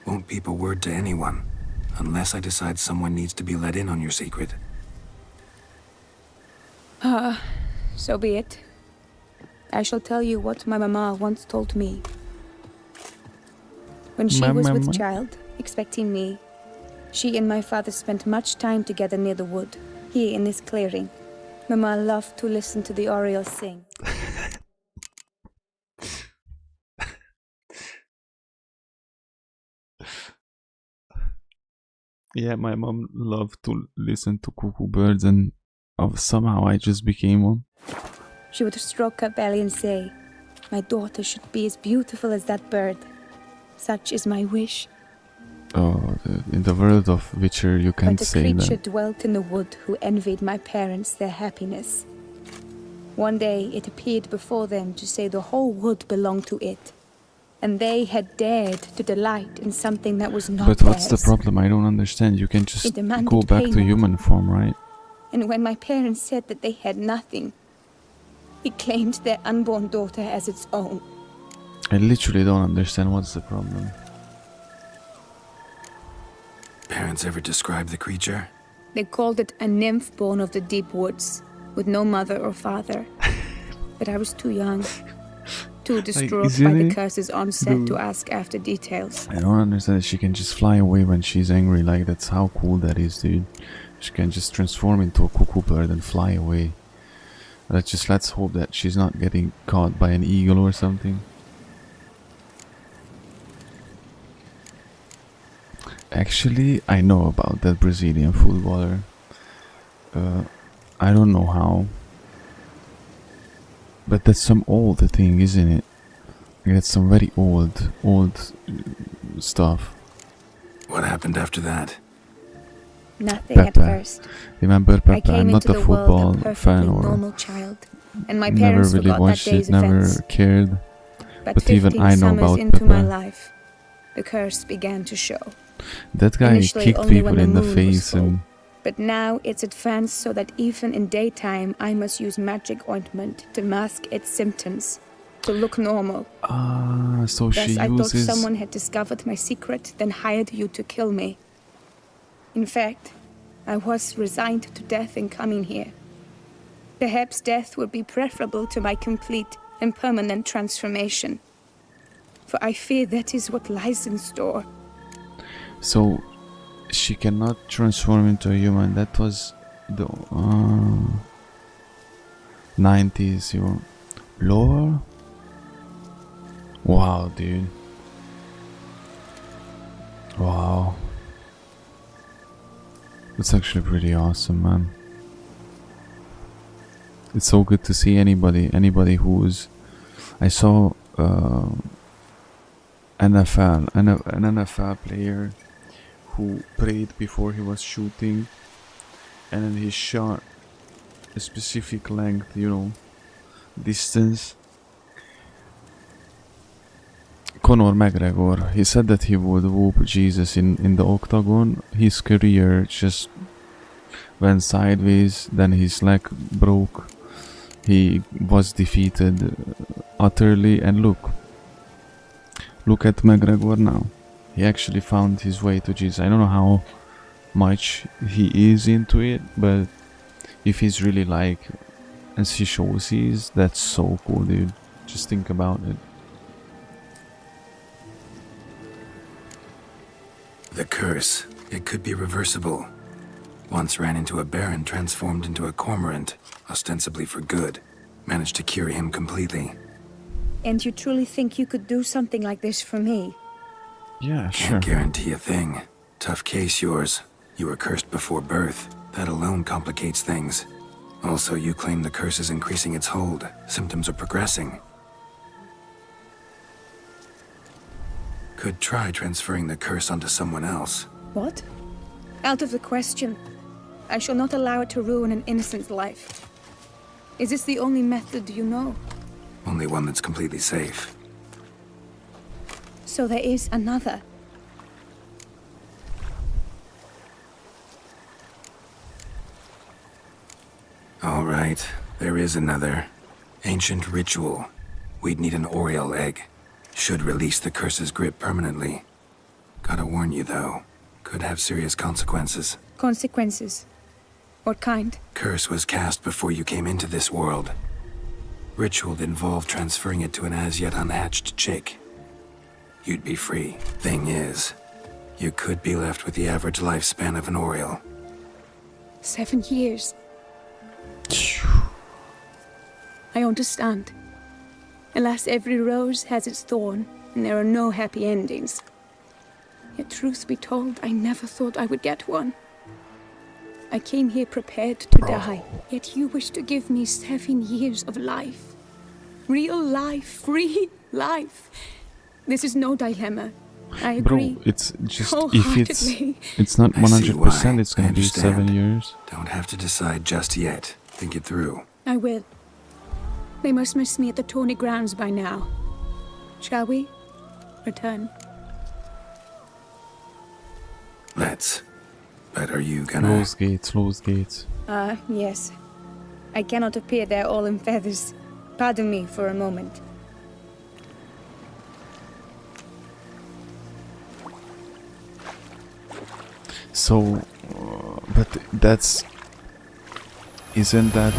Won't peep a word to anyone. Unless I decide someone needs to be let in on your secret. So be it. I shall tell you what my mama once told me. When she was Mama. with child, expecting me, she and my father spent much time together near the wood, here in this clearing. Mama loved to listen to the orioles sing. Yeah, my mom loved to listen to cuckoo birds, and somehow I just became one. She would stroke her belly and say, "My daughter should be as beautiful as that bird. Such is my wish." Oh, in the world of Witcher, you can't But a say creature that. dwelt in the wood who envied my parents their happiness. One day it appeared before them to say the whole wood belonged to it, and they had dared to delight in something that was not But what's the theirs. problem? I don't understand. You can just It demanded go back to payment. human form, right? And when my parents said that they had nothing, he claimed their unborn daughter as its own. I literally don't understand what's the problem. Parents ever describe the creature? They called it a nymph born of the deep woods, with no mother or father. But I was too young, too distraught by the curse's onset to ask after details. I don't understand that she can just fly away when she's angry. Like, that's how cool that is, dude. She can just transform into a cuckoo bird and fly away. Let's hope that she's not getting caught by an eagle or something. Actually, I know about that Brazilian footballer. I don't know how. But that's some old thing, isn't it? That's some very old stuff. What happened after that? Nothing at first. Remember, Pepe, I came I'm not into a the world football a fan perfectly or normal child, and my never parents really forgot that watched day's it, never events. cared. But even 15 I know summers about into my Pepe. life, the curse began to show. That guy Initially kicked only people when in the moon was face full, and but now it's advanced so that even in daytime I must use magic ointment to mask its symptoms, to look normal. so Thus she I thought uses. someone had discovered my secret, then hired you to kill me. In fact, I was resigned to death in coming here. Perhaps death would be preferable to my complete and permanent transformation. For I fear that is what lies in store. So she cannot transform into a human. That was the 90s. You lore. Wow, dude. Wow. That's actually pretty awesome, man. It's so good to see anybody who's. I saw an NFL player who prayed before he was shooting, and then he shot a specific length, distance. Conor McGregor, he said that he would whoop Jesus in the octagon. His career just went sideways, then his leg broke. He was defeated utterly, and look at McGregor now. He actually found his way to Jesus. I don't know how much he is into it, but if he's really like, as he shows he is, that's so cool, dude. Just think about it. The curse. It could be reversible. Once ran into a baron transformed into a cormorant, ostensibly for good. Managed to cure him completely. And you truly think you could do something like this for me? Yeah, Can't guarantee a thing. Tough case, yours. You were cursed before birth. That alone complicates things. Also, you claim the curse is increasing its hold. Symptoms are progressing. Could try transferring the curse onto someone else. What? Out of the question. I shall not allow it to ruin an innocent's life. Is this the only method you know? Only one that's completely safe. So there is another. All right, there is another. Ancient ritual. We'd need an Oriole egg. Should release the curse's grip permanently. Gotta warn you though, could have serious consequences. Consequences? What kind? Curse was cast before you came into this world. Ritual involved transferring it to an as-yet unhatched chick. You'd be free. Thing is, you could be left with the average lifespan of an Oriole. 7 years. I understand. Alas, every rose has its thorn, and there are no happy endings. Yet truth be told, I never thought I would get one. I came here prepared to die, yet you wish to give me 7 years of life. Real life, free life. This is no dilemma. I agree. Bro, it's just if wholeheartedly. it's not I see 100%, why. it's gonna I be 7 understand. years. Don't have to decide just yet. Think it through. I will. They must miss me at the Tawny grounds by now. Shall we? Return. Let's. But are you gonna... Close gates. Yes. I cannot appear there all in feathers. Pardon me for a moment. So, but that's... Isn't that...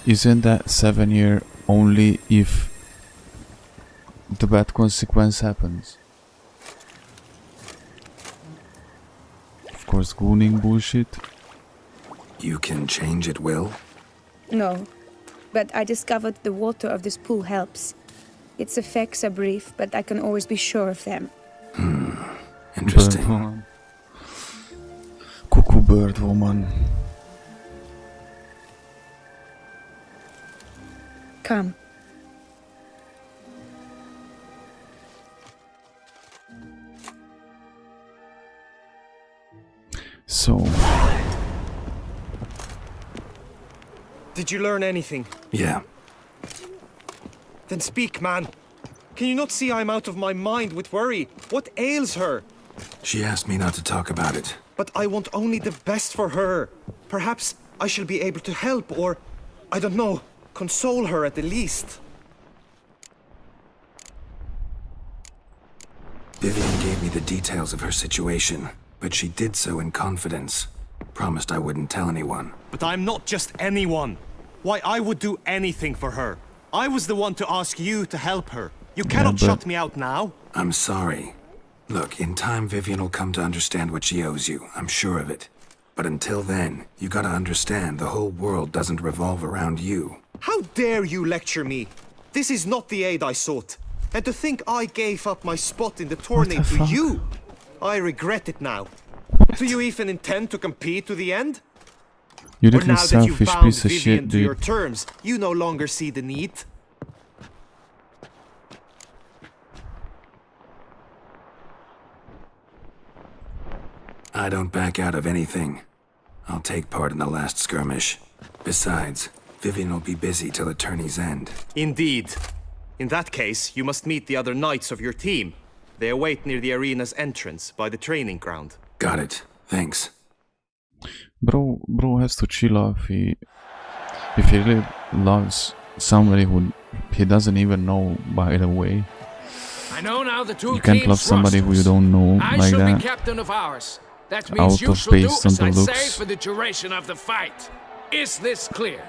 Isn't that 7 year only if the bad consequence happens? Of course, gooning bullshit. You can change at will? No. But I discovered the water of this pool helps. Its effects are brief, but I can always be sure of them. Interesting. Cuckoo bird woman. Come. So... Did you learn anything? Yeah. Then speak, man. Can you not see I'm out of my mind with worry? What ails her? She asked me not to talk about it. But I want only the best for her. Perhaps I shall be able to help or, I don't know, console her at the least. Vivian gave me the details of her situation, but she did so in confidence. Promised I wouldn't tell anyone. But I'm not just anyone. Why, I would do anything for her. I was the one to ask you to help her. You cannot shut me out now. I'm sorry. Look, in time Vivian will come to understand what she owes you. I'm sure of it. But until then, you gotta understand the whole world doesn't revolve around you. How dare you lecture me? This is not the aid I sought. And to think I gave up my spot in the tourney to you, I regret it now. Do you even intend to compete to the end? You or little now that you've selfish bound piece of Vivian shit, to your dude. terms, you no longer see the need? I don't back out of anything. I'll take part in the last skirmish. Besides, Vivian will be busy till the tourney's end. Indeed. In that case, you must meet the other knights of your team. They await near the arena's entrance, by the training ground. Got it. Thanks. Bro has to chill off. If he really loves somebody who he doesn't even know, by the way. I know now the two You can't love somebody who you don't know I like shall that. be captain of ours. That means Out you of shall do based on as the I say looks. for the duration of the fight. Is this clear?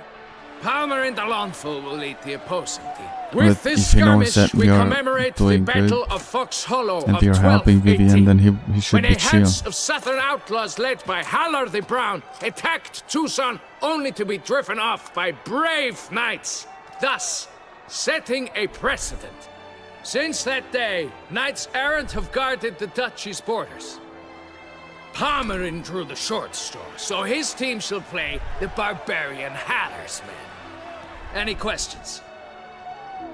Palmer and Alonso will lead the opposing team. With But this if he knows skirmish, that we we are commemorate the doing Battle good of Fox Hollow and of we are helping Vivian, 1218, then he should when be a chill. host of southern outlaws led by Haller the Brown attacked Tucson only to be driven off by brave knights, thus setting a precedent. Since that day, knights errant have guarded the duchy's borders. Palmerin drew the short straw, so his team shall play the barbarian Haller's men. Any questions?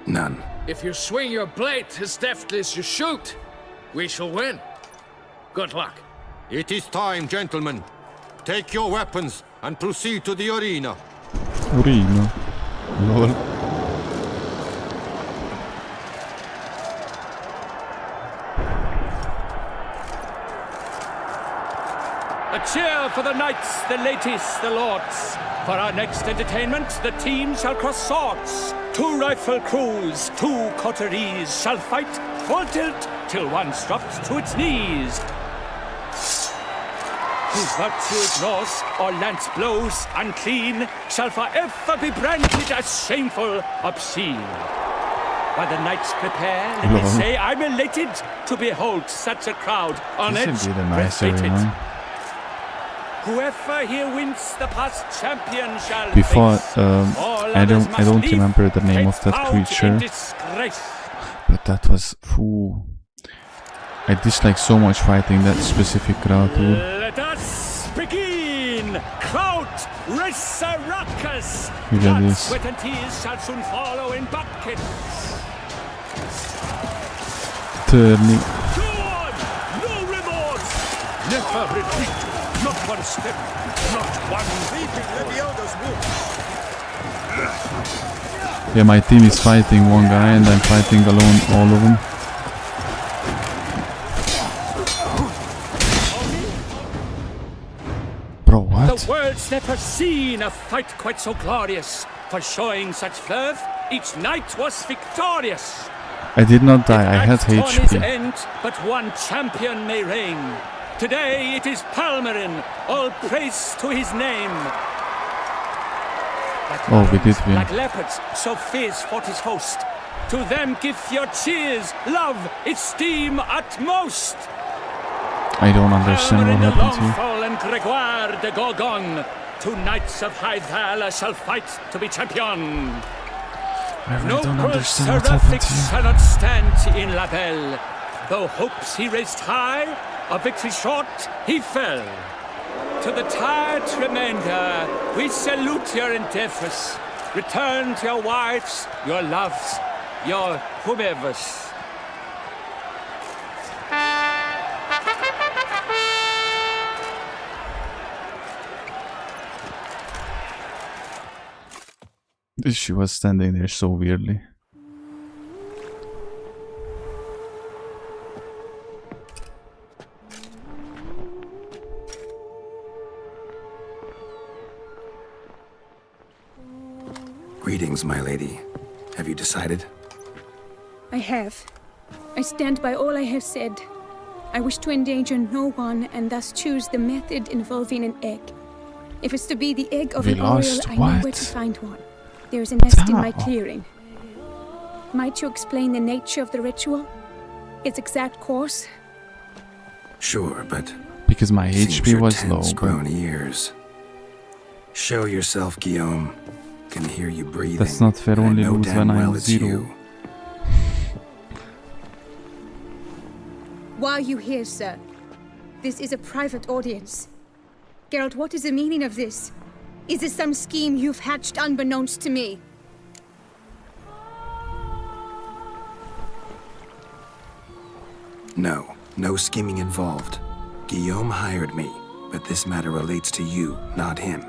None. If you swing your blade as deftly as you shoot, we shall win. Good luck. It is time, gentlemen. Take your weapons and proceed to the arena. Arena. Lol. A cheer for the knights, the ladies, the lords. For our next entertainment, the team shall cross swords. 2 rifle crews, 2 coteries shall fight full tilt till one's dropped to its knees. Whose virtue ignores or lance blows unclean shall forever be branded as shameful, obscene. While the knights prepare, let me say I'm elated to behold such a crowd on This edge, should be the nice breathtaking. arena. Whoever here wins the past champion shall Before, face. I don't remember the name of that creature, but that was, ooh, I dislike so much fighting that specific creature. Let us begin! Crowd, Resurrecus! Look at Blood, this. sweat and tears shall soon follow in buckets. Turning. Go on! No remorse! Never retreat! Not one step, not one leap. Leviosa's move. Yeah, my team is fighting one guy and I'm fighting alone all of them. Bro, what? The world's never seen a fight quite so glorious. For showing such verve, each knight was victorious. I did not die, I had At tourney's HP. end, but one champion may reign. Today it is Palmerin, all praise to his name. Like Oh, we did win. like leopards, so fierce fought his host. To them give your cheers, love, esteem utmost. I don't understand what Palmerin de happened here. Longfall and Gregoire de Gorgon, two knights of high valor shall fight to be champion. I really No don't cruel understand what happened seraphic here. shall not stand in La Belle. Though hopes he raised high, a victory short he fell. To the tired remainder, we salute your endeavors. Return to your wives, your loves, your whomevers. She was standing there so weirdly. Greetings, my lady. Have you decided? I have. I stand by all I have said. I wish to endanger no one and thus choose the method involving an egg. If it's to be the egg of We an oriole, lost I know where what? to find one. There is a nest in my How? clearing. Might you explain the nature of the ritual? Its exact course? Sure, but Because my seems HP your was low, tense but grown ears. Show yourself, Guillaume. Can hear you breathing. that's not fair, and I only know lose damn when well I'm it's 0. you. Why are you here, sir? This is a private audience. Geralt, what is the meaning of this? Is this some scheme you've hatched unbeknownst to me? No, no scheming involved. Guillaume hired me, but this matter relates to you, not him.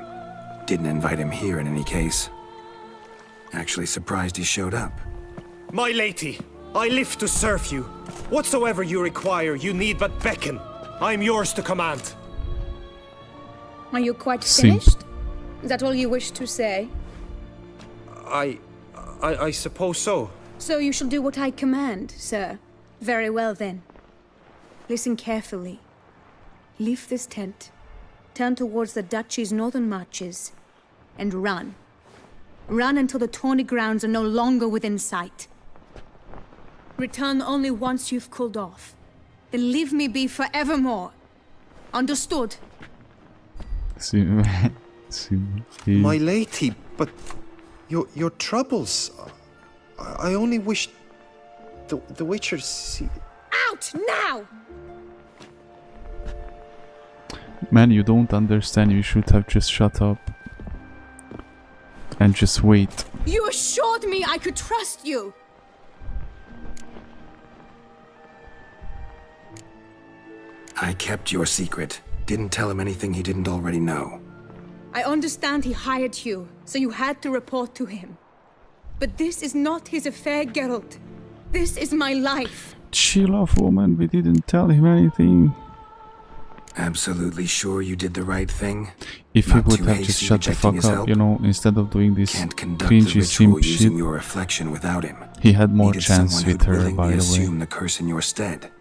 Didn't invite him here in any case. Actually surprised he showed up. My lady, I live to serve you. Whatsoever you require, you need but beckon. I am yours to command. Are you quite See. finished? Is that all you wish to say? I suppose so. So you shall do what I command, sir. Very well then. Listen carefully. Leave this tent, turn towards the duchy's northern marches, and run. Run until the tourney grounds are no longer within sight. Return only once you've cooled off. Then leave me be forevermore. Understood? My lady, but your troubles. I only wish the Witcher see. Out now! Man, you don't understand. You should have just shut up and just wait. You assured me I could trust you! I kept your secret. Didn't tell him anything he didn't already know. I understand he hired you, so you had to report to him. But this is not his affair, Geralt. This is my life. Chill off, woman. We didn't tell him anything. Absolutely sure you did the right thing? If he Not would too have hasty just shut the rejecting fuck his up, help? you know, instead of doing this Can't conduct the cringy ritual simp using shit, your reflection without him. he had more Needed chance someone with who'd her, willingly by the way. assume the curse in your stead.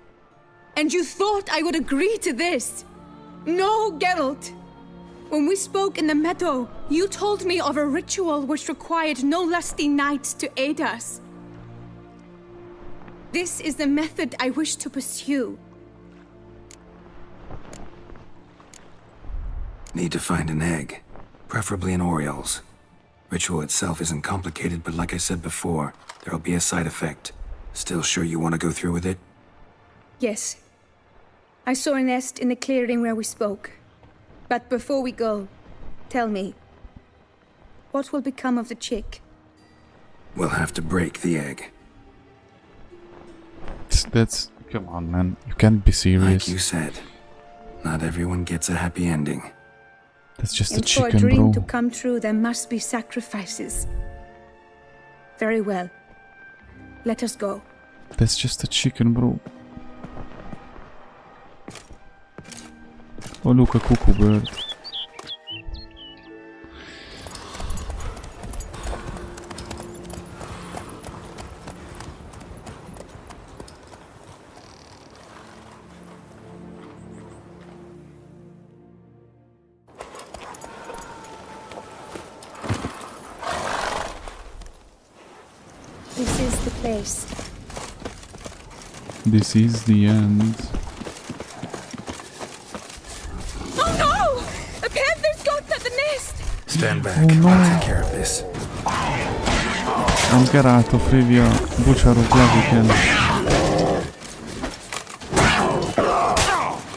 And you thought I would agree to this? No, Geralt. When we spoke in the meadow, you told me of a ritual which required no lusty knights to aid us. This is the method I wish to pursue. Need to find an egg, preferably an oriole's. Ritual itself isn't complicated, but like I said before, there'll be a side effect. Still sure you want to go through with it? Yes. I saw a nest in the clearing where we spoke. But before we go, tell me, what will become of the chick? We'll have to break the egg. That's... Come on, man. You can't be serious. Like you said, not everyone gets a happy ending. That's just a And for a chicken, dream bro. to come true, there must be sacrifices. Very well. Let us go. That's just a chicken, bro. Oh, look, a cuckoo bird. This is the place. This is the end. Oh no! A panther's got at the nest! Stand back. Oh, no. I'll take care of this. Am sgarato, Frivia. Buciarul clavican.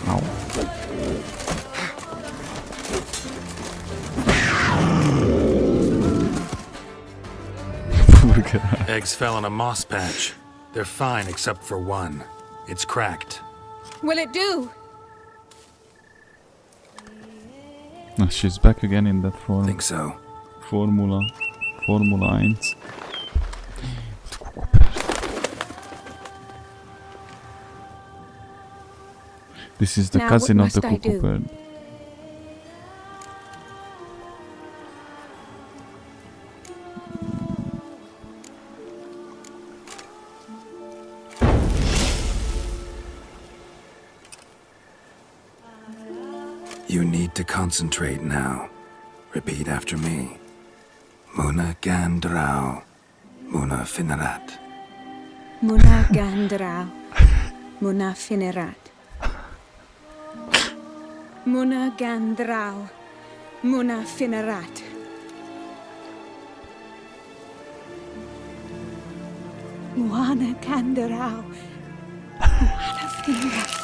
Ow. Eggs fell in a moss patch. They're fine except for one. It's cracked. Will it do? Oh, she's back again in that form. Think so. Formula 1. This is the Now, cousin what of the must I cuckoo do? bird. You need to concentrate now. Repeat after me. Muna Gandrau. Muna Finerat. Muna Gandrau. Muna Finerat. Muna Gandrau. Muna Finerat. Muna Gandrau. Muna Finerat.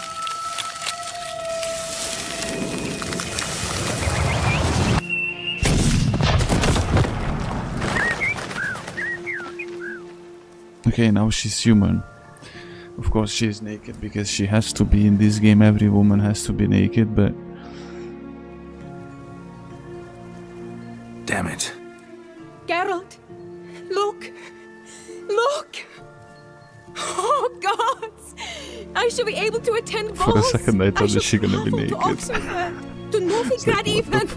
Okay, now she's human. Of course she is naked because she has to be in this game. Every woman has to be naked, but... Damn it. Geralt, look! Look! Oh, gods! I shall be able to attend balls. For a second I thought that she's gonna be To naked. Oxenfurt, to Novigrad even.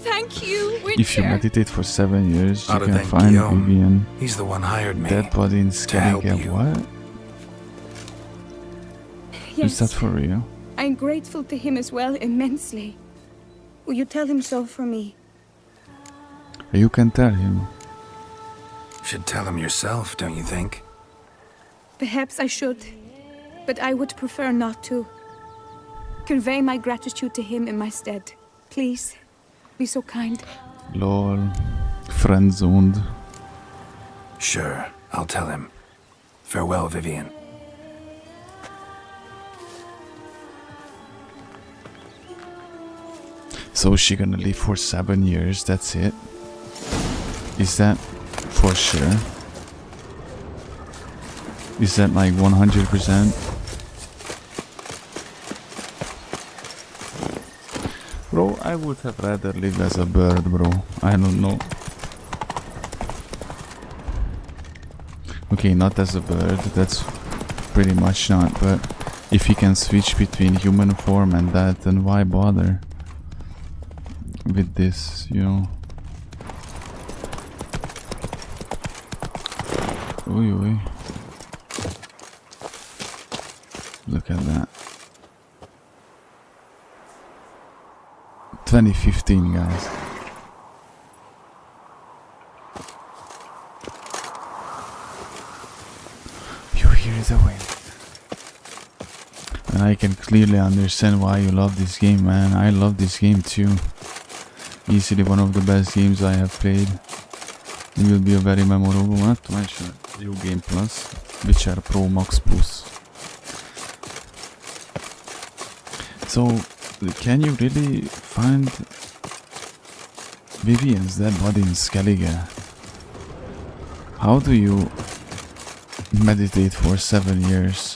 Thank you, Witcher. If you meditate for 7 years, you Oughta can thank find Guillaume. Vivian. He's the one hired me. Dead body in to help Skellige. you. What? Yes, Is that for real? I'm grateful to him as well, immensely. Will you tell him so for me? You can tell him. Should tell him yourself, don't you think? Perhaps I should, but I would prefer not to. Convey my gratitude to him in my stead. Please, be so kind. Lol. Friend-zoned. Sure, I'll tell him. Farewell, Vivian. So she gonna live for 7 years, that's it? Is that for sure? Is that like 100%? Bro, I would have rather lived as a bird, bro. I don't know. Okay, not as a bird, that's pretty much not, but if you can switch between human form and that, then why bother with this, you know? Oi, oi. Look at that. 2015, guys. You hear the wind. And I can clearly understand why you love this game, man. I love this game too. Easily one of the best games I have played. It will be a very memorable, not to mention New Game Plus, Witcher Pro Max Plus. So, can you really find Vivian's dead body in Skellige? How do you meditate for 7 years?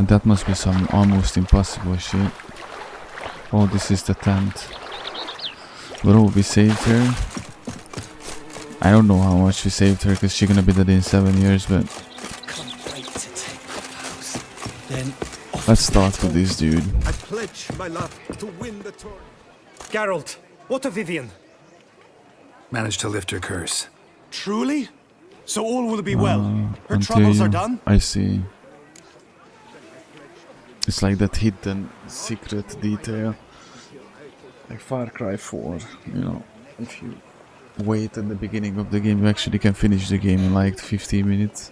And that must be some almost impossible shit. Oh, this is the tent. Bro, we saved her. I don't know how much we saved her because she's gonna be dead in 7 years, but let's start with this dude. I pledge my love to win the tournament. Geralt, what of Vivian? Managed to lift her curse. Truly? So all will be well. Her Until troubles are done? I see. It's like that hidden secret detail. Like Far Cry 4, you know, if you wait at the beginning of the game, you actually can finish the game in like 15 minutes.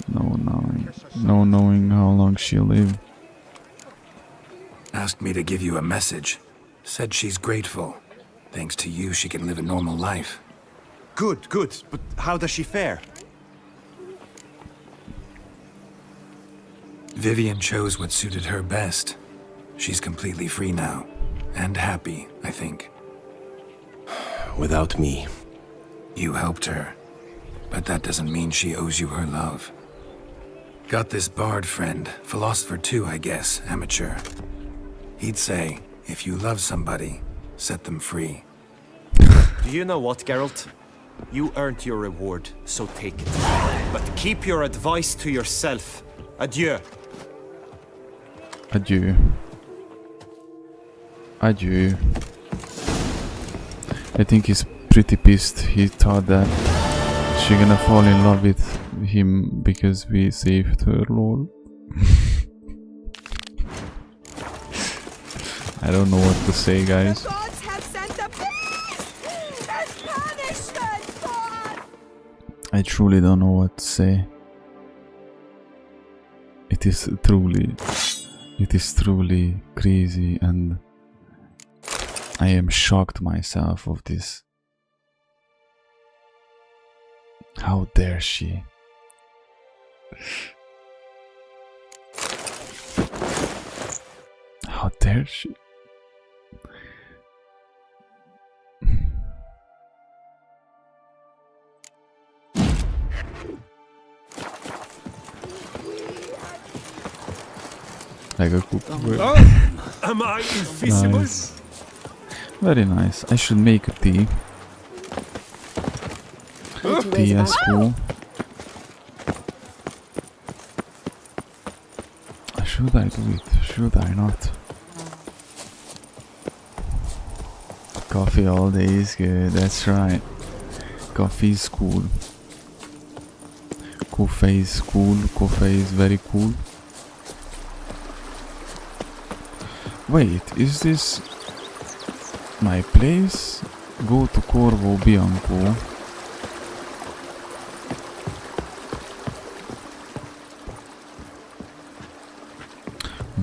No knowing how long she'll live. Asked me to give you a message. Said she's grateful. Thanks to you, she can live a normal life. Good, good. But how does she fare? Vivian chose what suited her best. She's completely free now. And happy, I think. Without me. You helped her. But that doesn't mean she owes you her love. Got this bard friend, philosopher too, I guess, amateur. He'd say, if you love somebody, set them free. Do you know what, Geralt? You earned your reward, so take it. But keep your advice to yourself. Adieu. Adieu. Adieu. I think he's pretty pissed. He thought that she's gonna fall in love with him because we saved her, lol. I don't know what to say, guys. I truly don't know what to say. It is truly crazy, and I am shocked myself of this. How dare she? How dare she? Like a cook. Am I invisible? Nice. Very nice. I should make a tea. Tea is cool. Should I do it? Should I not? Coffee all day is good, that's right. Coffee is cool. Coffee is cool. Coffee is very cool. Wait, is this my place? Go to Corvo Bianco.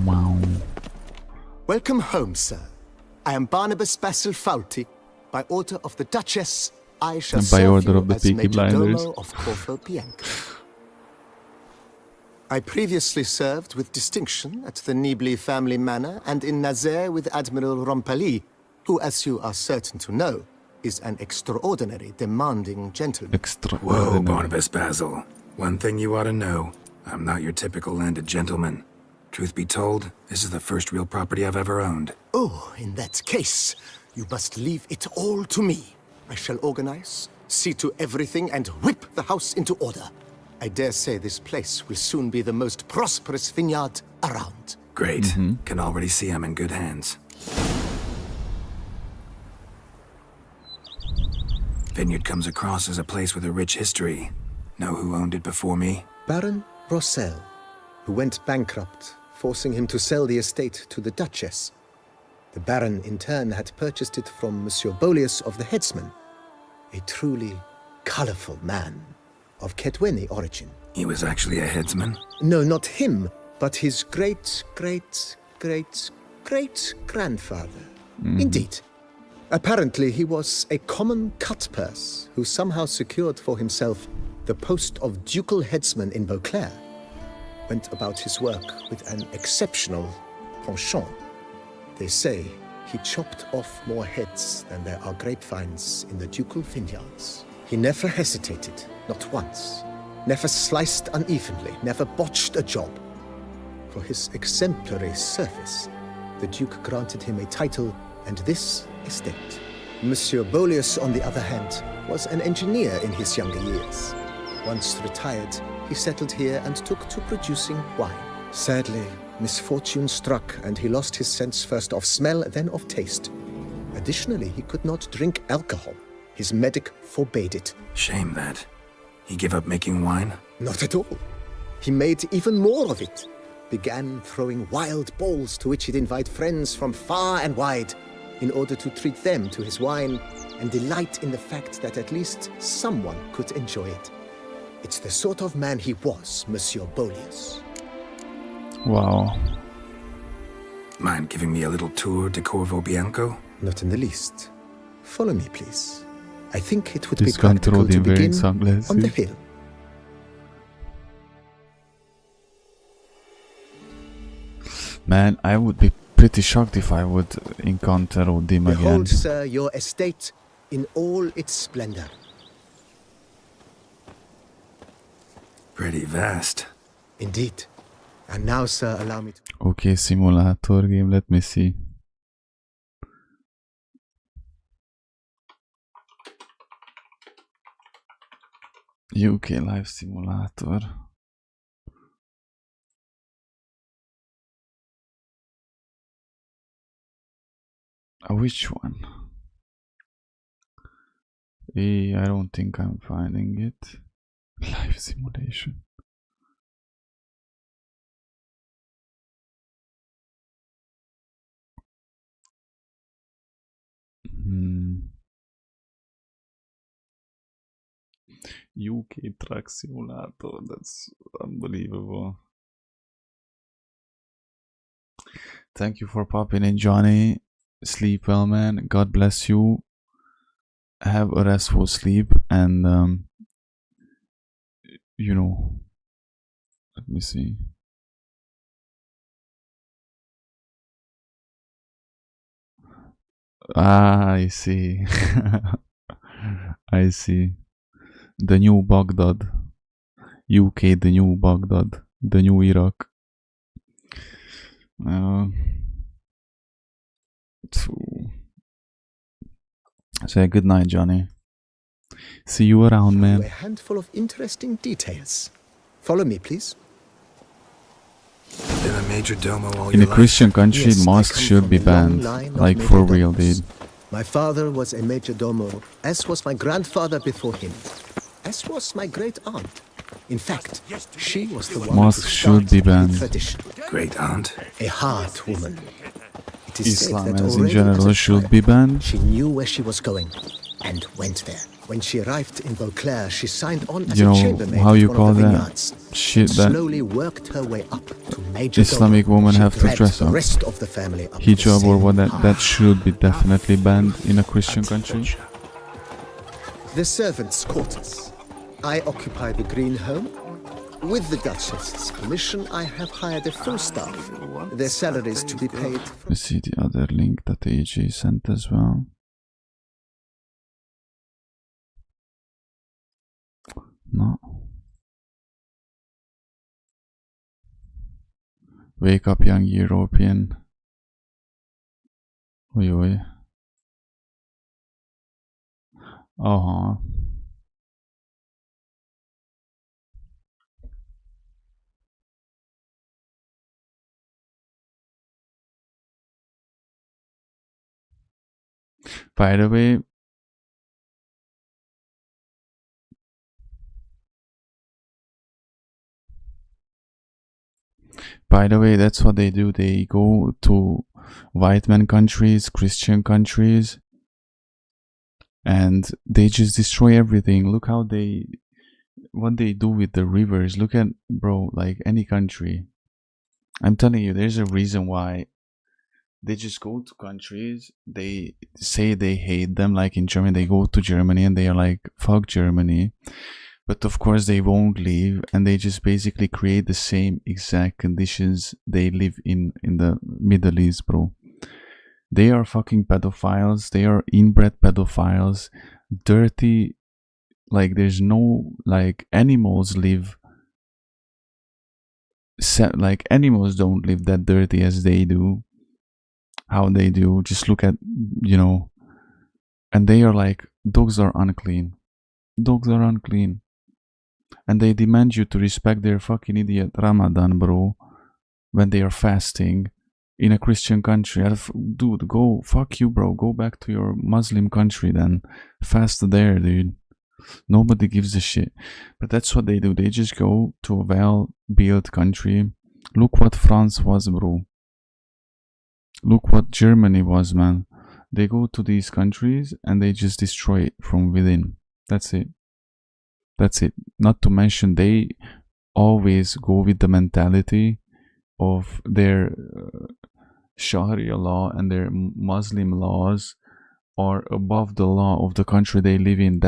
Wow. Welcome home, sir. I am Barnabas Basil Fawlty. By order of the Duchess, I shall And by serve order you of the as Peaky Blinders. Majordomo of Corvo Bianco. I previously served with distinction at the Nibley family manor and in Nazaire with Admiral Rompali, who, as you are certain to know, is an extraordinary, demanding gentleman. Whoa, Barnabas Basil. One thing you ought to know. I'm not your typical landed gentleman. Truth be told, this is the first real property I've ever owned. Oh, in that case, you must leave it all to me. I shall organize, see to everything, and whip the house into order. I dare say this place will soon be the most prosperous vineyard around. Great. Can already see I'm in good hands. Vineyard comes across as a place with a rich history. Know who owned it before me? Baron Rossel, who went bankrupt, forcing him to sell the estate to the Duchess. The Baron, in turn, had purchased it from Monsieur Bolius of the Headsman, a truly colorful man of Ketweni origin. He was actually a headsman? No, not him, but his great-grandfather. Indeed. Apparently, he was a common cut-purse who somehow secured for himself the post of ducal headsman in Beauclair. Went about his work with an exceptional penchant. They say he chopped off more heads than there are grapevines in the ducal vineyards. He never hesitated, not once. never sliced unevenly, never botched a job. For his exemplary service, the Duke granted him a title and this estate. Monsieur Bolius, on the other hand, was an engineer in his younger years. Once retired, he settled here and took to producing wine. Sadly, misfortune struck and he lost his sense first of smell, then of taste. Additionally, he could not drink alcohol. His medic forbade it. Shame that. He gave up making wine? Not at all. He made even more of it. Began throwing wild balls to which he'd invite friends from far and wide in order to treat them to his wine and delight in the fact that at least someone could enjoy it. It's the sort of man he was, Monsieur Bolius. Wow. Mind giving me a little tour de Corvo Bianco? Not in the least. Follow me, please. I think it would This be practical to wearing begin sunglasses. on the hill. Man, I would be pretty shocked if I would encounter Odim again. Behold, sir, your estate in all its splendor. Pretty vast. Indeed. And now, sir, allow me to... Okay, simulator game, let me see. UK Live Simulator. Which one? I don't think I'm finding it. Live simulation. UK Truck Simulator. That's unbelievable. Thank you for popping in, Johnny. Sleep well, man. God bless you. Have a restful sleep, and you know, let me see. Ah, I see. I see. The new Baghdad. UK, the new Baghdad. The new Iraq. Say good night, Johnny. See you around, man. A handful of interesting details. Follow me, please. Been a major domo all In your a Christian life? country, Yes, I mosques come should from be a long banned. line of Like major for real, domos. dude. My father was a major domo, as was my grandfather before him, as was my great aunt. In fact, she was the one Mosques who should be started the banned. tradition. Great aunt? A hard woman. It is said Islam, that as in already general, as a should child, be banned. She knew where she was going and went there. When she arrived in Beauclair, she signed on as You a know chambermaid how at you one call of the that vineyards. shit and that slowly worked her way up to major Islamic domo. women She have to dragged dress the up. rest of the family up the Hijab or same what that path. should be definitely banned in a Christian country. The servants' quarters. I occupy the green home. With the Duchess's permission, I have hired a full staff. Their salaries to be paid. Let's see the other link that AJ sent as well. No. Wake up, young European. Oi, oi. Uh-huh. By the way, that's what they do. They go to white man countries, Christian countries, and they just destroy everything. Look how what they do with the rivers. Look at, bro, like any country. I'm telling you, there's a reason why they just go to countries, they say they hate them. Like in Germany, they go to Germany and they are like, fuck Germany. But of course they won't leave, and they just basically create the same exact conditions they live in the Middle East, bro. They are fucking pedophiles. They are inbred pedophiles, dirty, like there's no, like animals live like animals don't live that dirty as they do, how they do. Just look at, you know, and they are like, dogs are unclean, and they demand you to respect their fucking idiot Ramadan, bro, when they are fasting in a Christian country. Dude, go, fuck you, bro, go back to your Muslim country then, fast there, dude. Nobody gives a shit. But that's what they do. They just go to a well-built country. Look what France was, bro. Look what Germany was, man. They go to these countries and they just destroy it from within. That's it. That's it. Not to mention, they always go with the mentality of their Sharia law and their Muslim laws are above the law of the country they live in.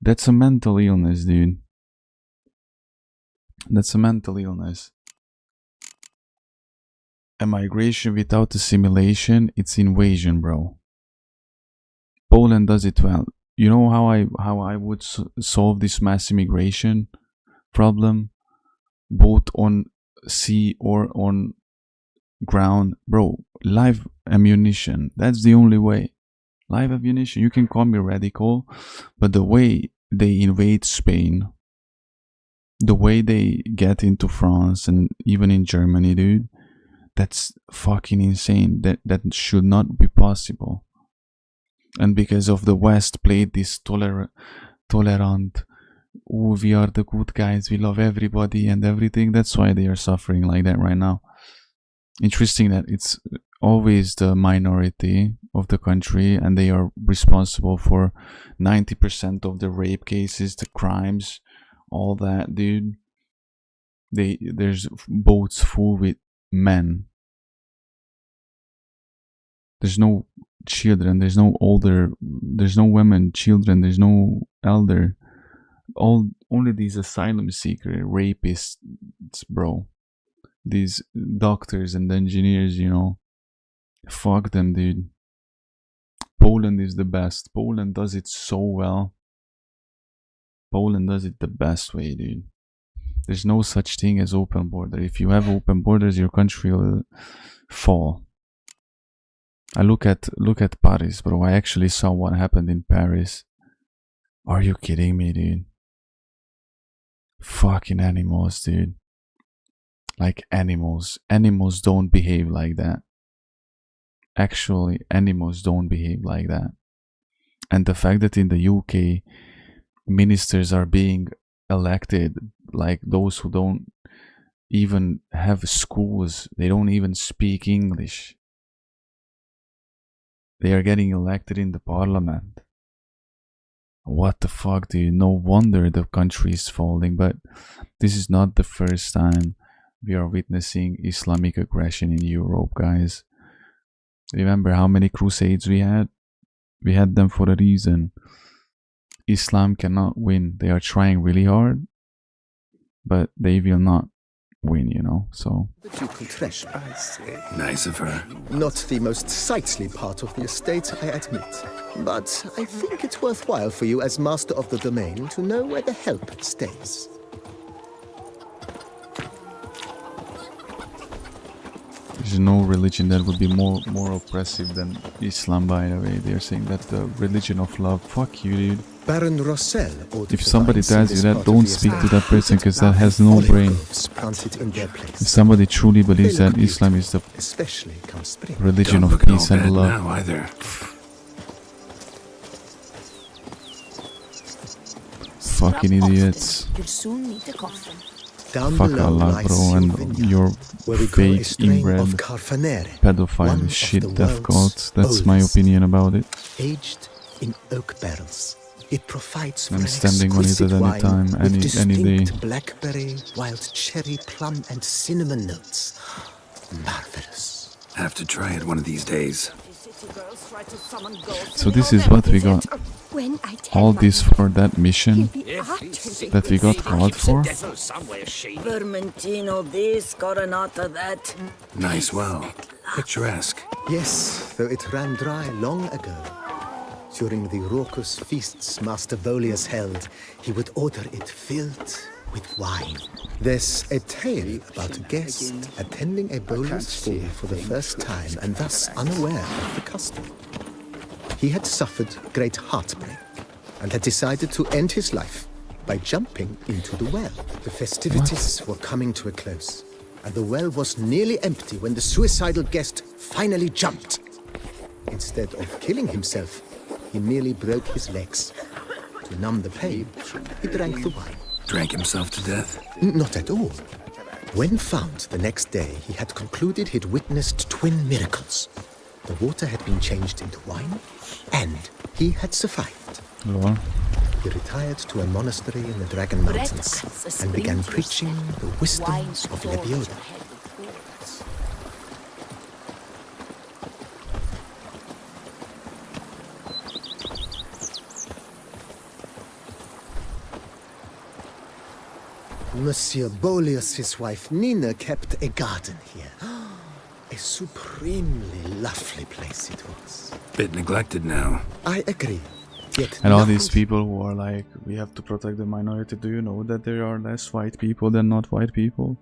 That's a mental illness, dude. That's a mental illness. A migration without assimilation, it's invasion, bro. Poland does it well. You know how I would solve this mass immigration problem, both on sea or on ground, bro? Live ammunition. That's the only way. Live ammunition. You can call me radical, but the way they invade Spain, the way they get into France and even in Germany, dude, that's fucking insane. That should not be possible. And because of the West played this tolerant, oh, we are the good guys, we love everybody and everything, that's why they are suffering like that right now. Interesting that it's always the minority of the country and they are responsible for 90% of the rape cases, the crimes, all that, dude. There's boats full with men. There's no children, there's no older, there's no women, children, there's no elder. Only these asylum seeker rapists, bro. These doctors and engineers, you know. Fuck them, dude. Poland is the best. Poland does it so well. Poland does it the best way, dude. There's no such thing as open border. If you have open borders, your country will fall. I look at Paris, bro. I actually saw what happened in Paris. Are you kidding me, dude? Fucking animals, dude. Like animals. Animals don't behave like that. Actually, animals don't behave like that. And the fact that in the UK, ministers are being elected, like those who don't even have schools, they don't even speak English. They are getting elected in the parliament. What the fuck, dude? No wonder the country is falling. But this is not the first time we are witnessing Islamic aggression in Europe, guys. Remember how many crusades we had? We had them for a reason. Islam cannot win. They are trying really hard, but they will not win, you know, so. The ducal treasure, I say. Nice of her. Not the most sightly part of the estate, I admit. But I think it's worthwhile for you as master of the domain to know where the help stays. There's no religion that would be more oppressive than Islam, by the way. They're saying that the religion of love. Fuck you, dude. Baron Rossel. If somebody tells you that, don't speak to that person because that has no brain. If somebody truly believes that Islam is the religion of peace and love. Fucking idiots. You'll soon meet a coffin. Fuck Allah, bro, and your fake inbred pedophile shit death cults. That's my opinion about it. Aged in oak barrels. It provides I'm standing on it at any time, any day. Blackberry, wild cherry, plum, and cinnamon notes. Marvelous. Have to try it one of these days. So this is what we got. All this for that mission that we got called for. Vermentino this, Coronata that. Nice well. Picturesque. Yes, though it ran dry long ago. During the raucous feasts Master Volius held, he would order it filled with wine. There's a tale about a guest attending a bowler's ball for the first time and thus unaware of the custom. He had suffered great heartbreak and had decided to end his life by jumping into the well. The festivities were coming to a close, and the well was nearly empty when the suicidal guest finally jumped. Instead of killing himself, he merely broke his legs. To numb the pain, he drank the wine. Drank himself to death? Not at all. When found the next day, he had concluded he'd witnessed twin miracles. The water had been changed into wine, and he had survived. Lol. He retired to a monastery in the Dragon Mountains and began preaching the wisdoms of Lebioda. Monsieur Bolius' wife Nina kept a garden here. A supremely lovely place it was. Bit neglected now. I agree. Yet and all these people who are like, we have to protect the minority, do you know that there are less white people than not white people?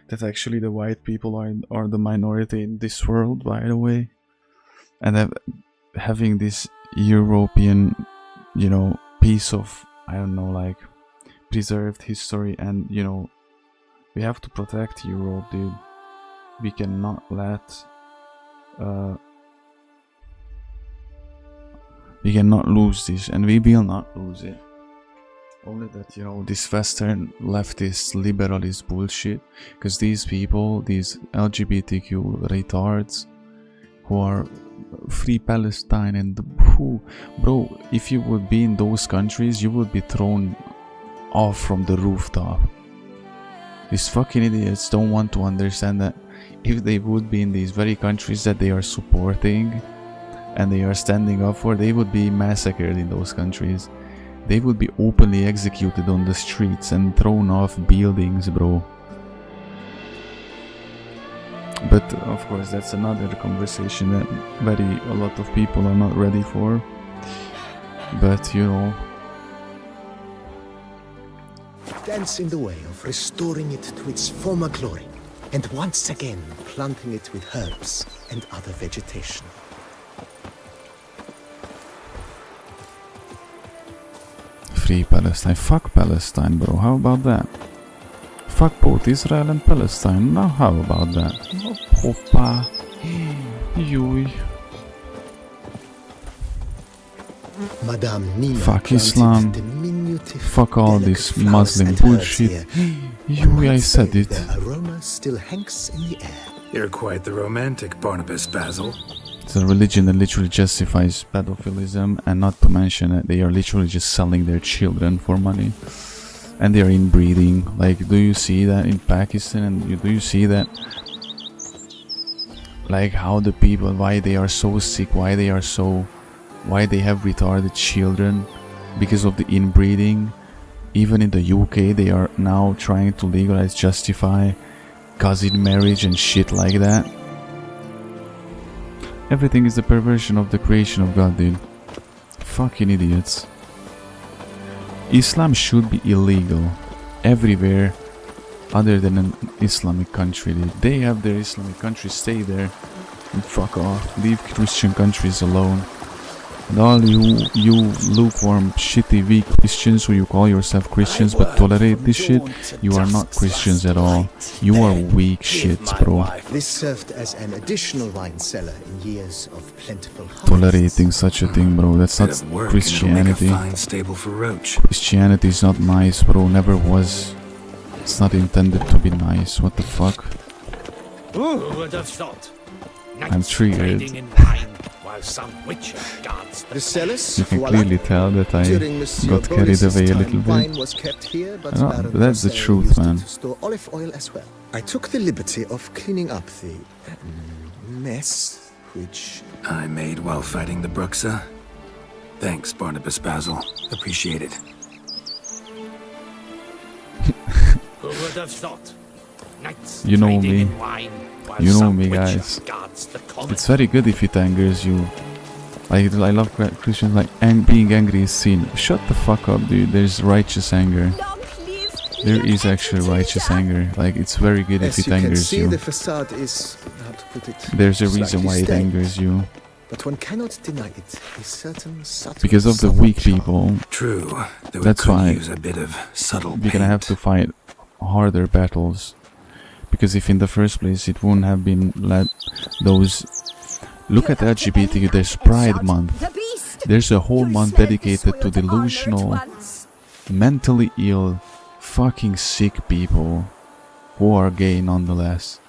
That actually the white people are the minority in this world, by the way. And having this European, you know, piece of, I don't know, like, preserved history, and, you know, we have to protect Europe, dude. We cannot let... we cannot lose this, and we will not lose it. Only that, you know, this Western leftist liberalist bullshit, because these people, these LGBTQ retards, who are free Palestine and who, bro, if you would be in those countries, you would be thrown off from the rooftop. These fucking idiots don't want to understand that if they would be in these very countries that they are supporting and they are standing up for, they would be massacred in those countries. They would be openly executed on the streets and thrown off buildings, bro. But of course that's another conversation that a lot of people are not ready for. But you know, stands in the way of restoring it to its former glory, and once again planting it with herbs and other vegetation. Free Palestine. Fuck Palestine, bro. How about that? Fuck both Israel and Palestine. Now how about that? Hoppa. Yui. Madame Nina fuck Islam. Fuck all this Muslim bullshit. Yui, I said it. Their aroma still hangs in the air. You're quite the romantic, Barnabas Basil. It's a religion that literally justifies pedophilism, and not to mention that they are literally just selling their children for money. And they are inbreeding. Like, do you see that in Pakistan? And do you see that? Like, how the people, why they are so sick, why they have retarded children because of the inbreeding. Even in the UK, they are now trying to legalize, justify cousin marriage and shit like that. Everything is a perversion of the creation of God, dude. Fucking idiots. Islam should be illegal everywhere other than an Islamic country, dude. They have their Islamic country, stay there and fuck off. Leave Christian countries alone. And all you lukewarm, shitty, weak Christians who you call yourself Christians but tolerate this shit, you are not Christians at all. You are weak shits, bro. This served as an additional wine cellar in years of plentiful harvest. Tolerating such a thing, bro, that's not Christianity. Christianity is not nice, bro, never was. It's not intended to be nice, what the fuck? Who would have thought? I'm triggered. The cellars, you can clearly tell that I got carried away a little bit. Was kept here, but But that's the truth, man. To store olive oil as well. I took the liberty of cleaning up the mess, which I made while fighting the Bruxa. Thanks, Barnabas Basil. Appreciate it. Who would have thought? You know me. You know me, guys. It's very good if it angers you. Like, I love Christians like, and being angry is sin. Shut the fuck up, dude. There's righteous anger. There is actually righteous anger. Like, it's very good if it angers you. The facade is, how to put it, There's a reason why it angers you. But one cannot deny it. A certain subtle, Because of the weak people. True. That's why use a bit of subtle we're gonna have to fight harder battles. Because if in the first place it wouldn't have been let those... Look at LGBTQ, there's Pride Month. There's a whole month dedicated to delusional, mentally ill, fucking sick people who are gay nonetheless.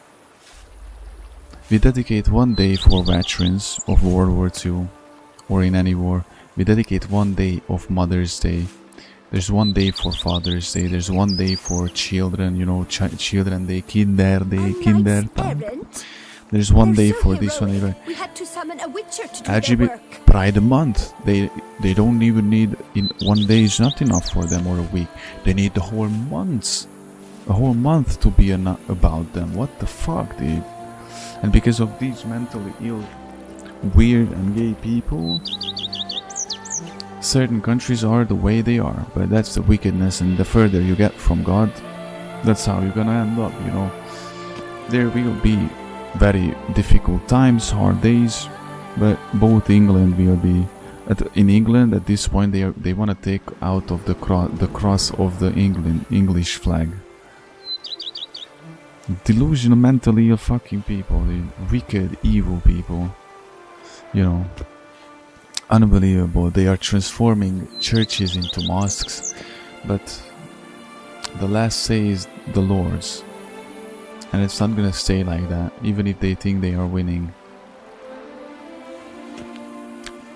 We dedicate one day for veterans of World War II or in any war. We dedicate one day of Mother's Day. There's one day for Father's Day. There's one day for children, you know, Children Day, Kindertag. There's one day for this one. We had to summon a witcher to do LGBT their work. Pride Month. They don't even need in one day is not enough for them or a week. They need the whole month, a whole month to be about them. What the fuck, dude? And because of these mentally ill, weird and gay people, certain countries are the way they are. But that's the wickedness, and the further you get from God, that's how you're gonna end up. You know, there will be very difficult times, hard days, but both England will be in England at this point. They want to take out of the cross of the English flag. Delusional, mentally ill fucking people, the wicked, evil people, you know, unbelievable. They are transforming churches into mosques, but the last say is the Lord's. And it's not gonna stay like that, even if they think they are winning.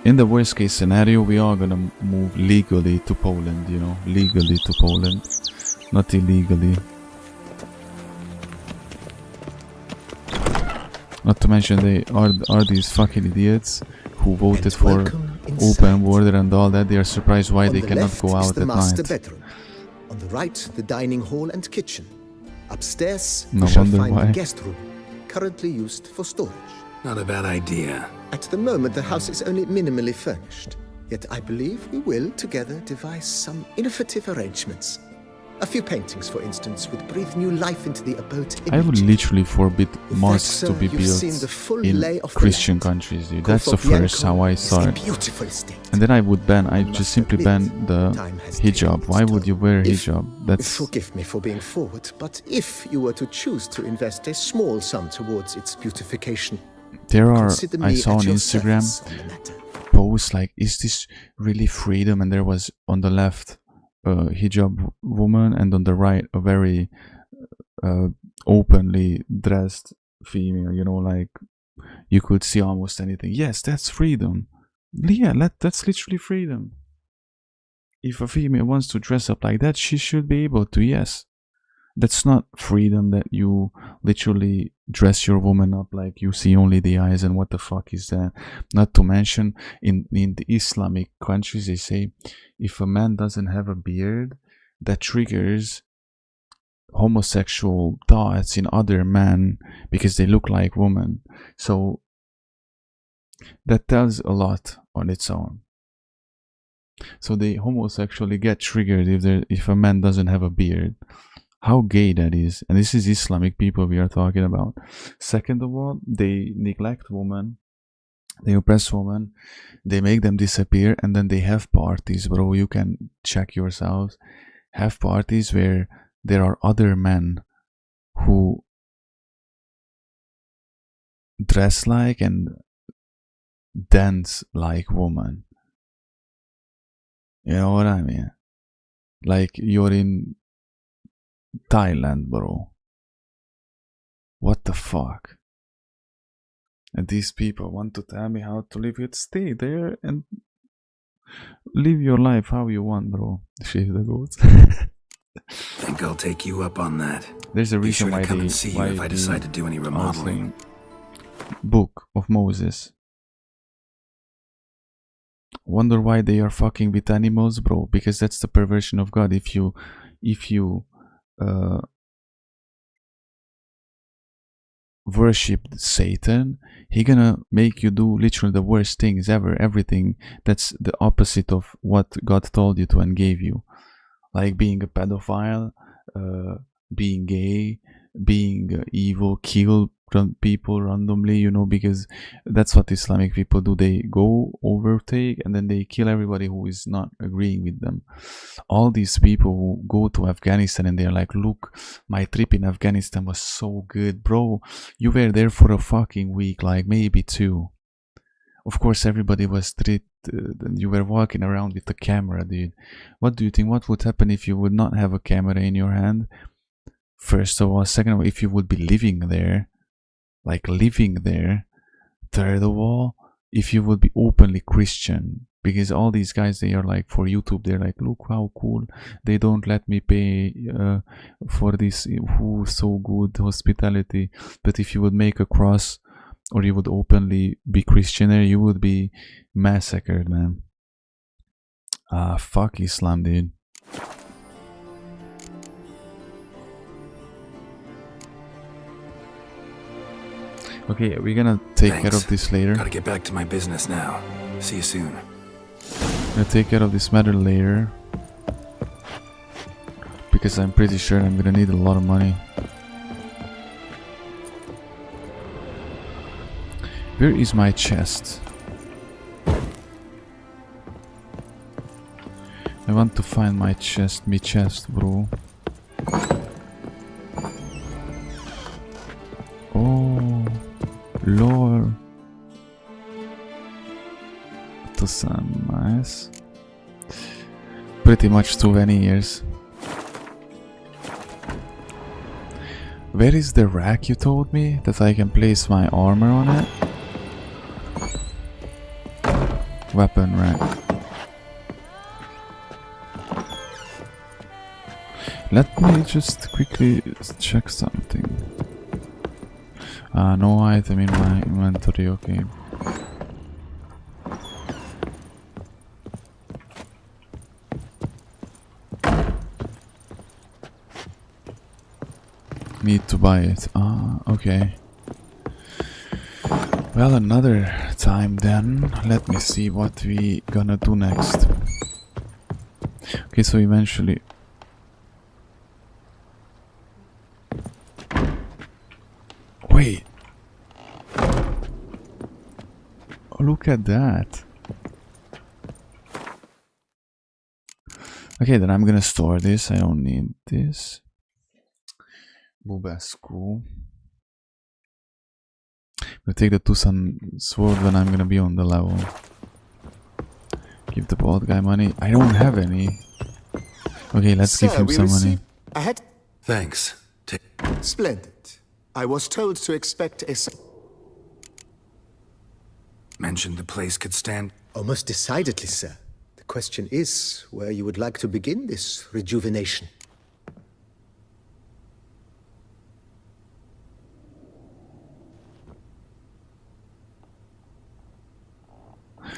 In the worst case scenario, we are gonna move legally to Poland, you know, legally to Poland, not illegally. Not to mention they are these fucking idiots who voted for open border and all that. They are surprised why they cannot go out at night. Bedroom. On the right, the dining hall and kitchen. Upstairs, No we shall wonder find why. the guest room, currently used for storage. Not a bad idea. At the moment, the house is only minimally furnished. Yet I believe we will together devise some innovative arrangements. A few paintings, for instance, would breathe new life into the abode. I would literally forbid mosques to be you've seen the built full in lay of the Christian land. countries, dude. That's the Kofopienko first how I is saw in it. beautiful state. And then I would ban, I just simply ban the hijab. Why would you wear hijab? That's Forgive me for being forward, but if you were to choose to invest a small sum towards its beautification, there are, consider I me saw at on your Instagram service on the matter. posts like, is this really freedom? And there was on the left a hijab woman, and on the right a very openly dressed female, you know, like you could see almost anything. Yes, that's freedom. Yeah, that's literally freedom. If a female wants to dress up like that, she should be able to, yes. That's not freedom that you literally dress your woman up like you see only the eyes, and what the fuck is that? Not to mention, in the Islamic countries, they say if a man doesn't have a beard, that triggers homosexual thoughts in other men because they look like women. So that tells a lot on its own. So they homosexually get triggered if a man doesn't have a beard. How gay that is. And this is Islamic people we are talking about. Second of all, they neglect women, they oppress women, they make them disappear, and then they have parties, bro. You can check yourselves. Have parties where there are other men who dress like and dance like women. You know what I mean? Like you're in Thailand, bro. What the fuck? And these people want to tell me how to live it. Stay there and live your life how you want, bro. Shave the goats. Think I'll take you up on that. There's a Be reason sure why to come they and see you why if I the decide to do any remodeling. Book of Moses. Wonder why they are fucking with animals, bro? Because that's the perversion of God. If you worship Satan, he gonna make you do literally the worst things ever, everything that's the opposite of what God told you to and gave you, like being a pedophile, being gay, being evil, kill people randomly, you know, because that's what Islamic people do. They go overtake and then they kill everybody who is not agreeing with them. All these people who go to Afghanistan and they're like, look, my trip in Afghanistan was so good, bro. You were there for a fucking week, like maybe 2. Of course, everybody was treated. You were walking around with a camera, dude. What do you think? What would happen if you would not have a camera in your hand? First of all. Second of all, if you would be living there, like living there. Third of all, if you would be openly Christian, because all these guys, they are like, for YouTube, they're like, look how cool, they don't let me pay for this, who so good hospitality. But if you would make a cross, or you would openly be Christian there, you would be massacred, man. Fuck Islam, dude. Okay, we're gonna take care of this later. Gotta get back to my business now. See you soon. Gonna take care of this matter later, because I'm pretty sure I'm gonna need a lot of money. Where is my chest? I want to find my chest, bro. Oh, lore. To some nice. Pretty much souvenirs. Where is the rack you told me that I can place my armor on it? Weapon rack. Let me just quickly check something. No item in my inventory, okay. Need to buy it. Okay. Well, another time then. Let me see what we gonna do next. Okay, so eventually... Wait. Oh, look at that. Okay, then I'm gonna store this. I don't need this. Bubescu. I'll take the Tucson sword when I'm gonna be on the level. Give the bald guy money. I don't have any. Okay, let's give him some money. Thanks. Splendid. I was told to expect a... Mentioned the place could stand. Oh, most decidedly, sir. The question is where you would like to begin this rejuvenation.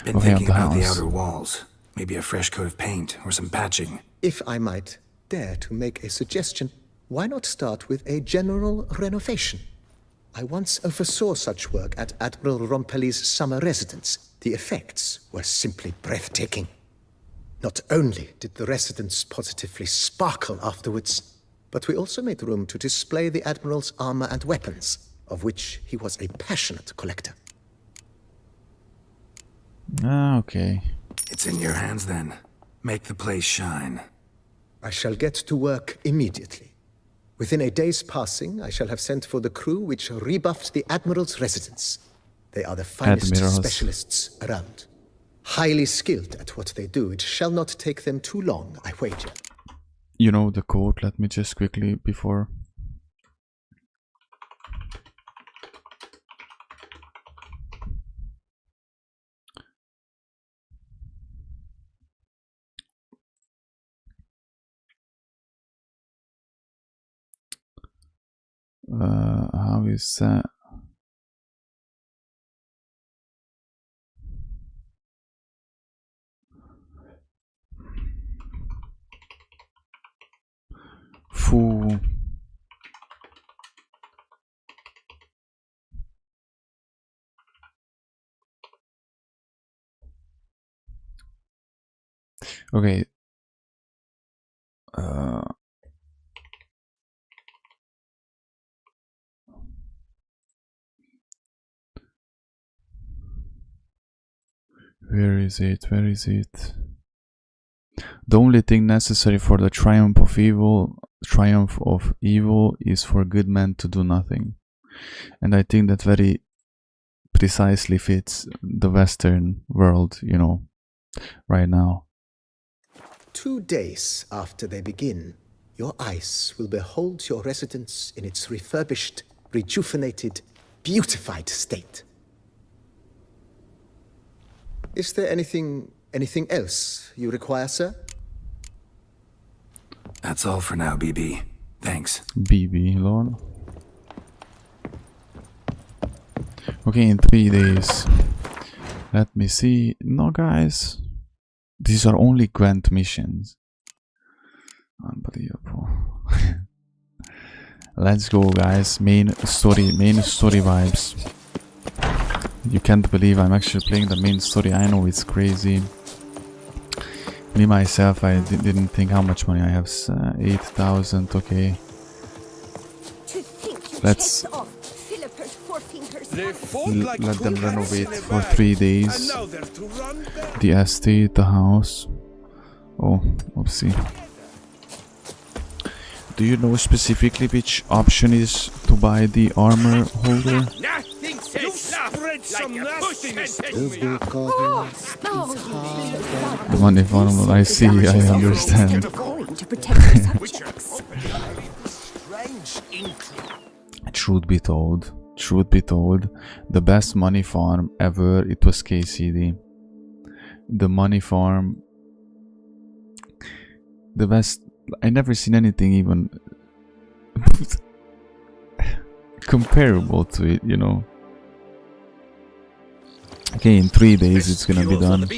Been thinking about the outer walls. Maybe a fresh coat of paint or some patching. If I might dare to make a suggestion, why not start with a general renovation? I once oversaw such work at Admiral Rompelli's summer residence. The effects were simply breathtaking. Not only did the residence positively sparkle afterwards, but we also made room to display the Admiral's armor and weapons, of which he was a passionate collector. Okay. It's in your hands then. Make the place shine. I shall get to work immediately. Within a day's passing, I shall have sent for the crew which rebuffed the Admiral's residence. They are the finest specialists around. Highly skilled at what they do. It shall not take them too long, I wager. You know the code, let me just quickly before... how is that? Foo. Okay. Where is it? Where is it? The only thing necessary for the triumph of evil is for good men to do nothing. And I think that very precisely fits the Western world, you know, right now. 2 days after they begin, your eyes will behold your residence in its refurbished, rejuvenated, beautified state. Is there anything else you require, sir? That's all for now, BB. Thanks. BB, lol. Okay, in 3 days. Let me see. No, guys. These are only Gwent missions. Unbelievable. Let's go, guys. Main story vibes. You can't believe I'm actually playing the main story. I know it's crazy. Me myself, I didn't think how much money I have. 8,000. Okay. Let's let them renovate for 3 days. The estate, the house. Oh, oopsie. Do you know specifically which option is to buy the armor holder? The money farm, I see, I understand. Truth be told, the best money farm ever, it was KCD. The money farm, the best. I never seen anything even comparable to it, you know. Okay, in 3 days it's gonna be done.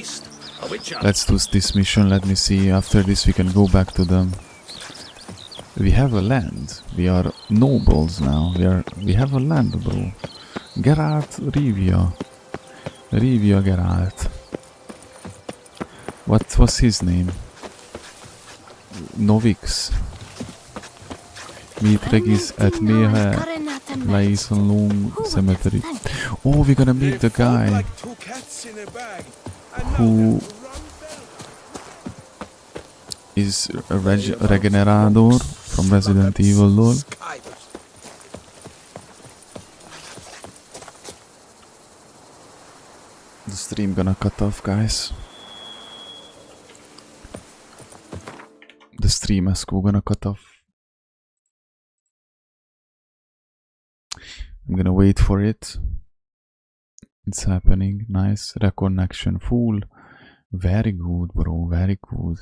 Let's do this mission. Let me see. After this we can go back to them. We have a land. We are nobles now. We have a land, bro. Geralt Rivia. Geralt. What was his name? Novix. Meet Regis at Meha Laison Cemetery. Oh, we're gonna meet the guy who is a Regenerador from Resident Evil, lol. The stream gonna cut off, guys. The stream is gonna cut off. I'm gonna wait for it. It's happening. Nice. Reconnection full. Very good, bro. Very good.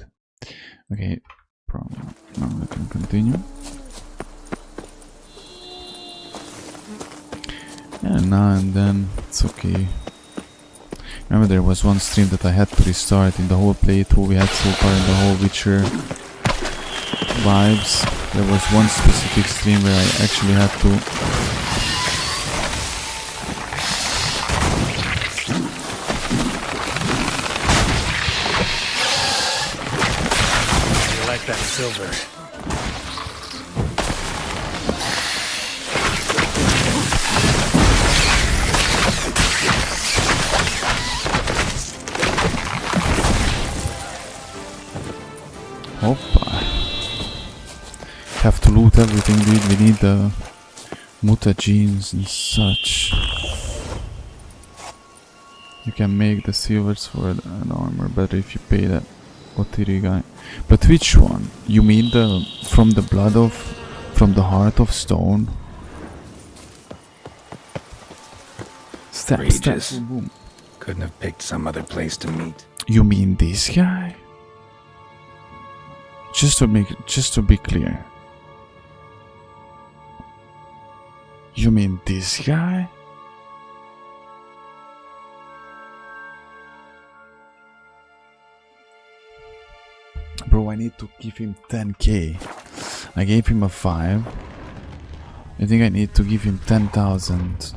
Okay. Now we can continue. And now and then it's okay. Remember, there was one stream that I had to restart in the whole playthrough we had so far in the whole Witcher vibes. There was one specific stream where I actually had to that silver. Hoppa. Have to loot everything, dude. We need the mutagens and such. You can make the silver sword and armor better if you pay that Otiri guy. But which one? You mean the from the heart of stone? Regis. Boom, boom. Couldn't have picked some other place to meet. You mean this guy? Just to be clear. You mean this guy? Bro, I need to give him 10k. I gave him a 5. I think I need to give him 10,000.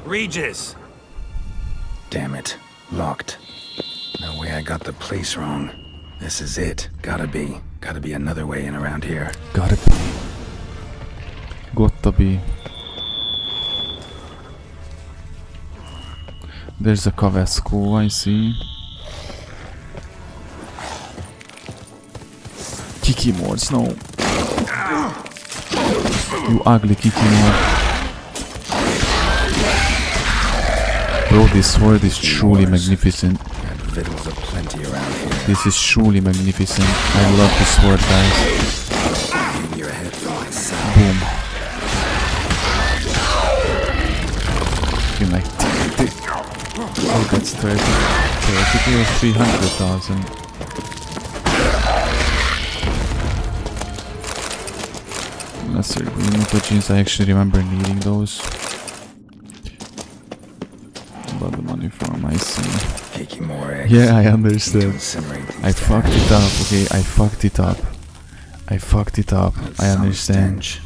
Regis! Damn it. Locked. No way I got the place wrong. This is it. Gotta be another way in around here. Gotta be. Gotta be. There's a cover school, I see. Kikimords, no. You ugly Kikimord. Bro, this sword is truly magnificent. Victuals aplenty around here. This is truly magnificent. I love this sword, guys. Aim your head for myself. Boom. You like oh, that's 30. 30 or 300,000. Lesser mutagens, I actually remember needing those. About the money from I see. Yeah, I understand. I fucked it up, okay? I fucked it up. I fucked it up. I understand.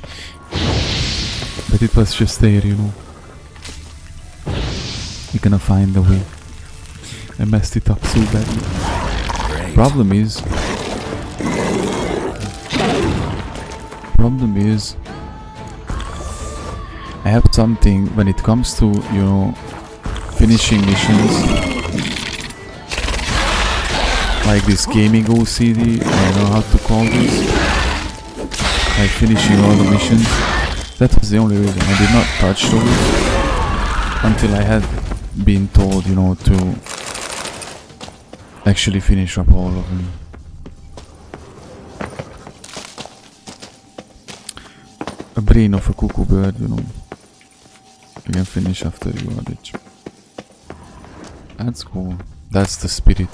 But it was just there, you know. We're gonna find a way. I messed it up so badly. Problem is, I have something when it comes to, you know, finishing missions. Like this gaming OCD, I don't know how to call this. Like finishing all the missions. That was the only reason I did not touch those until I had been told, you know, to actually finish up all of them. A brain of a cuckoo bird, you know. You can finish after you got it. That's cool. That's the spirit.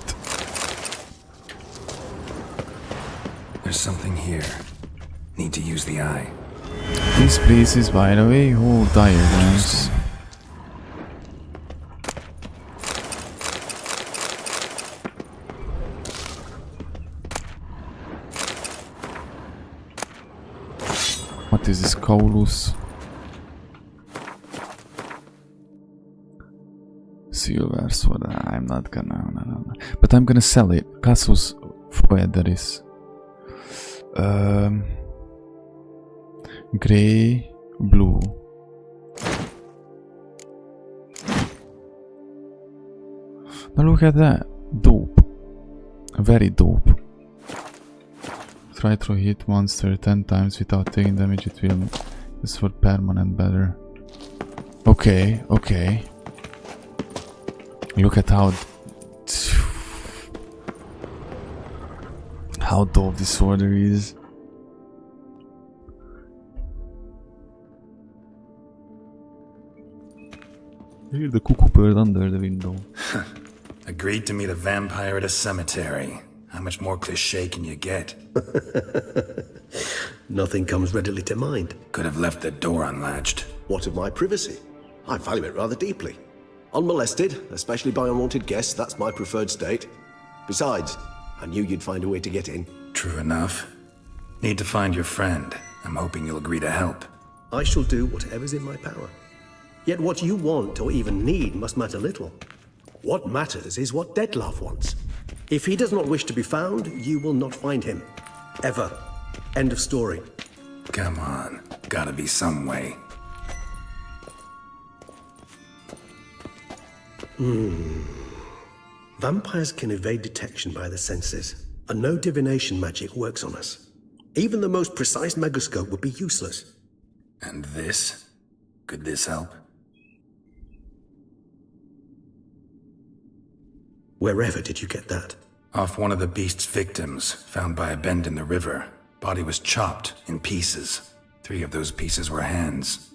There's something here. Need to use the eye. This place is, by the way, all diagrams. What is this, Kaulus? Silver sword. I'm not gonna. No. But I'm gonna sell it. Casus Foederis. Grey, blue. Now look at that. Dope. Very dope. Try to hit monster 10 times without taking damage. It will use for permanent better. Okay, okay. Look at how dope this sword is. Hear the cuckoo bird under the window. Agreed to meet a vampire at a cemetery. How much more cliché can you get? Nothing comes readily to mind. Could have left the door unlatched. What of my privacy? I value it rather deeply. Unmolested, especially by unwanted guests, that's my preferred state. Besides, I knew you'd find a way to get in. True enough. Need to find your friend. I'm hoping you'll agree to help. I shall do whatever's in my power. Yet what you want or even need must matter little. What matters is what Dettlaff wants. If he does not wish to be found, you will not find him. Ever. End of story. Come on. Gotta be some way. Vampires can evade detection by the senses, and no divination magic works on us. Even the most precise megascope would be useless. And this? Could this help? Wherever did you get that? Off one of the beast's victims, found by a bend in the river. Body was chopped in pieces. 3 of those pieces were hands.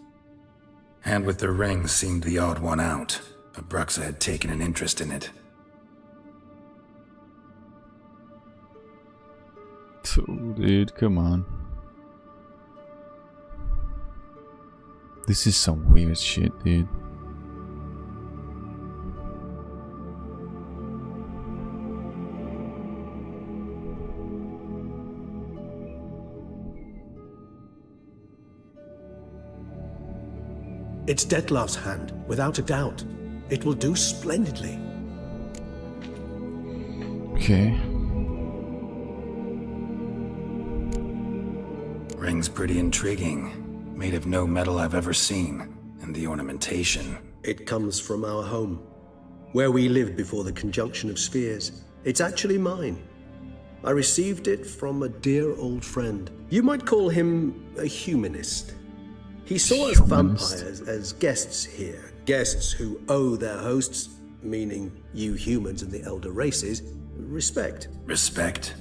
Hand with the ring seemed the odd one out. Abruxa had taken an interest in it. So, dude, come on. This is some weird shit, dude. It's Dettlaff's hand, without a doubt. It will do splendidly. Okay. Ring's pretty intriguing. Made of no metal I've ever seen. And the ornamentation. It comes from our home, where we lived before the conjunction of spheres. It's actually mine. I received it from a dear old friend. You might call him a humanist. He saw us vampires as guests here, guests who owe their hosts, meaning you humans and the elder races, respect. Respect?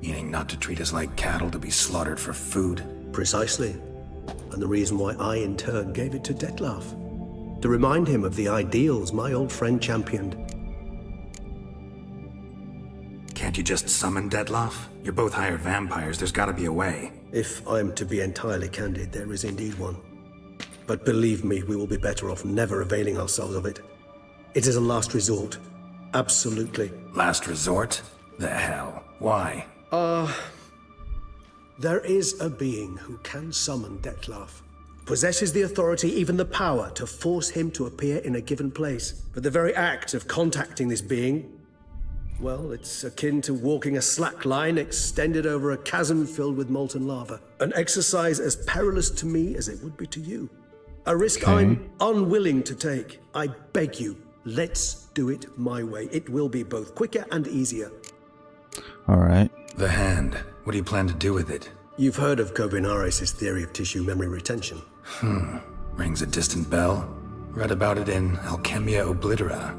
Meaning not to treat us like cattle to be slaughtered for food? Precisely. And the reason why I, in turn, gave it to Dettlaff. To remind him of the ideals my old friend championed. Can't you just summon Dettlaff? You're both hired vampires, there's gotta be a way. If I'm to be entirely candid, there is indeed one. But believe me, we will be better off never availing ourselves of it. It is a last resort. Absolutely. Last resort? The hell? Why? There is a being who can summon Dettlaff. Possesses the authority, even the power, to force him to appear in a given place. But the very act of contacting this being, well, it's akin to walking a slack line extended over a chasm filled with molten lava. An exercise as perilous to me as it would be to you. A risk I'm unwilling to take. I beg you, let's do it my way. It will be both quicker and easier. Alright. The hand. What do you plan to do with it? You've heard of Kovinaris' theory of tissue memory retention. Rings a distant bell. Read about it in Alchemia Oblitera.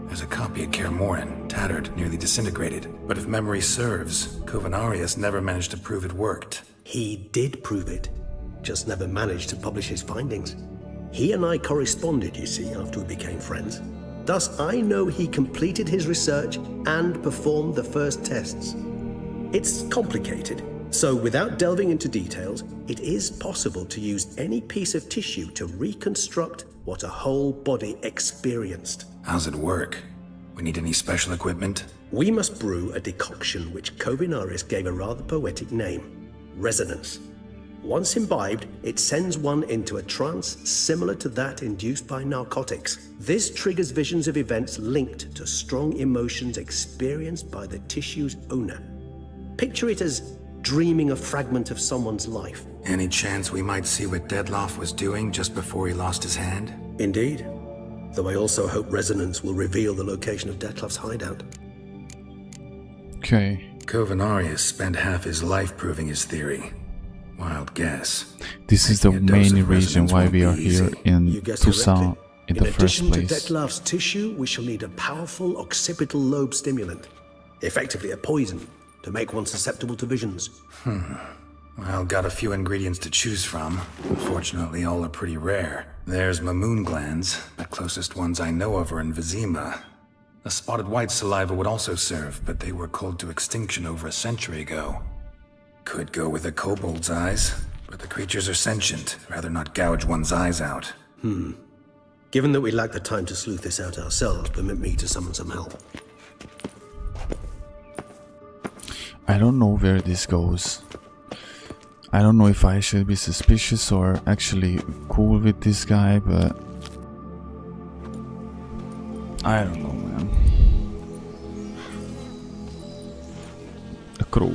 There's a copy at Kaer Morhen, tattered, nearly disintegrated. But if memory serves, Kovinaris never managed to prove it worked. He did prove it, just never managed to publish his findings. He and I corresponded, you see, after we became friends. Thus, I know he completed his research and performed the first tests. It's complicated, so without delving into details, it is possible to use any piece of tissue to reconstruct what a whole body experienced. How's it work? We need any special equipment? We must brew a decoction which Kovinaris gave a rather poetic name, resonance. Once imbibed, it sends one into a trance similar to that induced by narcotics. This triggers visions of events linked to strong emotions experienced by the tissue's owner. Picture it as dreaming a fragment of someone's life. Any chance we might see what Dettlaff was doing just before he lost his hand? Indeed. Though I also hope resonance will reveal the location of Dettlaff's hideout. Okay. Kovinaris spent half his life proving his theory. Wild guess. This is the main reason why we are here in Toussaint in the first place. In addition to Dettlaff's tissue, we shall need a powerful occipital lobe stimulant. Effectively a poison to make one susceptible to visions. Well, got a few ingredients to choose from. Unfortunately, all are pretty rare. There's Mamoon glands. The closest ones I know of are in Vizima. A spotted white saliva would also serve, but they were cold to extinction over a century ago. Could go with a kobold's eyes, but the creatures are sentient. Rather not gouge one's eyes out. Given that we lack the time to sleuth this out ourselves, permit me to summon some help. I don't know where this goes. I don't know if I should be suspicious or actually cool with this guy, but I don't know, man. A crow.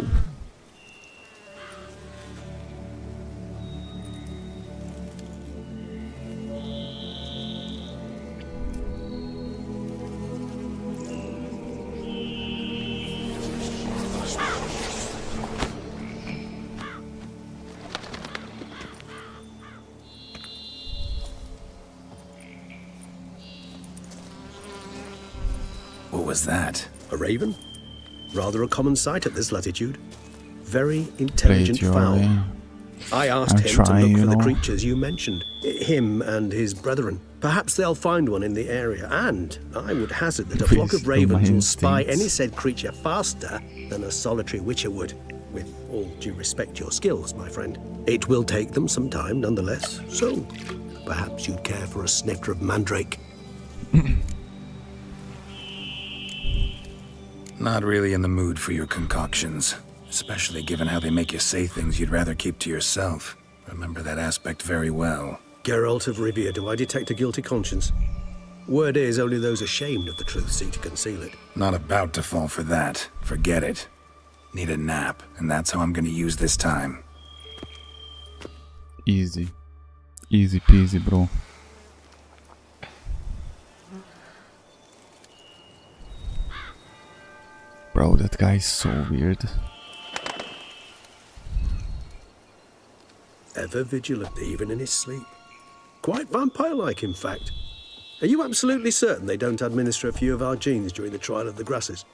What was that? A raven? Rather a common sight at this latitude. Very intelligent fowl. I asked him to look for the creatures you mentioned. Him and his brethren. Perhaps they'll find one in the area, and I would hazard that a flock of ravens will spy any said creature faster than a solitary witcher would. With all due respect to your skills, my friend. It will take them some time, nonetheless, so perhaps you'd care for a snifter of mandrake. Not really in the mood for your concoctions. Especially given how they make you say things you'd rather keep to yourself. Remember that aspect very well. Geralt of Rivia, do I detect a guilty conscience? Word is, only those ashamed of the truth seek to conceal it. Not about to fall for that. Forget it. Need a nap, and that's how I'm gonna use this time. Easy. Easy peasy, bro. Bro, that guy is so weird. Ever vigilant, even in his sleep. Quite vampire-like, in fact. Are you absolutely certain they don't administer a few of our genes during the trial of the grasses?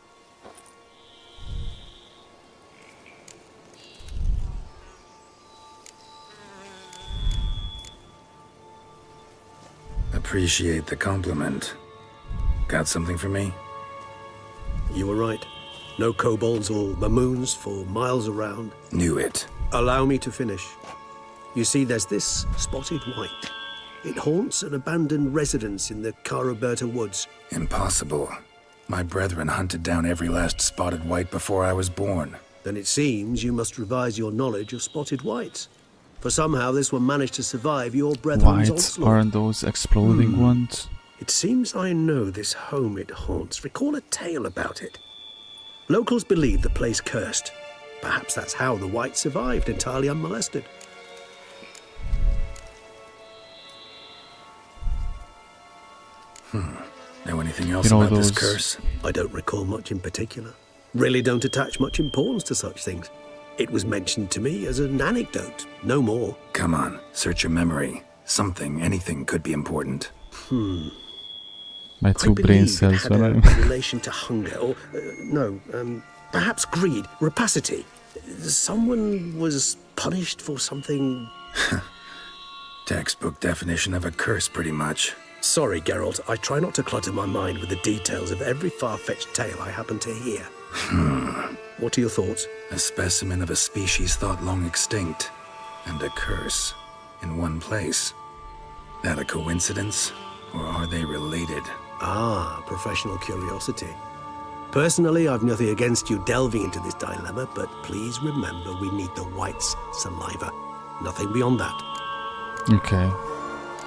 Appreciate the compliment. Got something for me? You were right. No kobolds or mamoons for miles around. Knew it. Allow me to finish. You see, there's this spotted white. It haunts an abandoned residence in the Caraberta woods. Impossible. My brethren hunted down every last spotted white before I was born. Then it seems you must revise your knowledge of spotted whites. For somehow this one managed to survive your brethren's Whites onslaught. aren't those exploding ones? It seems I know this home it haunts. Recall a tale about it. Locals believe the place cursed. Perhaps that's how the white survived, entirely unmolested. Know anything else about this curse? I don't recall much in particular. Really don't attach much importance to such things. It was mentioned to me as an anecdote, no more. Come on, search your memory. Something, anything could be important. My two brain cells had a relation to hunger, or perhaps greed, rapacity. Someone was punished for something. Textbook definition of a curse, pretty much. Sorry, Geralt. I try not to clutter my mind with the details of every far-fetched tale I happen to hear. What are your thoughts? A specimen of a species thought long extinct, and a curse in one place. That a coincidence, or are they related? Ah, professional curiosity. Personally, I've nothing against you delving into this dilemma, but please remember we need the white's saliva. Nothing beyond that. Okay.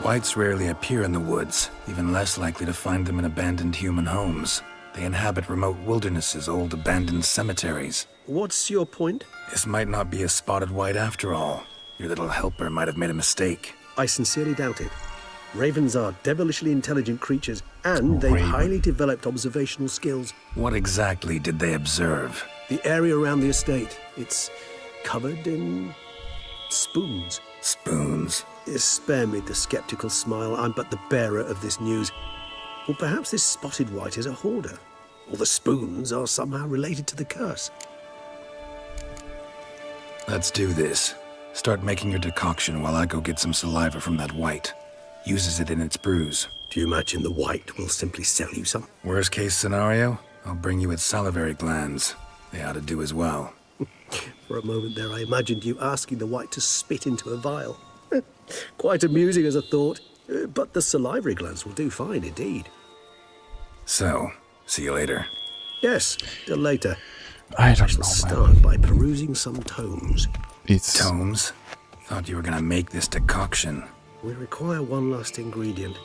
Whites rarely appear in the woods, even less likely to find them in abandoned human homes. They inhabit remote wildernesses, old abandoned cemeteries. What's your point? This might not be a spotted white after all. Your little helper might have made a mistake. I sincerely doubt it. Ravens are devilishly intelligent creatures, and they've highly developed observational skills. What exactly did they observe? The area around the estate. It's covered in spoons. Spoons? Spare me the skeptical smile. I'm but the bearer of this news. Or perhaps this spotted white is a hoarder. Or the spoons are somehow related to the curse. Let's do this. Start making your decoction while I go get some saliva from that white. Uses it in its brews. Do you imagine the white will simply sell you some? Worst case scenario, I'll bring you its salivary glands. They ought to do as well. For a moment there, I imagined you asking the white to spit into a vial. Quite amusing as a thought, but the salivary glands will do fine indeed. So, see you later. Yes, till later. I don't shall know, start by perusing some tomes. Tomes? Thought you were gonna make this decoction. We require one last ingredient.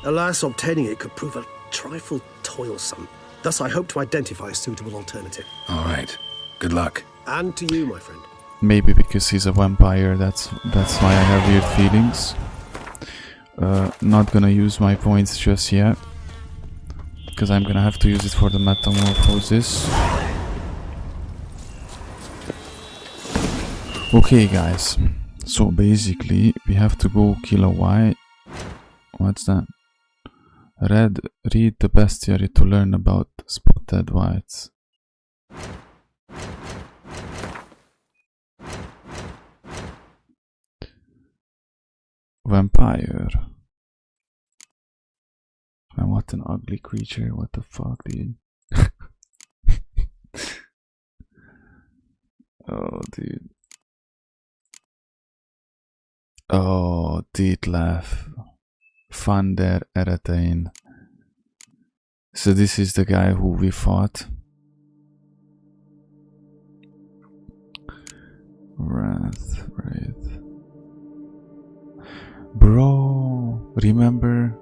Alas, obtaining it could prove a trifle toilsome. Thus, I hope to identify a suitable alternative. All right. Good luck. And to you, my friend. Maybe because he's a vampire, that's why I have weird feelings. Not gonna use my points just yet, because I'm gonna have to use it for the metamorphosis. Okay, guys. So basically, we have to go kill a white. What's that? Read the bestiary to learn about spotted whites. Vampire. And what an ugly creature. What the fuck, dude? Oh, dude. Oh, Detlef. Van der Eretain. So this is the guy who we fought. Wraith. Bro, remember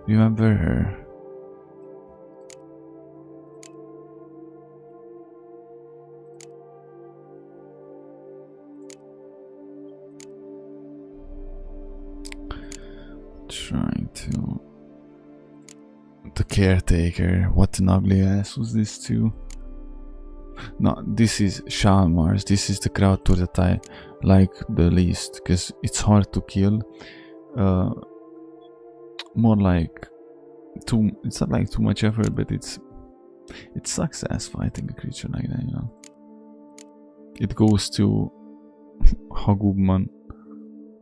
Remember her. Trying to... The caretaker. What an ugly ass was this too. No, this is Shalmar's. This is the creature that I like the least, because it's hard to kill. More like it's not like too much effort, but it sucks ass fighting a creature like that, you know. It goes to Hagubman.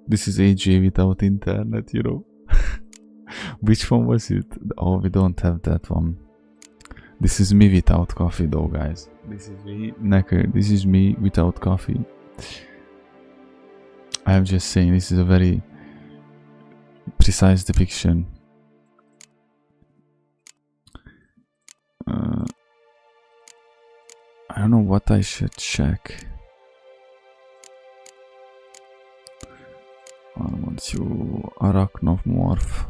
This is AJ without internet, you know. Which one was it? Oh, we don't have that one. This is me without coffee though, guys. This is me, Necker. This is me without coffee. I'm just saying, this is a very precise depiction. I don't know what I should check. I want you Arachnomorph.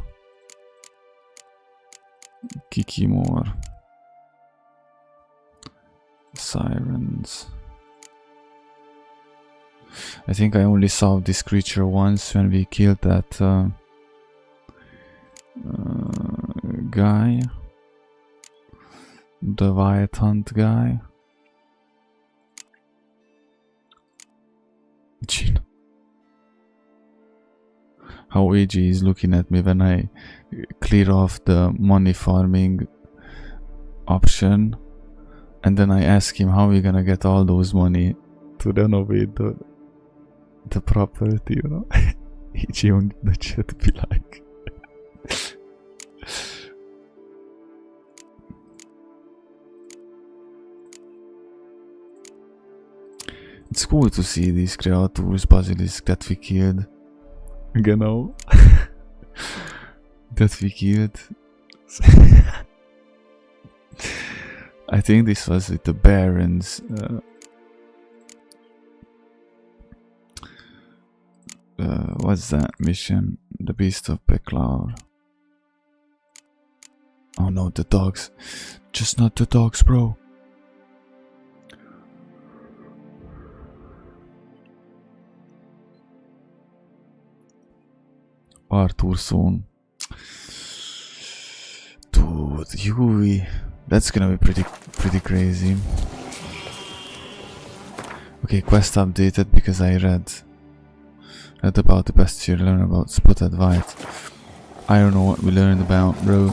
Kikimor. Sirens. I think I only saw this creature once when we killed that guy. The Wyatt Hunt guy. Gino. How AJ is looking at me when I clear off the money farming option, and then I ask him how we gonna get all those money to renovate the property, you know. AJ on the chat be like it's cool to see these creatures, basilisk that we killed. Genau. That we killed. I think this was with the Barons. What's that mission? The Beast of Peclaur. Oh no, the dogs. Just not the dogs, bro. Arthur's son. Dude, Yui. That's gonna be pretty crazy. Okay, quest updated because I read about the bestiary, learn about spotted white. I don't know what we learned about, bro.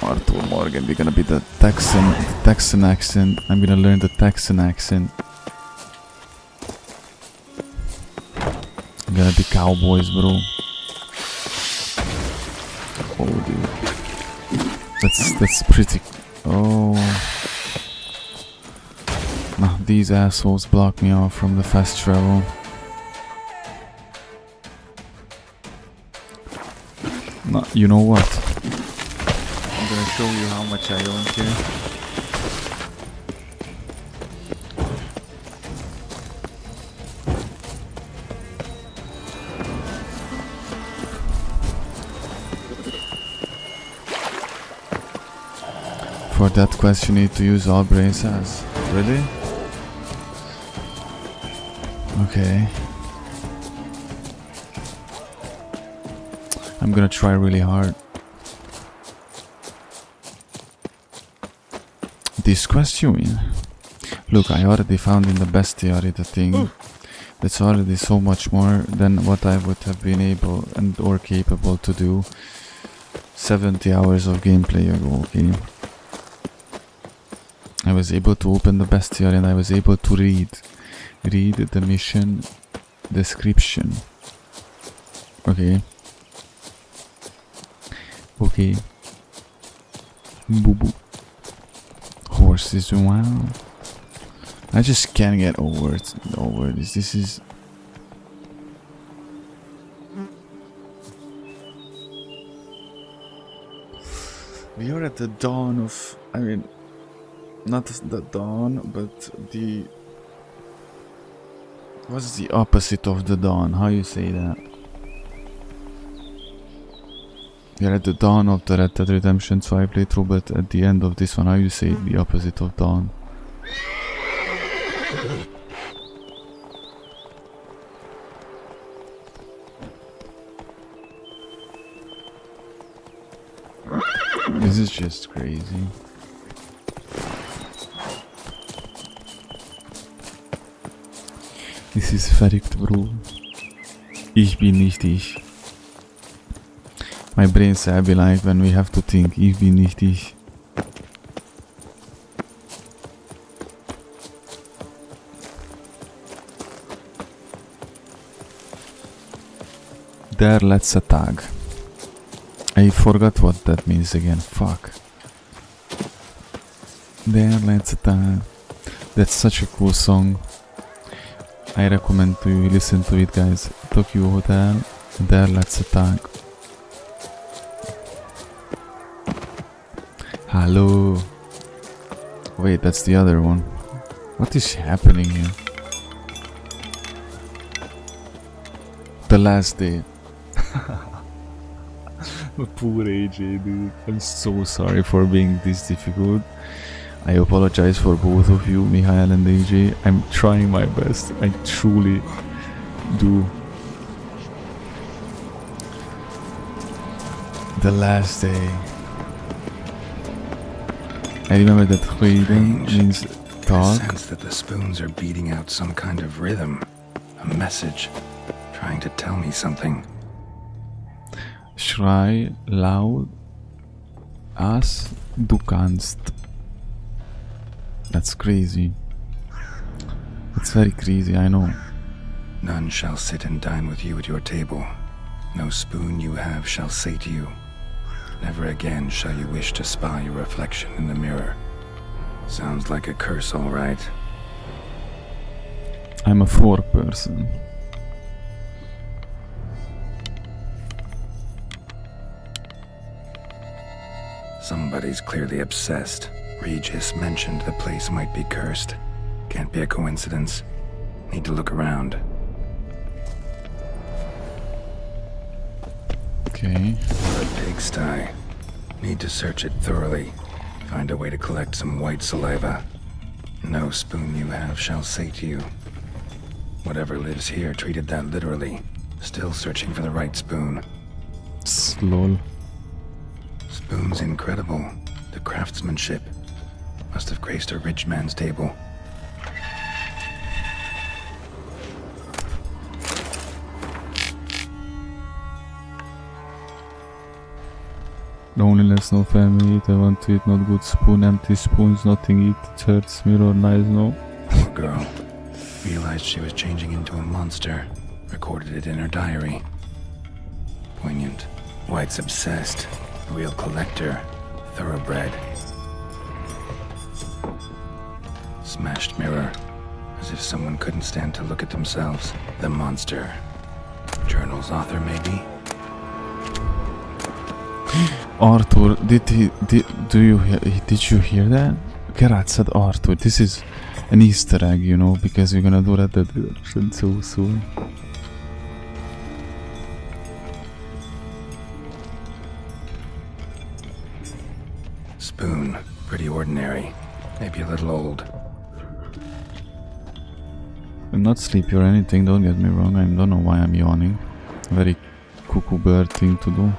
Arthur Morgan, we're gonna be the Texan accent. I'm gonna learn the Texan accent. I'm gonna be cowboys, bro. Oh, dude. That's pretty... Oh. Nah, these assholes block me off from the fast travel. Nah, you know what? I'm gonna show you how much I don't care. For that quest you need to use all brain cells. Really? Okay. I'm gonna try really hard. This quest you mean? Look, I already found in the bestiary the thing. That's already so much more than what I would have been able and or capable to do 70 hours of gameplay ago, okay? I was able to open the bestiary and I was able to read the mission description. Okay. Okay. Boo boo. Horses, wow. I just can't get over this. This is... We are at the dawn of... I mean... Not the dawn, but the... What's the opposite of the dawn? How you say that? We are at the dawn of the Red Dead Redemption 2 playthrough, but at the end of this one, how you say it, the opposite of dawn. This is just crazy. This is verrückt, bro. Ich bin nicht ich. My brain's be like when we have to think, ich bin nicht ich. Der letzte Tag. I forgot what that means again, fuck. Der letzte Tag. That's such a cool song. I recommend to you listen to it, guys. Tokyo Hotel, Der letzte Tag. Hello. Wait, that's the other one. What is happening here? The last day. Poor AJ, dude. I'm so sorry for being this difficult. I apologize for both of you, Mihail and AJ. I'm trying my best. I truly do. The last day. I remember that Rhythm means talk. I sense that the spoons are beating out some kind of rhythm. A message. Trying to tell me something. Schrei laut as du kannst. That's crazy. It's very crazy, I know. None shall sit and dine with you at your table. No spoon you have shall say to you, never again shall you wish to spy your reflection in the mirror. Sounds like a curse, all right. I'm a 4 person. Somebody's clearly obsessed. Regis mentioned the place might be cursed. Can't be a coincidence. Need to look around. Okay. A pigsty. Need to search it thoroughly. Find a way to collect some white saliva. No spoon you have shall say to you. Whatever lives here treated that literally. Still searching for the right spoon. Lol. Spoon's incredible. The craftsmanship. Must have graced a rich man's table. Loneliness, no family, eat, I want to eat, not good spoon, empty spoons, nothing eat, it hurts, mirror, nice, no. Poor girl. Realized she was changing into a monster. Recorded it in her diary. Poignant. White's obsessed. Real collector. Thoroughbred. Smashed mirror. As if someone couldn't stand to look at themselves. The monster. Journal's author, maybe? Arthur, did you hear that? Gerard said Arthur. This is an Easter egg, you know, because we're gonna do Red Dead Redemption so soon. Spoon. Pretty ordinary. Maybe a little old. I'm not sleepy or anything, don't get me wrong. I don't know why I'm yawning. Very cuckoo bird thing to do.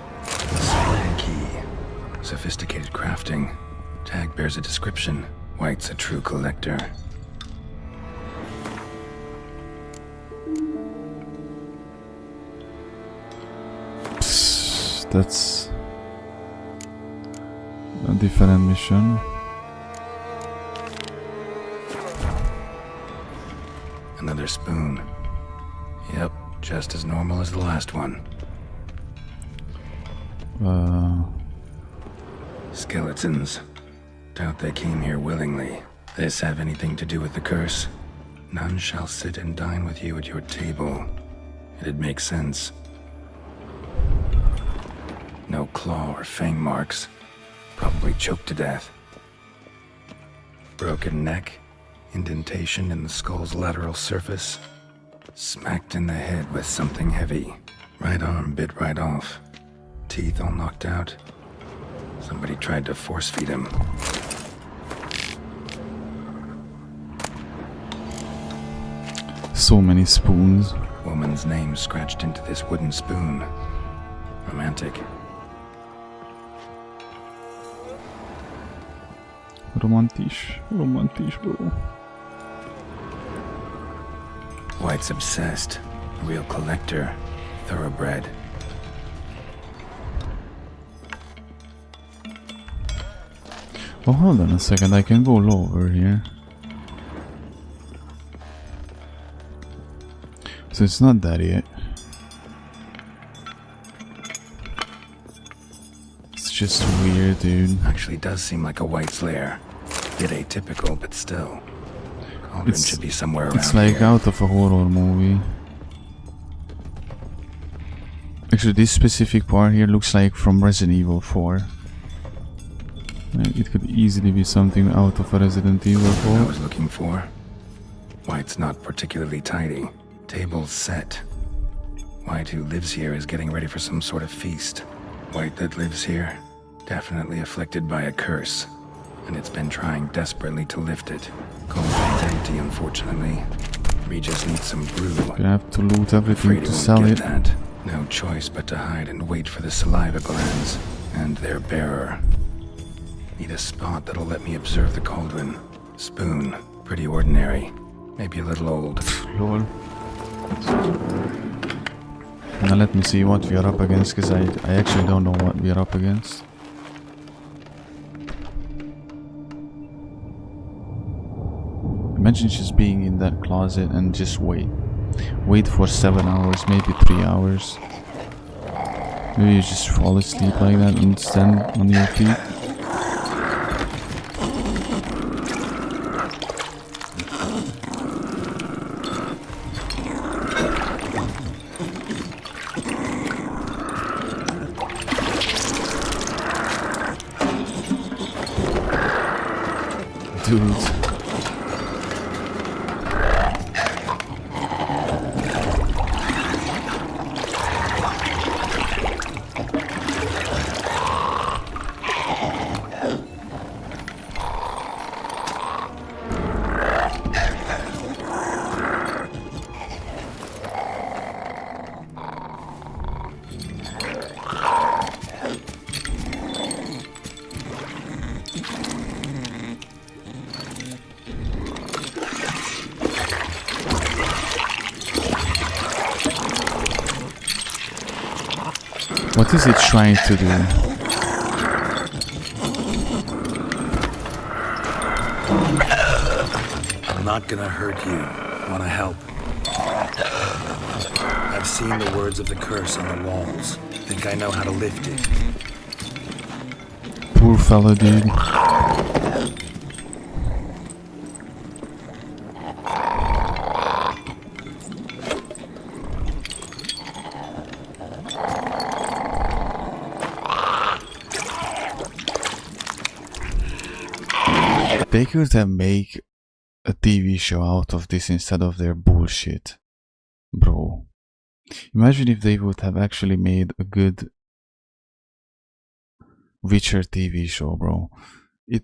Key. Sophisticated crafting. Tag bears a description. White's a true collector. Psst, that's a different mission. Another spoon. Yep, just as normal as the last one. Skeletons. Doubt they came here willingly. This have anything to do with the curse? None shall sit and dine with you at your table. It'd make sense. No claw or fang marks. Probably choked to death. Broken neck. Indentation in the skull's lateral surface. Smacked in the head with something heavy. Right arm bit right off. Teeth all knocked out. Somebody tried to force feed him. So many spoons. Woman's name scratched into this wooden spoon. Romantic. Romantisch, bro. White's obsessed. A real collector. Thoroughbred. Oh, hold on a second, I can go lower here. So it's not that yet. It's just weird, dude. Actually does seem like a White's lair. Bit atypical, but still. Cauldron should be somewhere around It's like here. out of a horror movie. Actually, this specific part here looks like from Resident Evil 4. It could easily be something out of a Resident Evil 4. I was looking for. White's not particularly tidy. Table's set. White, who lives here, is getting ready for some sort of feast. White that lives here, definitely afflicted by a curse. And it's been trying desperately to lift it. Cauldron's empty, unfortunately. We just need some brew. You have to loot everything Afraid to he won't sell get it. that. No choice but to hide and wait for the saliva glands and their bearer. Need a spot that'll let me observe the cauldron. Spoon, pretty ordinary. Maybe a little old. Lol. Now let me see what we are up against, because I actually don't know what we are up against. Imagine just being in that closet and just wait. Wait for 7 hours, maybe 3 hours. Maybe you just fall asleep like that and stand on your feet. Dude. What is it trying to do? I'm not gonna hurt you. Wanna help? I've seen the words of the curse on the walls. Think I know how to lift it. Poor fella, dude. They could have made a TV show out of this instead of their bullshit, bro. Imagine if they would have actually made a good Witcher TV show, bro. You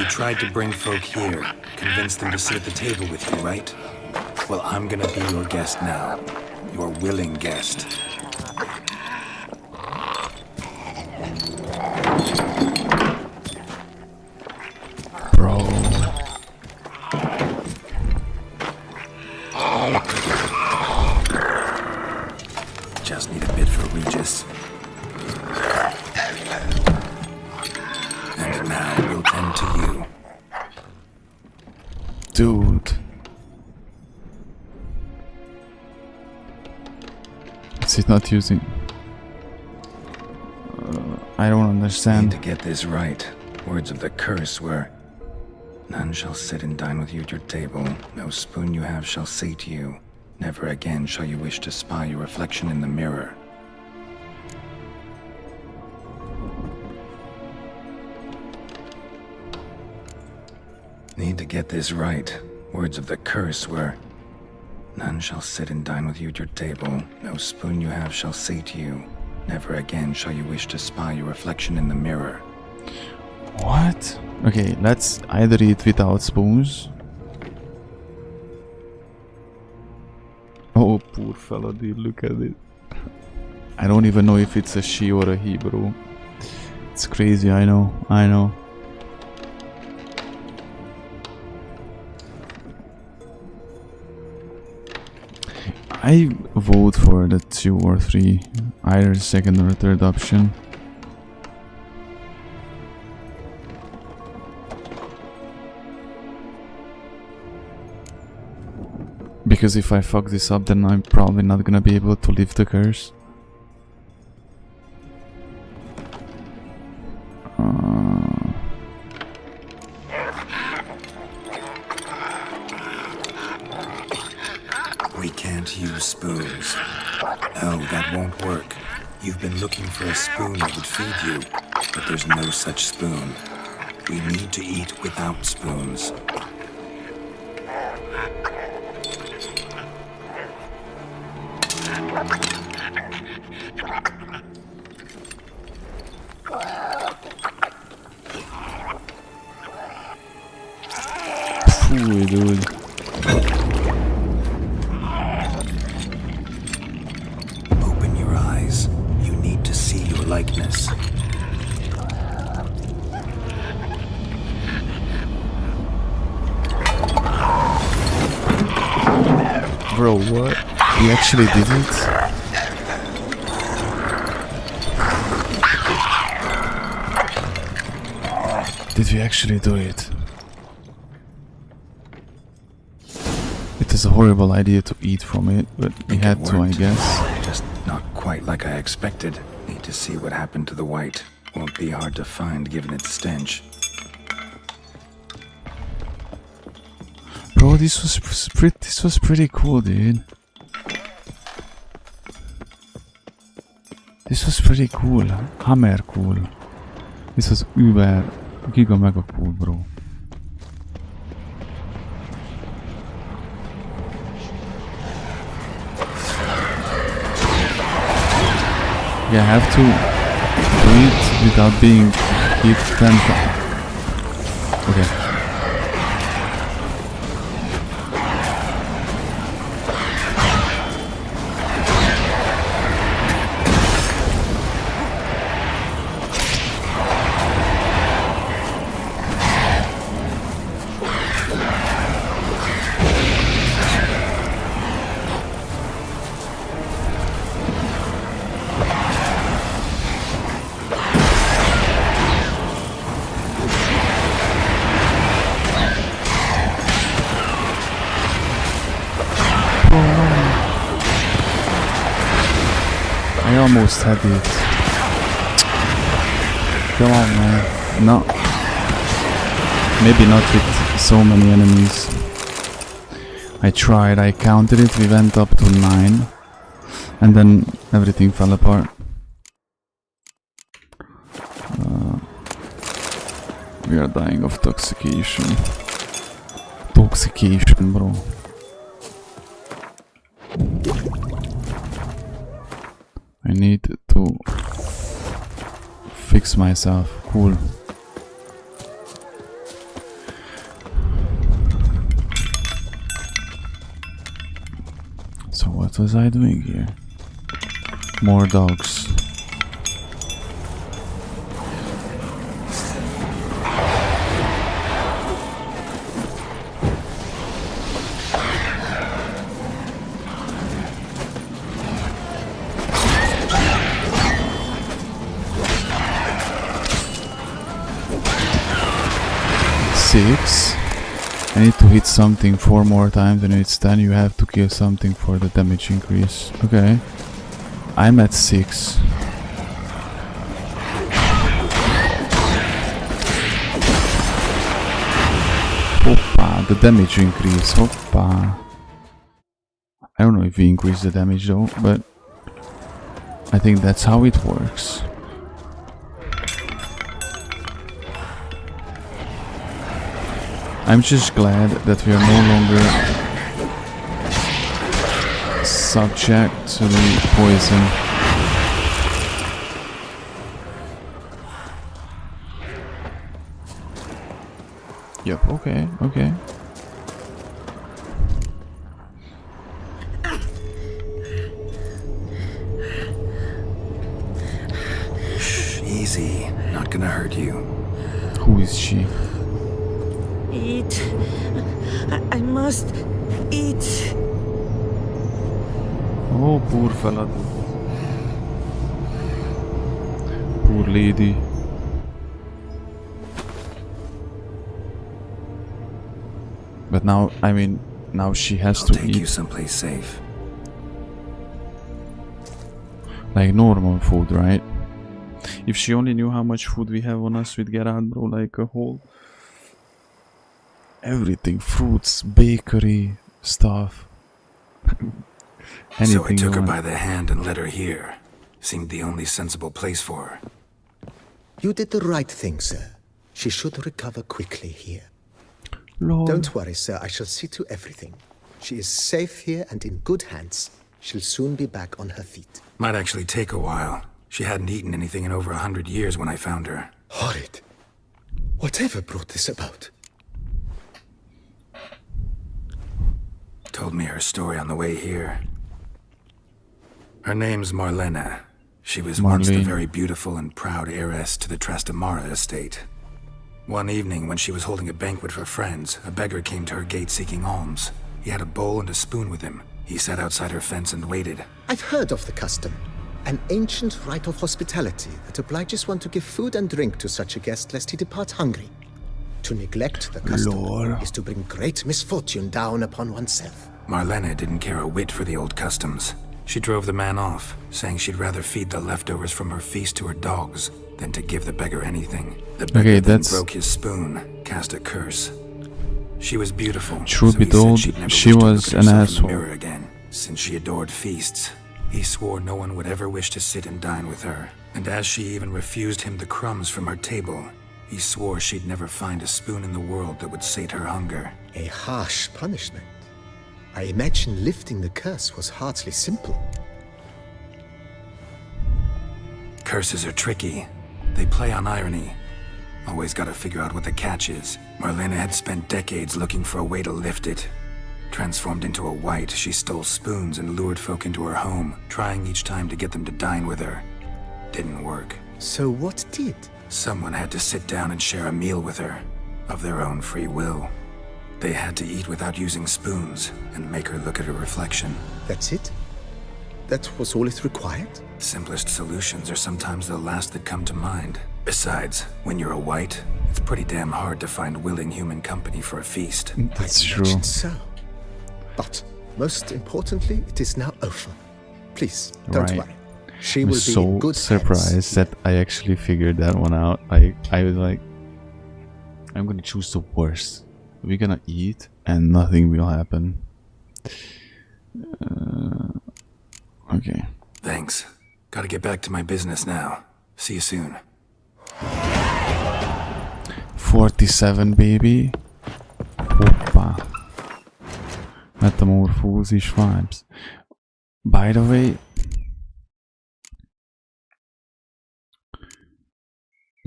tried to bring folk here, convince them to sit at the table with you, right? Well, I'm gonna be your guest now. Your willing guest. Bro. Just need a bit for Regis. And now we'll tend to you. Dude. Is it not using? I don't understand. Need to get this right. Words of the curse were, none shall sit and dine with you at your table. No spoon you have shall sate you. Never again shall you wish to spy your reflection in the mirror. Need to get this right. Words of the curse were, None shall sit and dine with you at your table. No spoon you have shall say to you, never again shall you wish to spy your reflection in the mirror. What? Okay, let's either eat without spoons. Oh, poor fellow, dude, look at it. I don't even know if it's a she or a he, bro. It's crazy, I know. I vote for the 2 or 3, either second or third option. Because if I fuck this up, then I'm probably not gonna be able to lift the curse. We can't use spoons. No, that won't work. You've been looking for a spoon that would feed you, but there's no such spoon. We need to eat without spoons. Ooh, dude. Open your eyes. You need to see your likeness. Bro, what? We actually did it? Did we actually do it? It is a horrible idea to eat from it, but we had to, I guess. Just not quite like I expected. Need to see what happened to the white. Won't be hard to find given its stench. Bro, this was pretty cool, dude. This was pretty cool. Hammer cool. This was uber giga mega cool, bro. Yeah, I have to do it without being hit 10 times. Okay. I almost had it. Come on, man. No. Maybe not with so many enemies. I tried, I counted it, we went up to 9. And then everything fell apart. We are dying of toxication. Toxication, bro. I need to fix myself. Cool. So what was I doing here? More dogs. Six. I need to hit something 4 more times and it's 10. You have to kill something for the damage increase. Okay. I'm at 6. Hoppa, the damage increase. Hoppa. I don't know if we increase the damage though, but I think that's how it works. I'm just glad that we are no longer subject to the poison. Yep, okay, okay. Shh, easy. Not gonna hurt you. Who is she? Eat. I must eat. Oh, poor fella. Poor lady. But now, I mean, now she has to Take eat you someplace safe. like normal food, right? If she only knew how much food we have on us, we'd get out, bro, like a whole everything, fruits, bakery stuff. So I Anything took you her want. by the hand and led her here. Seemed the only sensible place for her. You did the right thing, sir. She should recover quickly here. Lord. Don't worry, sir. I shall see to everything. She is safe here and in good hands. She'll soon be back on her feet. Might actually take a while. She hadn't eaten anything in over 100 years when I found her. Horrid. Whatever brought this about? Told me her story on the way here. Her name's Marlena. She was once the Marlene. very beautiful and proud heiress to the Trastamara estate. One evening, when she was holding a banquet for friends, a beggar came to her gate seeking alms. He had a bowl and a spoon with him. He sat outside her fence and waited. I've heard of the custom. An ancient rite of hospitality that obliges one to give food and drink to such a guest lest he depart hungry. To neglect the custom Lord. is to bring great misfortune down upon oneself. Marlena didn't care a whit for the old customs. She drove the man off, saying she'd rather feed the leftovers from her feast to her dogs than to give the beggar anything. The beggar Okay, then that's- broke his spoon, cast a curse. She was beautiful. Truth so be he said told, she'd never she wish to was look at an herself in asshole. the mirror again. Since she adored feasts, he swore no one would ever wish to sit and dine with her. And as she even refused him the crumbs from her table, he swore she'd never find a spoon in the world that would sate her hunger. A harsh punishment. I imagine lifting the curse was hardly simple. Curses are tricky. They play on irony. Always gotta figure out what the catch is. Marlena had spent decades looking for a way to lift it. Transformed into a wight, she stole spoons and lured folk into her home, trying each time to get them to dine with her. Didn't work. So what did? Someone had to sit down and share a meal with her, of their own free will. They had to eat without using spoons, and make her look at her reflection. That's it? That was all it required? Simplest solutions are sometimes the last that come to mind. Besides, when you're a wight, it's pretty damn hard to find willing human company for a feast. That's I true. imagine so. But most importantly, it is now over. Please, don't Right. worry. She I'm will be so in good surprised hands. that I actually figured that one out. I was like, I'm gonna choose the worst. We're gonna eat and nothing will happen. Okay. Thanks. Gotta get back to my business now. See you soon. 47, baby. Hoppa. Metamorphosis vibes. By the way,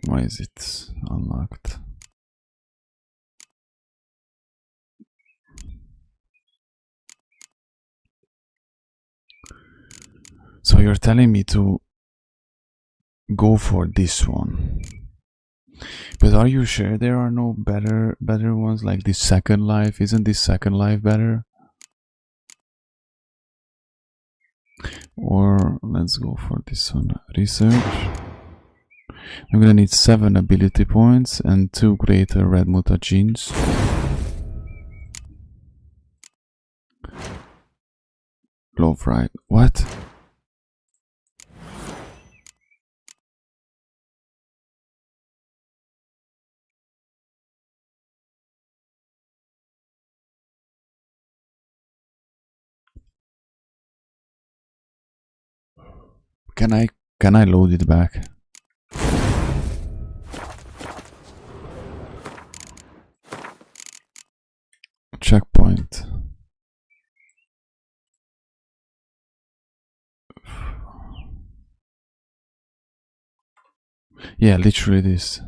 why is it unlocked? So you're telling me to go for this one, but are you sure there are no better ones like this Second Life? Isn't this Second Life better? Or let's go for this one. Research. I'm gonna need 7 ability points and 2 greater red mutagens. Love right. What? Can I load it back? Checkpoint. Yeah, literally this.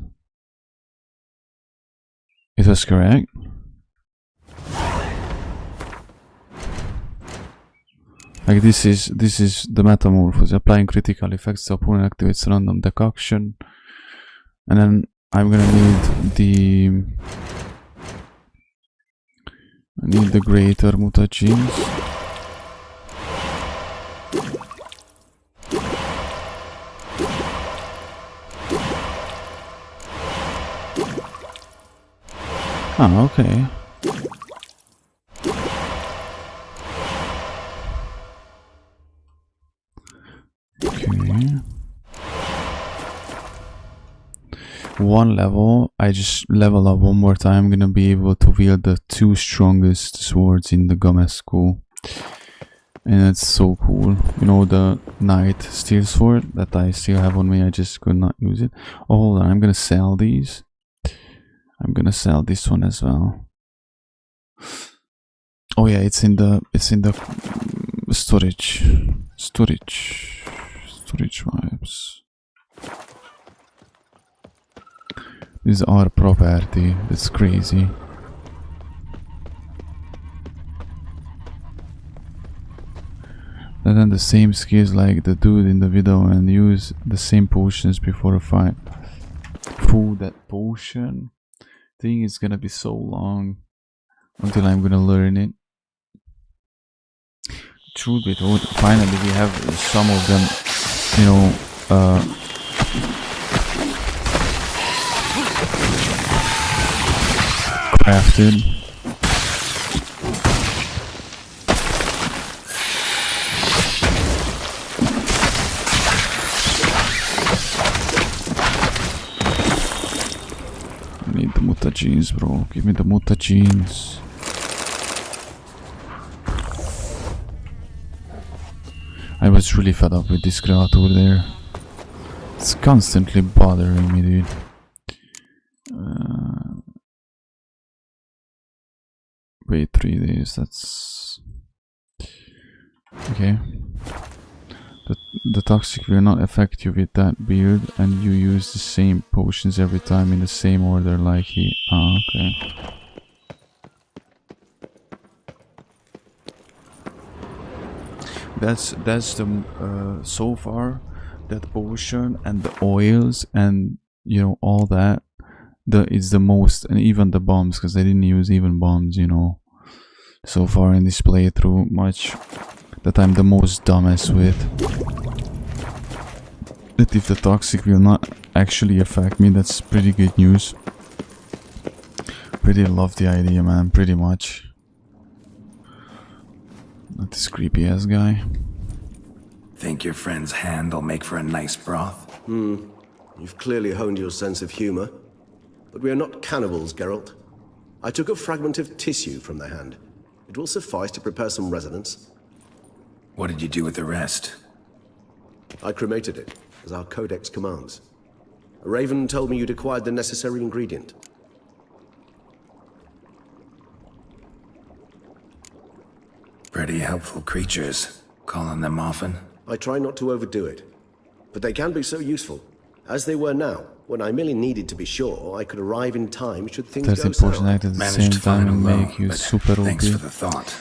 It was correct. Like this is the metamorphosis. Applying critical effects, the opponent activates random decoction, and then I'm gonna need the greater mutagens. Ah, okay. Okay. One level, I just level up one more time. I'm gonna be able to wield the 2 strongest swords in the Gomez school. And it's so cool. You know, the Knight Steel Sword that I still have on me, I just could not use it. Oh, hold on, I'm gonna sell these. I'm gonna sell this one as well. Oh yeah, it's in the storage vibes. This is our property. That's crazy. And then the same skills like the dude in the video and use the same potions before a fight. Fool, that potion thing is gonna be so long until I'm gonna learn it. Truth be told, finally we have some of them, you know, crafted. I need the mutagens, bro. Give me the mutagens. I was really fed up with this creature there. It's constantly bothering me, dude. Wait 3 days, that's... Okay. The toxic will not affect you with that build, and you use the same potions every time in the same order like he... Ah, okay. That's the so far that potion and the oils and you know all that is the most, and even the bombs, because I didn't use even bombs, you know, so far in this playthrough, much that I'm the most dumbest with. That if the toxic will not actually affect me, that's pretty good news. Pretty love the idea, man, pretty much. Not this creepy ass guy. Think your friend's hand'll make for a nice broth? You've clearly honed your sense of humor. But we are not cannibals, Geralt. I took a fragment of tissue from their hand. It will suffice to prepare some resonance. What did you do with the rest? I cremated it, as our codex commands. A raven told me you'd acquired the necessary ingredient. Pretty helpful creatures. Call on them often? I try not to overdo it. But they can be so useful. As they were now, when I merely needed to be sure I could arrive in time should things go south. At the same time and make you super OP. Thanks for the thought.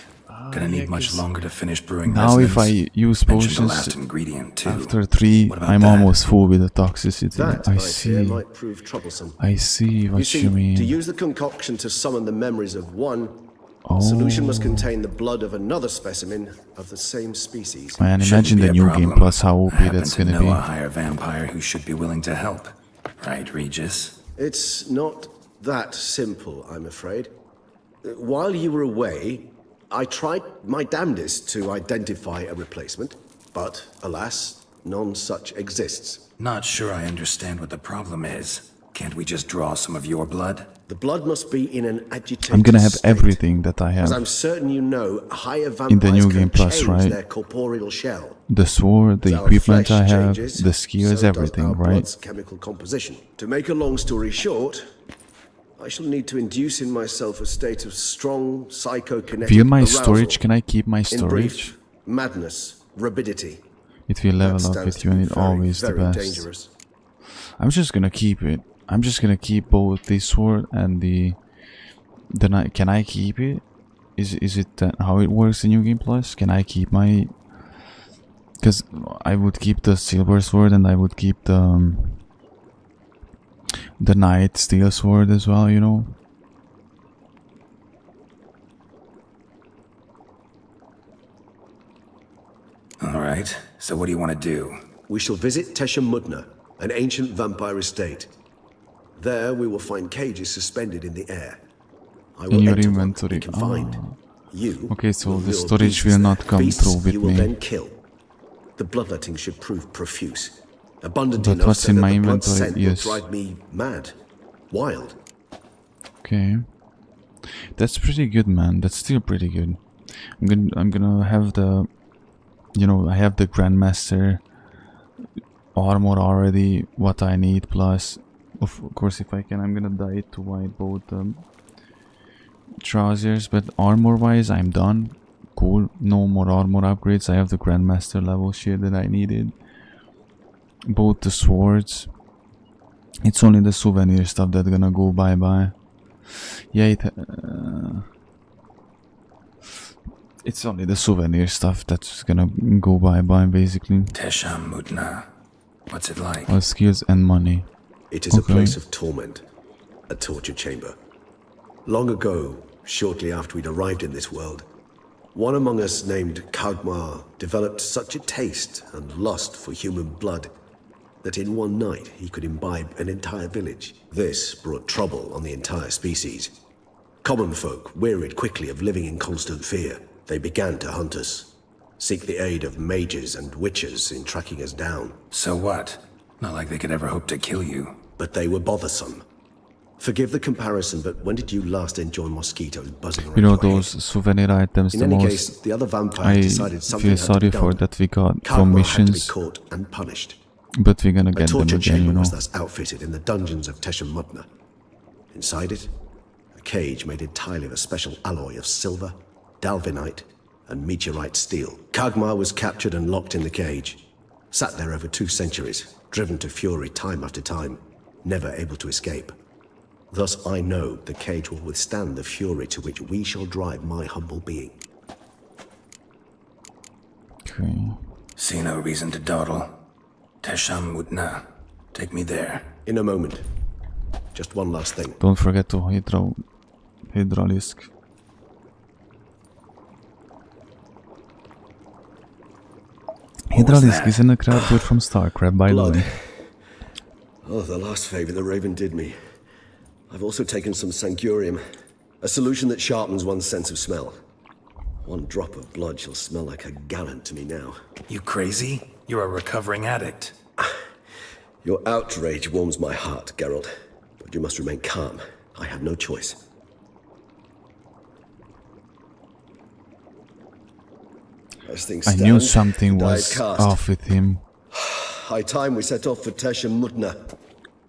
Gonna need much longer to finish brewing now resonance. If I use potions the last ingredient too. after 3, I'm that? almost full with the toxicity. That, I fear, see. might prove troublesome. I see what you mean. To use the concoction to summon the memories of one, the solution must contain the blood of another specimen of the same species. Man, imagine the new game plus how OP that's gonna be. A higher vampire who should be willing to help. Right, Regis? It's not that simple, I'm afraid. While you were away, I tried my damnedest to identify a replacement, but alas, none such exists. Not sure I understand what the problem is. Can't we just draw some of your blood? The blood must be in an agitated I'm gonna have state. everything that I have. As I'm certain you know, higher vampires in the new can game plus, change right? their corporeal shell. The sword, the As our equipment flesh I have, changes, the skills, so everything, does our right? blood's chemical composition. To make a long story short, I shall need to induce in myself a state of strong psychokinetic View my arousal. storage. Can I keep my In storage? brief, madness, rabidity. It will level That up stands with to you, and be it's very, always the very best. dangerous. I'm just gonna keep it. I'm just gonna keep both the sword and the knife. Can I keep it? Is it how it works in New Game Plus? Can I keep my? Because I would keep the silver sword and I would keep the knight steel sword as well. You know. All right. So what do you want to do? We shall visit Teshem Mudna, an ancient vampire estate. There we will find cages suspended in the air. I will In your enter inventory. one we can find. You Okay, so will the lure storage beasts will there. not come Beasts through with you will me. then kill. The bloodletting should prove profuse. Abundant But enough what's so in that my the blood inventory? scent Yes. will drive me mad. Wild. Okay, that's pretty good, man. That's still pretty good. I'm gonna have the, you know, I have the Grandmaster armor already. What I need, plus, of course, if I can, I'm gonna dye it to white both trousers. But armor-wise, I'm done. Cool. No more armor upgrades. I have the Grandmaster level shit that I needed. Both the swords. It's only the souvenir stuff that's gonna go bye-bye. Yeah, it's only the souvenir stuff that's gonna go bye-bye, basically. Teshem Mudna. What's it like? All skills and money. It is a place of torment, a torture chamber. Long ago, shortly after we'd arrived in this world, one among us named Kagmar developed such a taste and lust for human blood that in one night he could imbibe an entire village. This brought trouble on the entire species. Common folk wearied quickly of living in constant fear. They began to hunt us, seek the aid of mages and witches in tracking us down. So what? Not like they could ever hope to kill you. But they were bothersome. Forgive the comparison, but when did you last enjoy mosquitoes buzzing around You know, your those head? souvenir items, In the any most case, the other vampires I decided something feel had to sorry be for done. that we got Kagmar from had to be missions, caught and punished. but we're gonna A get them torture again, chamber you know. was thus outfitted in the dungeons of Teshem Mudna. Inside it, a cage made entirely of a special alloy of silver, dalvinite, and meteorite steel. Kagmar was captured and locked in the cage. Sat there over 2 centuries, driven to fury time after time, never able to escape. Thus I know the cage will withstand the fury to which we shall drive my humble being. Okay. See no reason to dawdle. Teshem Mudna. Take me there. In a moment. Just one last thing. Don't forget to hydralisk. Hydralisk isn't a crab word from StarCraft, by the Blood. way. Oh, the last favor the Raven did me. I've also taken some Sancurium, a solution that sharpens one's sense of smell. One drop of blood shall smell like a gallon to me now. You crazy? You're a recovering addict. Your outrage warms my heart, Geralt. But you must remain calm. I have no choice. As things I stand, knew something the die was is cast. off with him. High time we set off for Teshem Mudna.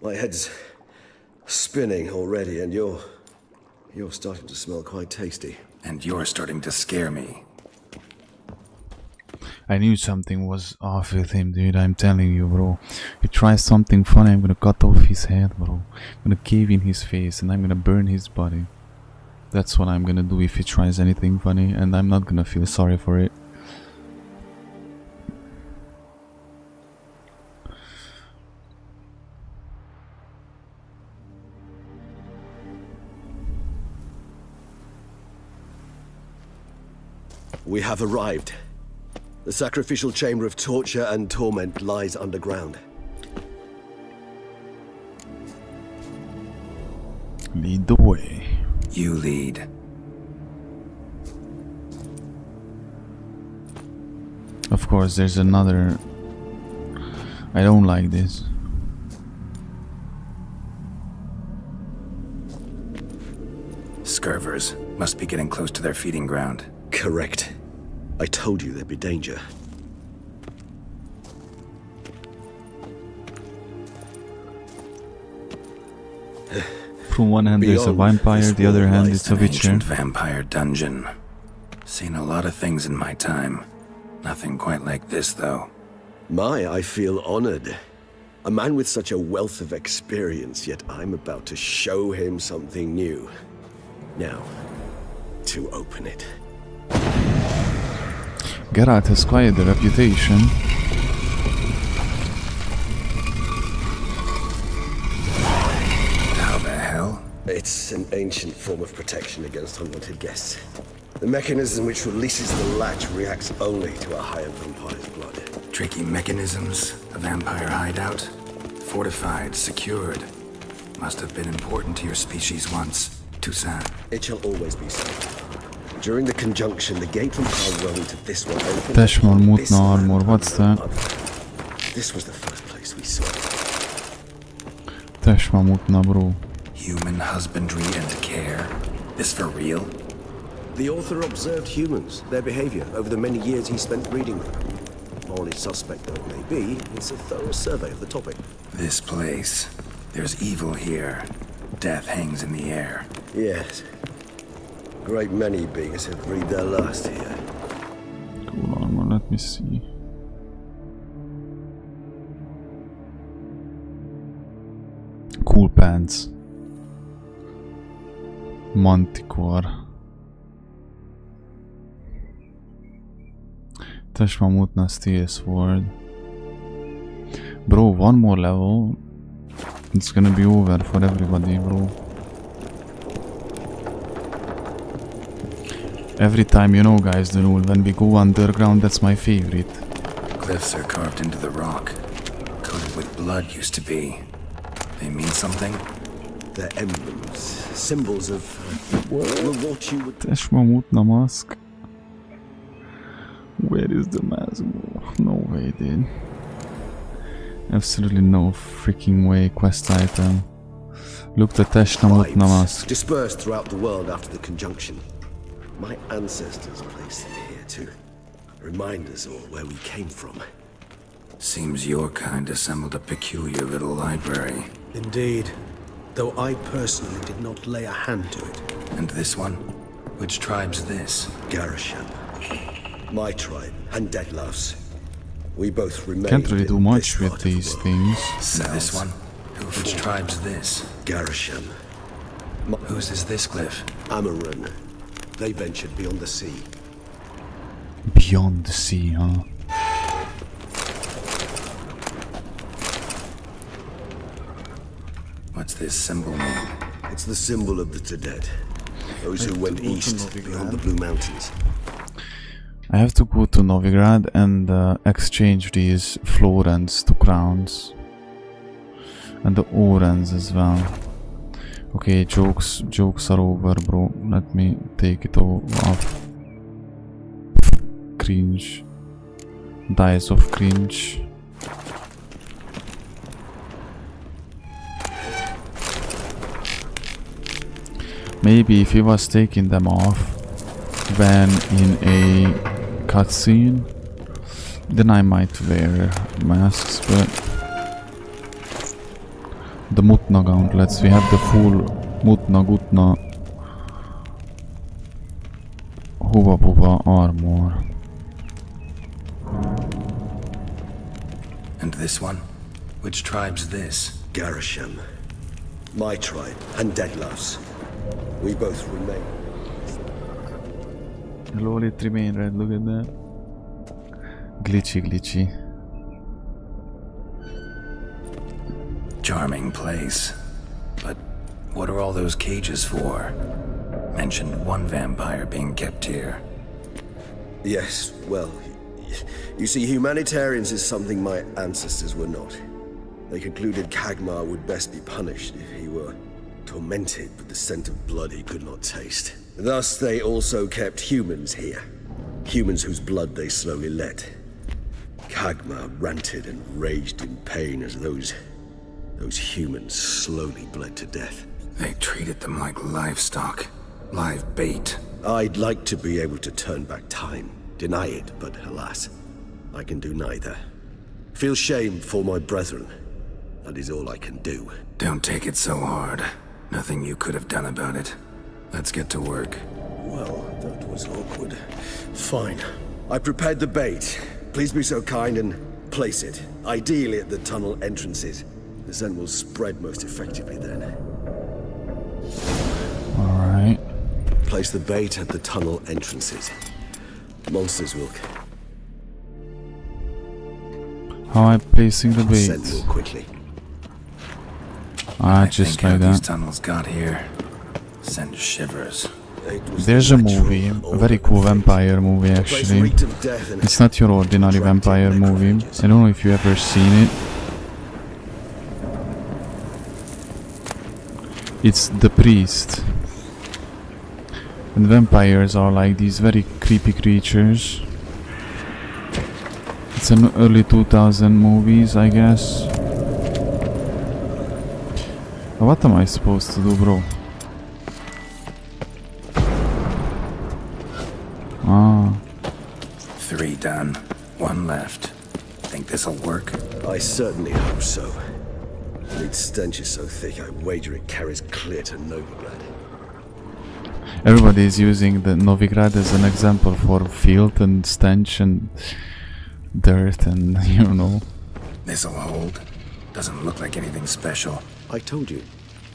My head's spinning already, and you're starting to smell quite tasty. And you're starting to scare me. I knew something was off with him, dude. I'm telling you, bro. He tries something funny, I'm gonna cut off his head, bro. I'm gonna cave in his face and I'm gonna burn his body. That's what I'm gonna do if he tries anything funny, and I'm not gonna feel sorry for it. We have arrived. The sacrificial chamber of torture and torment lies underground. Lead the way. You lead. Of course, there's another... I don't like this. Scurvers must be getting close to their feeding ground. Correct. I told you there'd be danger. From one hand there's a Beyond vampire, this the other wall hand lies it's a An witcher. ancient vampire dungeon. Seen a lot of things in my time. Nothing quite like this, though. I feel honored. A man with such a wealth of experience, yet I'm about to show him something new. Now, to open it. Geralt has quite a reputation. How the hell? It's an ancient form of protection against unwanted guests. The mechanism which releases the latch reacts only to a higher vampire's blood. Tricky mechanisms, a vampire hideout. Fortified, secured. Must have been important to your species once. Toussaint. It shall always be so. During the conjunction, the gate from our road to this one opened. Tashmal Mutna armor, what's that? This was the first place we saw. Tashmal Mutna, bro. Human husbandry and care. This for real? The author observed humans, their behavior, over the many years he spent reading them. Morally suspect though it may be, it's a thorough survey of the topic. This place. There's evil here. Death hangs in the air. Yes. Great many beings have breathed their last here. Cool armor, let me see. Cool pants. Manticore. Tashma Mutna steel sword. Bro, one more level. It's gonna be over for everybody, bro. Every time, you know guys, the rule, when we go underground, that's my favorite. Glyphs are carved into the rock. Coated with blood used to be. They mean something? They're emblems, symbols of what you would... Tashma Mutna mask. Where is the mask, bro? No way, dude. Absolutely no freaking way. Quest item. Look, the Tashma Mutna mask. Dispersed throughout the world after the conjunction. My ancestors placed them here to remind us all where we came from. Seems your kind assembled a peculiar little library. Indeed. Though I personally did not lay a hand to it. And this one? Which tribe's this? Garisham. My tribe, and Deadlough's. We both remain. Can't really do much with these things. This one? Which tribe's this? Garisham. Whose is this glyph? Amaran. They ventured beyond the sea. Beyond the sea, huh? What's this symbol mean? It's the symbol of the Tedet. Those who went east beyond the Blue Mountains. I have to go to Novigrad and exchange these florins to crowns. And the orens as well. Okay, jokes are over, bro. Let me take it all off. Cringe. Dice of cringe. Maybe if he was taking them off when in a cutscene, then I might wear masks, but the Mutna gauntlets, we have the full Mutna Gutna Huba Buba armor. And this one? Which tribe's this? Garisham. My tribe, and Deadlough's. We both remain. Hello, it remain red, look at that. Glitchy. Charming place. But what are all those cages for? Mentioned one vampire being kept here. Yes, well, you see, humanitarians is something my ancestors were not. They concluded Kagmar would best be punished if he were tormented with the scent of blood he could not taste. Thus, they also kept humans here. Humans whose blood they slowly let. Kagmar ranted and raged in pain as those humans slowly bled to death. They treated them like livestock. Live bait. I'd like to be able to turn back time. Deny it, but alas, I can do neither. Feel shame for my brethren. That is all I can do. Don't take it so hard. Nothing you could have done about it. Let's get to work. Well, that was awkward. Fine. I prepared the bait. Please be so kind and Place it, ideally at the tunnel entrances. The scent will spread most effectively then. Alright. Place the bait at the tunnel entrances. Monsters will... How am I placing the bait? Scent will quickly. Just how like these that. tunnels got here send shivers. There's a movie, a very cool vampire movie actually. It's not your ordinary vampire movie. I don't know if you ever seen it. It's The Priest. And vampires are like these very creepy creatures. It's an early 2000 movies, I guess. What am I supposed to do, bro? Ah. 3 done. 1 left. Think this'll work? I certainly hope so. Its stench is so thick, I wager it carries clear to Novigrad. Everybody is using the Novigrad as an example for filth and stench and dirt and, you know. This'll hold. Doesn't look like anything special. I told you.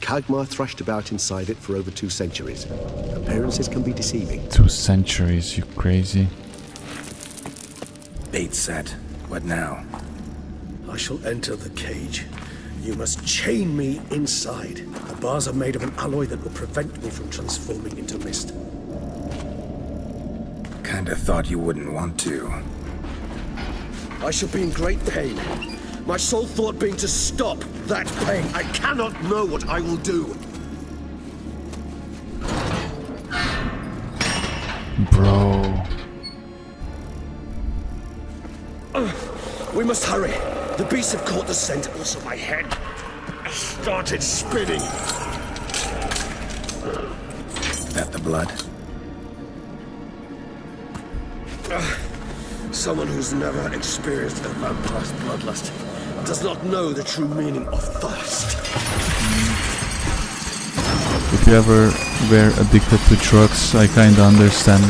Kagmar thrashed about inside it for over 2 centuries. Appearances can be deceiving. 2 centuries, you crazy. Bait set. What now? I shall enter the cage. You must chain me inside. The bars are made of an alloy that will prevent me from transforming into mist. Kinda thought you wouldn't want to. I shall be in great pain. My sole thought being to stop that pain. I cannot know what I will do. Bro. We must hurry. The beasts have caught the scent, also my head started spinning. That the blood? Someone who's never experienced a vampire's bloodlust does not know the true meaning of thirst. If you ever were addicted to drugs, I kinda understand.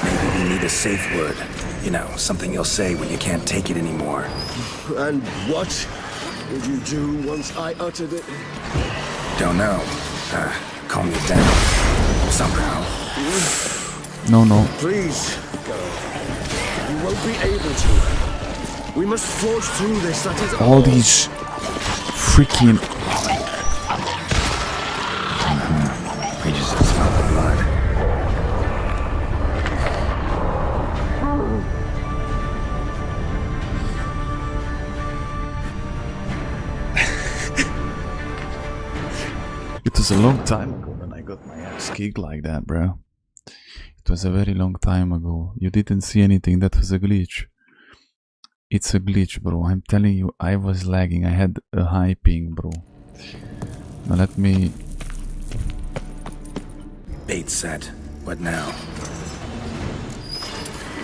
Maybe we need a safe word. You know, something you'll say when you can't take it anymore. And what would you do once I uttered it? Don't know. Calm you down. Somehow. No. Please, go. You won't be able to. We must forge through this, that is All these freaking... We just smell the blood. It was a long time ago when I got my ass kicked like that, bro. It was a very long time ago. You didn't see anything, that was a glitch. It's a glitch, bro. I'm telling you, I was lagging. I had a high ping, bro. Now let me... Bait set. What now?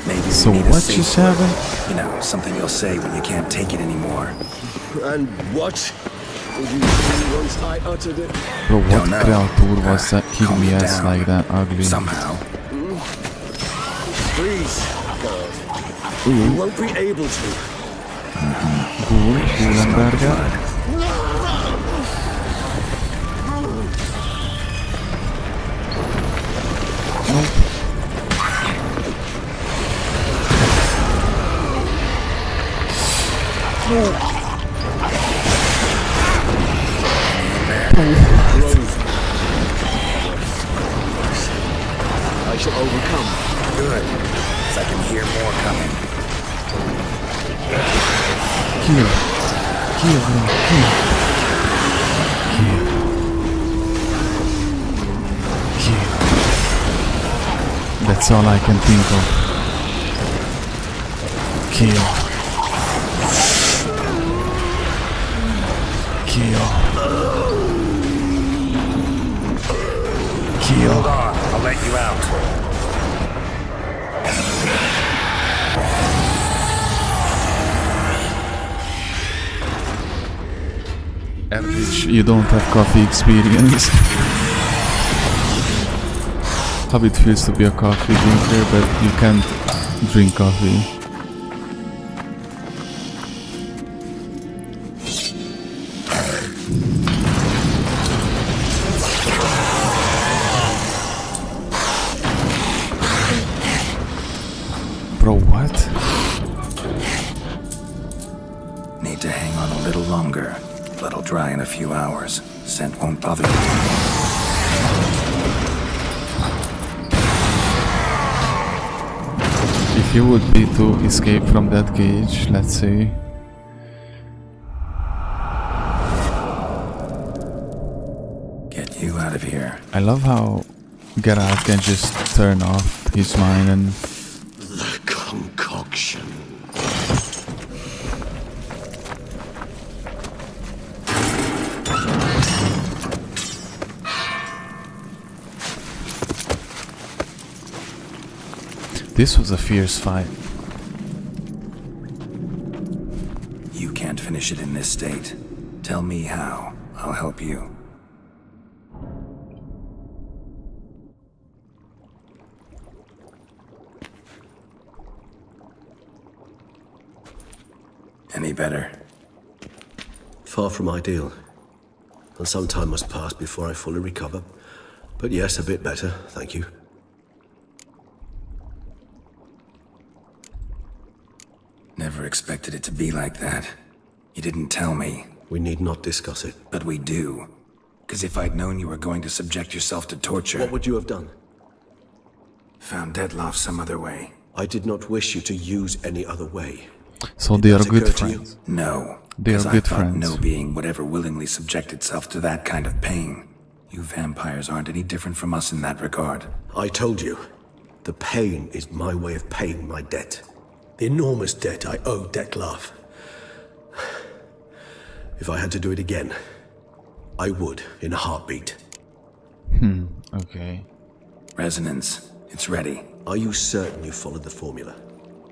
Maybe So we need a what safe just word. happened? You know, something you'll say when you can't take it anymore. And what would you do once I uttered it? Bro, what Don't know. creature was that kicking Calm me you ass down. like that, ugly? Somehow. Please, God. You won't be able to. Gulenberger. I shall overcome. Good. 'Cause I can hear more coming. Kill, bro, kill. That's all I can think of. Kill. Hold on. I'll let you out. Garbage. You don't have coffee experience. How it feels to be a coffee drinker, but you can't drink coffee. Bro, what? Need to hang on a little longer. Blood'll dry in a few hours. Scent won't bother you. If you would be to escape from that cage, let's say. Get you out of here. I love how Geralt can just turn off his mind and... The concoction. This was a fierce fight. You can't finish it in this state. Tell me how. I'll help you. Any better? Far from ideal. And some time must pass before I fully recover. But yes, a bit better, thank you. Never expected it to be like that. You didn't tell me. We need not discuss it. But we do. Because if I'd known you were going to subject yourself to torture... What would you have done? Found Detloff some other way. I did not wish you to use any other way. So they are good friends. No. They are good friends. No being would ever willingly subject itself to that kind of pain. You vampires aren't any different from us in that regard. I told you. The pain is my way of paying my debt. The enormous debt I owe Detloff. If I had to do it again, I would, in a heartbeat. Okay. Resonance. It's ready. Are you certain you followed the formula?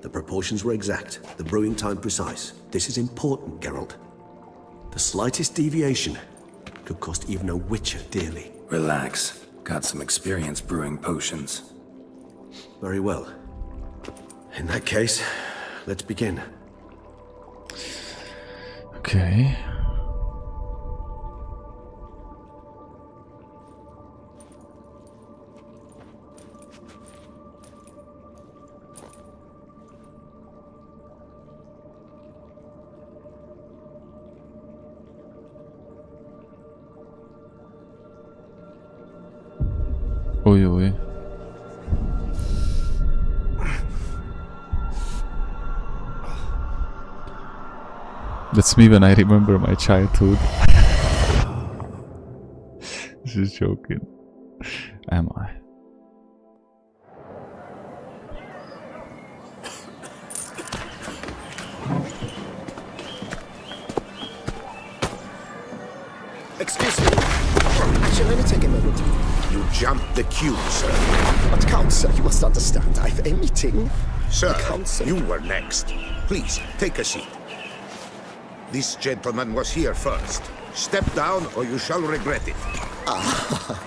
The proportions were exact, the brewing time precise. This is important, Geralt. The slightest deviation could cost even a witcher dearly. Relax. Got some experience brewing potions. Very well. In that case, let's begin. Okay. Oi, oi. That's me when I remember my childhood. Just joking. Am I? Excuse me. Actually, let me take a moment. You jumped the queue, sir. But Count, sir, you must understand. I've a meeting. Sir, Count, you were next. Please, take a seat. This gentleman was here first. Step down or you shall regret it. Ah,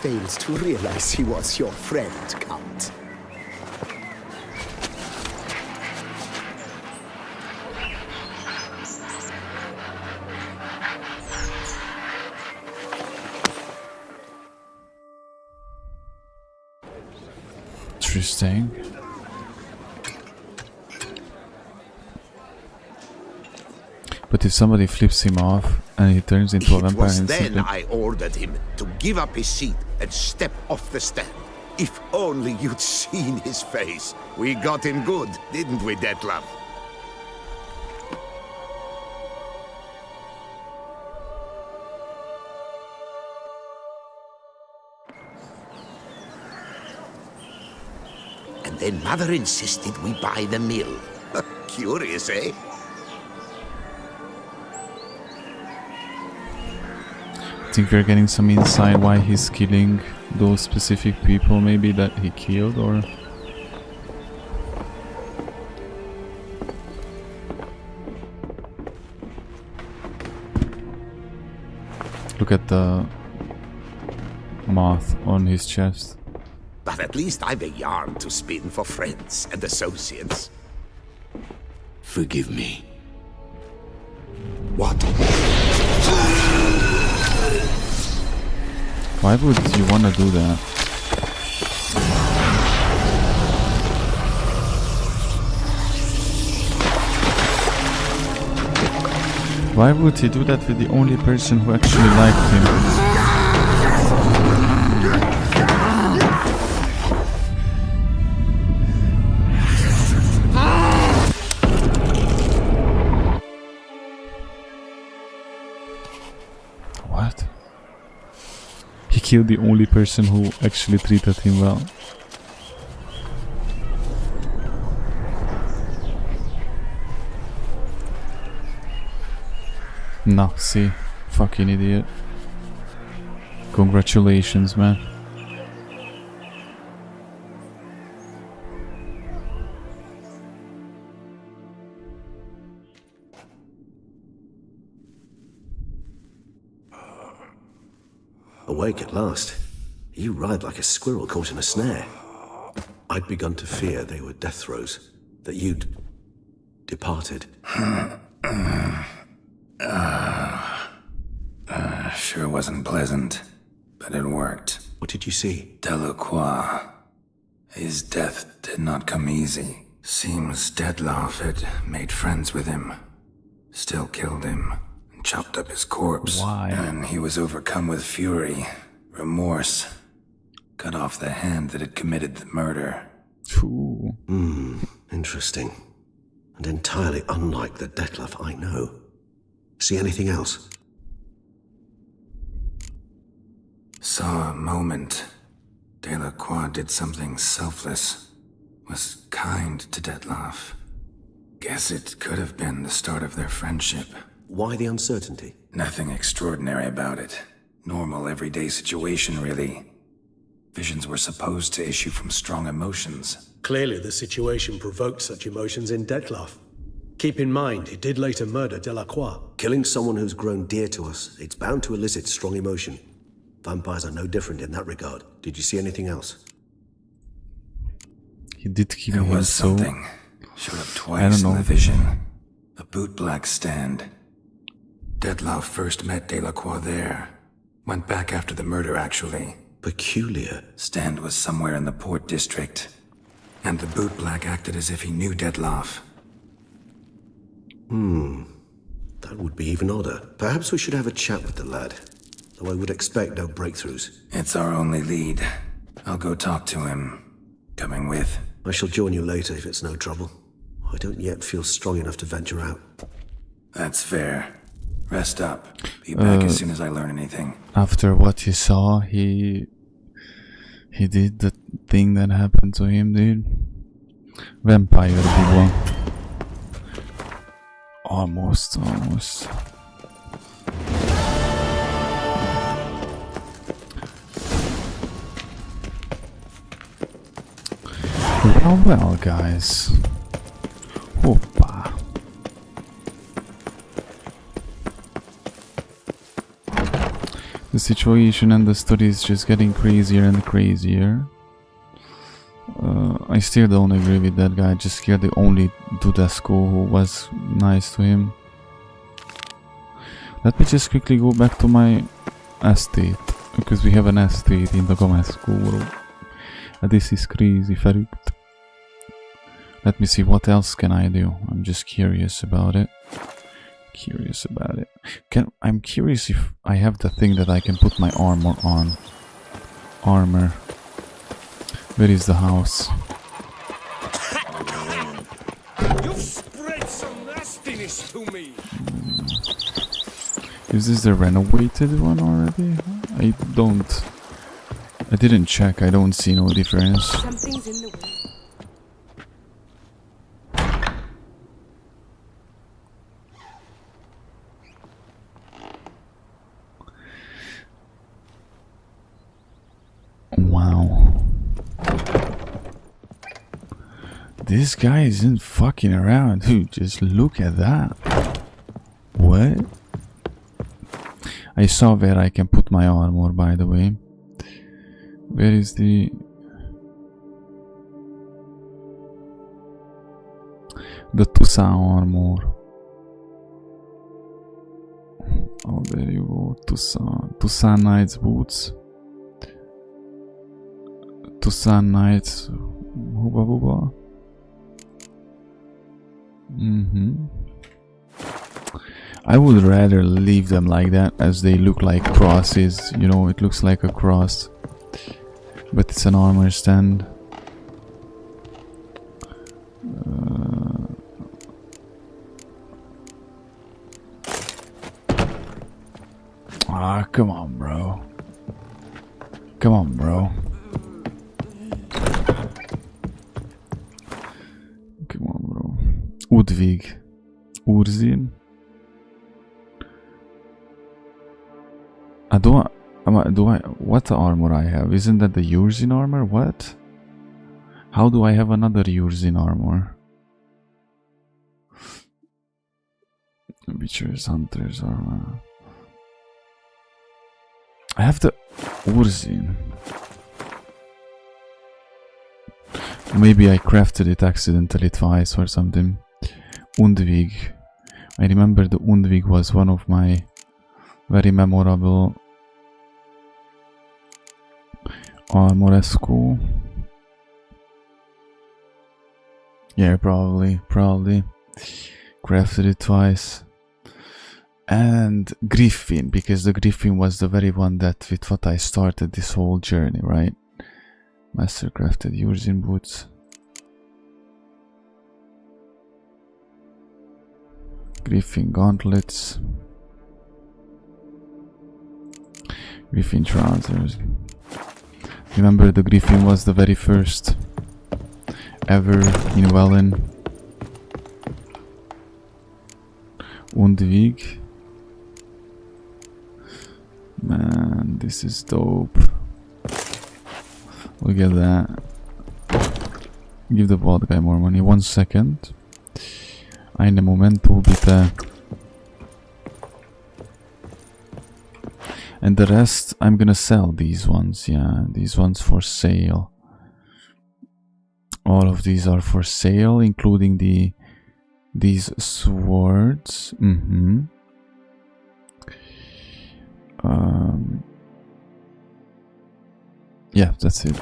failed to realize he was your friend, Count. Interesting. But if somebody flips him off and he turns into a vampire It was instantly... then I ordered him to give up his seat and step off the stand. If only you'd seen his face. We got him good, didn't we, Detloff? And then Mother insisted we buy the mill. Curious, eh? I think we're getting some insight why he's killing those specific people, maybe that he killed, or... Look at the moth on his chest. But at least I've a yarn to spin for friends and associates. Forgive me. What? Why would you want to do that? Why would he do that with the only person who actually liked him? What? He killed the only person who actually treated him well. No, see, fucking idiot. Congratulations, man. Awake at last. You ride like a squirrel caught in a snare. I'd begun to fear they were death throes, that you'd departed. Sure wasn't pleasant, but it worked. What did you see? Delacroix. His death did not come easy. Seems Detlaff had made friends with him. Still killed him, and chopped up his corpse. Why? And he was overcome with fury, remorse. Cut off the hand that had committed the murder. Interesting. And entirely unlike the Detlaff I know. See anything else? Saw a moment. Delacroix did something selfless. Was kind to Detlaff. Guess it could have been the start of their friendship. Why the uncertainty? Nothing extraordinary about it. Normal, everyday situation, really. Visions were supposed to issue from strong emotions. Clearly the situation provoked such emotions in Detlaff. Keep in mind, he did later murder Delacroix. Killing someone who's grown dear to us, it's bound to elicit strong emotion. Vampires are no different in that regard. Did you see anything else? He did kill There him, was so something. Showed up I twice don't in know. the vision. A bootblack stand. Detlaff first met Delacroix there. Went back after the murder, actually. Peculiar. Stand was somewhere in the Port District. And the bootblack acted as if he knew Detlaff. That would be even odder. Perhaps we should have a chat with the lad. Though I would expect no breakthroughs. It's our only lead. I'll go talk to him. Coming with. I shall join you later if it's no trouble. I don't yet feel strong enough to venture out. That's fair. Rest up. Be back as soon as I learn anything. After what you saw, he did the thing that happened to him, dude. Vampire people. Almost. Well, guys. Hoppa. The situation and the story is just getting crazier and crazier. I still don't agree with that guy. Just killed the only Dudesco who was nice to him. Let me just quickly go back to my estate, because we have an estate in the Gomascuro. This is crazy, verrückt. Let me see, what else can I do? I'm just curious about it. I'm curious if I have the thing that I can put my armor on. Armor. Where is the house? You've spread some nastiness to me. Is this the renovated one already? I didn't check. I don't see no difference. Something's in the way. Wow. This guy isn't fucking around, dude. Just look at that. What? I saw where I can put my armor, by the way. Where is the... the Toussaint armor? Oh, there you go. Toussaint Knight's boots. Toussaint Knight's... Hooba booba. I would rather leave them like that, as they look like crosses. You know, it looks like a cross, but it's an armor stand. Come on, bro. Come on, bro. Come on, bro. Udvig. Urzin. What armor I have? Isn't that the Urzin armor? What? How do I have another Urzin armor? Witchers, Hunters armor. I have the Urzin. Maybe I crafted it accidentally twice or something. Undvig. I remember the Undvig was one of my very memorable armoresco. Yeah, probably. Crafted it twice. And Griffin, because the Griffin was the very one that with what I started this whole journey, right? Mastercrafted Urzin boots. Griffin gauntlets. Griffin trousers. Remember, the Griffin was the very first ever in Wellen. Undvig. Man, this is dope. Look at that. Give the bald guy more money. 1 second. Eine Momento bitte. And the rest, I'm gonna sell these ones. Yeah, these ones for sale. All of these are for sale, including these swords. Yeah, that's it.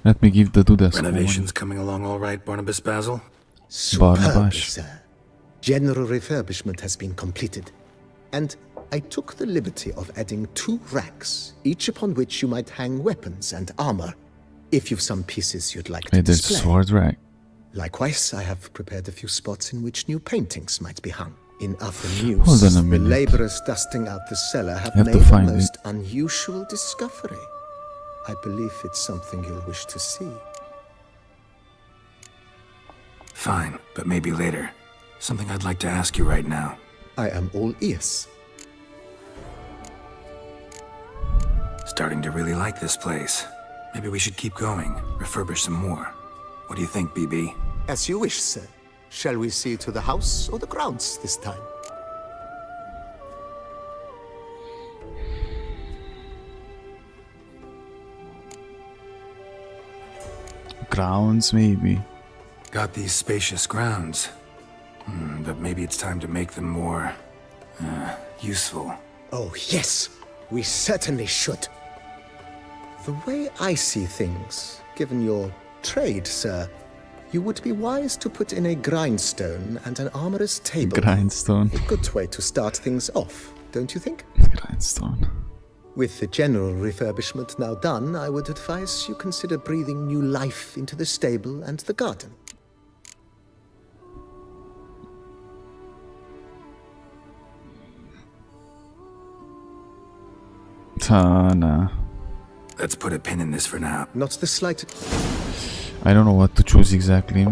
Let me give the Dudas. Renovations coming along all right, Barnabas Basil? Superb, sir. General refurbishment has been completed, and I took the liberty of adding 2 racks, each upon which you might hang weapons and armor, if you've some pieces you'd like to display. Sword rack. Likewise, I have prepared a few spots in which new paintings might be hung. In other news, Hold on a the minute. laborers dusting out the cellar have have made to a find most unusual discovery. I believe it's something you'll wish to see. Fine, but maybe later. Something I'd like to ask you right now. I am all ears. Starting to really like this place. Maybe we should keep going, refurbish some more. What do you think, BB? As you wish, sir. Shall we see to the house or the grounds this time? Grounds, maybe. Got these spacious grounds. But maybe it's time to make them more... useful. Oh, yes. We certainly should. The way I see things, given your trade, sir, you would be wise to put in a grindstone and an armorer's table. Grindstone. A good way to start things off, don't you think? Grindstone. With the general refurbishment now done, I would advise you consider breathing new life into the stable and the garden. Tana. Let's put a pin in this for now. Not the slightest... I don't know what to choose exactly.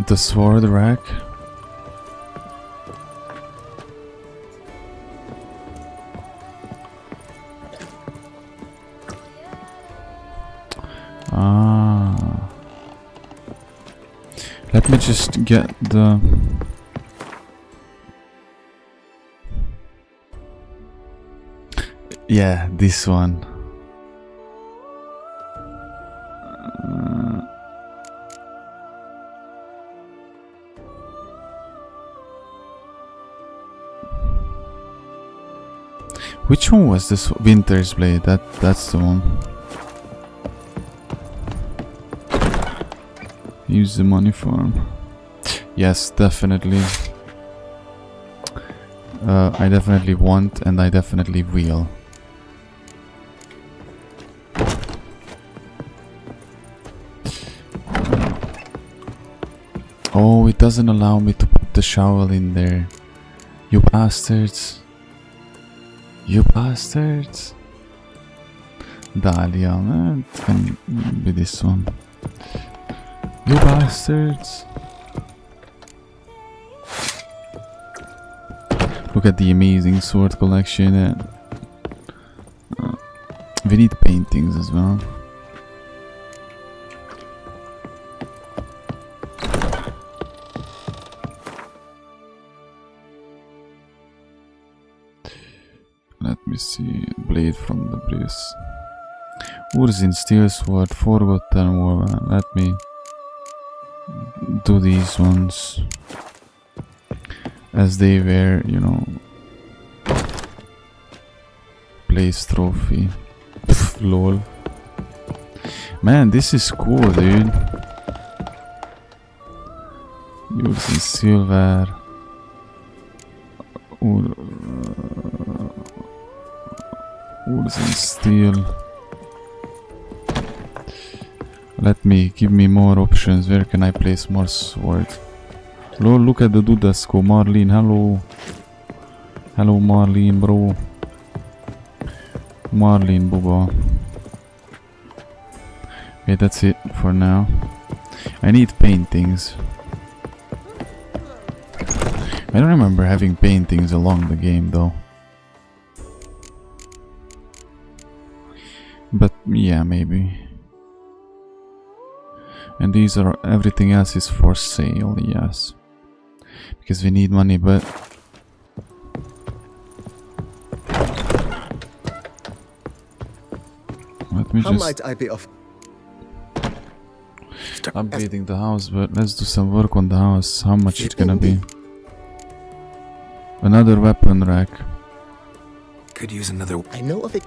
The sword rack. Let me just get the... Yeah, this one. Which one was this? Winter's Blade. That's the one. Use the money farm. Yes, definitely. I definitely want, and I definitely will. Oh, it doesn't allow me to put the shovel in there. You bastards. You bastards. Dahlia, it can be this one. You bastards. Look at the amazing sword collection. We need paintings as well. Let me see. Blade from the Bliss. Urzin Steel Sword, Forgotten Warman. Let me do these ones as they were, you know. Place trophy. Pff, lol. Man, this is cool, dude. Using silver. Using steel. Give me more options. Where can I place more sword? Lol, look at the Dudasco. Marlene, hello. Hello, Marlene, bro. Marlene, Buba. Okay, that's it for now. I need paintings. I don't remember having paintings along the game though. But yeah, maybe. And these are, everything else is for sale, yes. Because we need money, but... Let me How just... might I be of... upgrading the house, but let's do some work on the house. How much it's gonna be? Another weapon rack. Could use another... I know of it.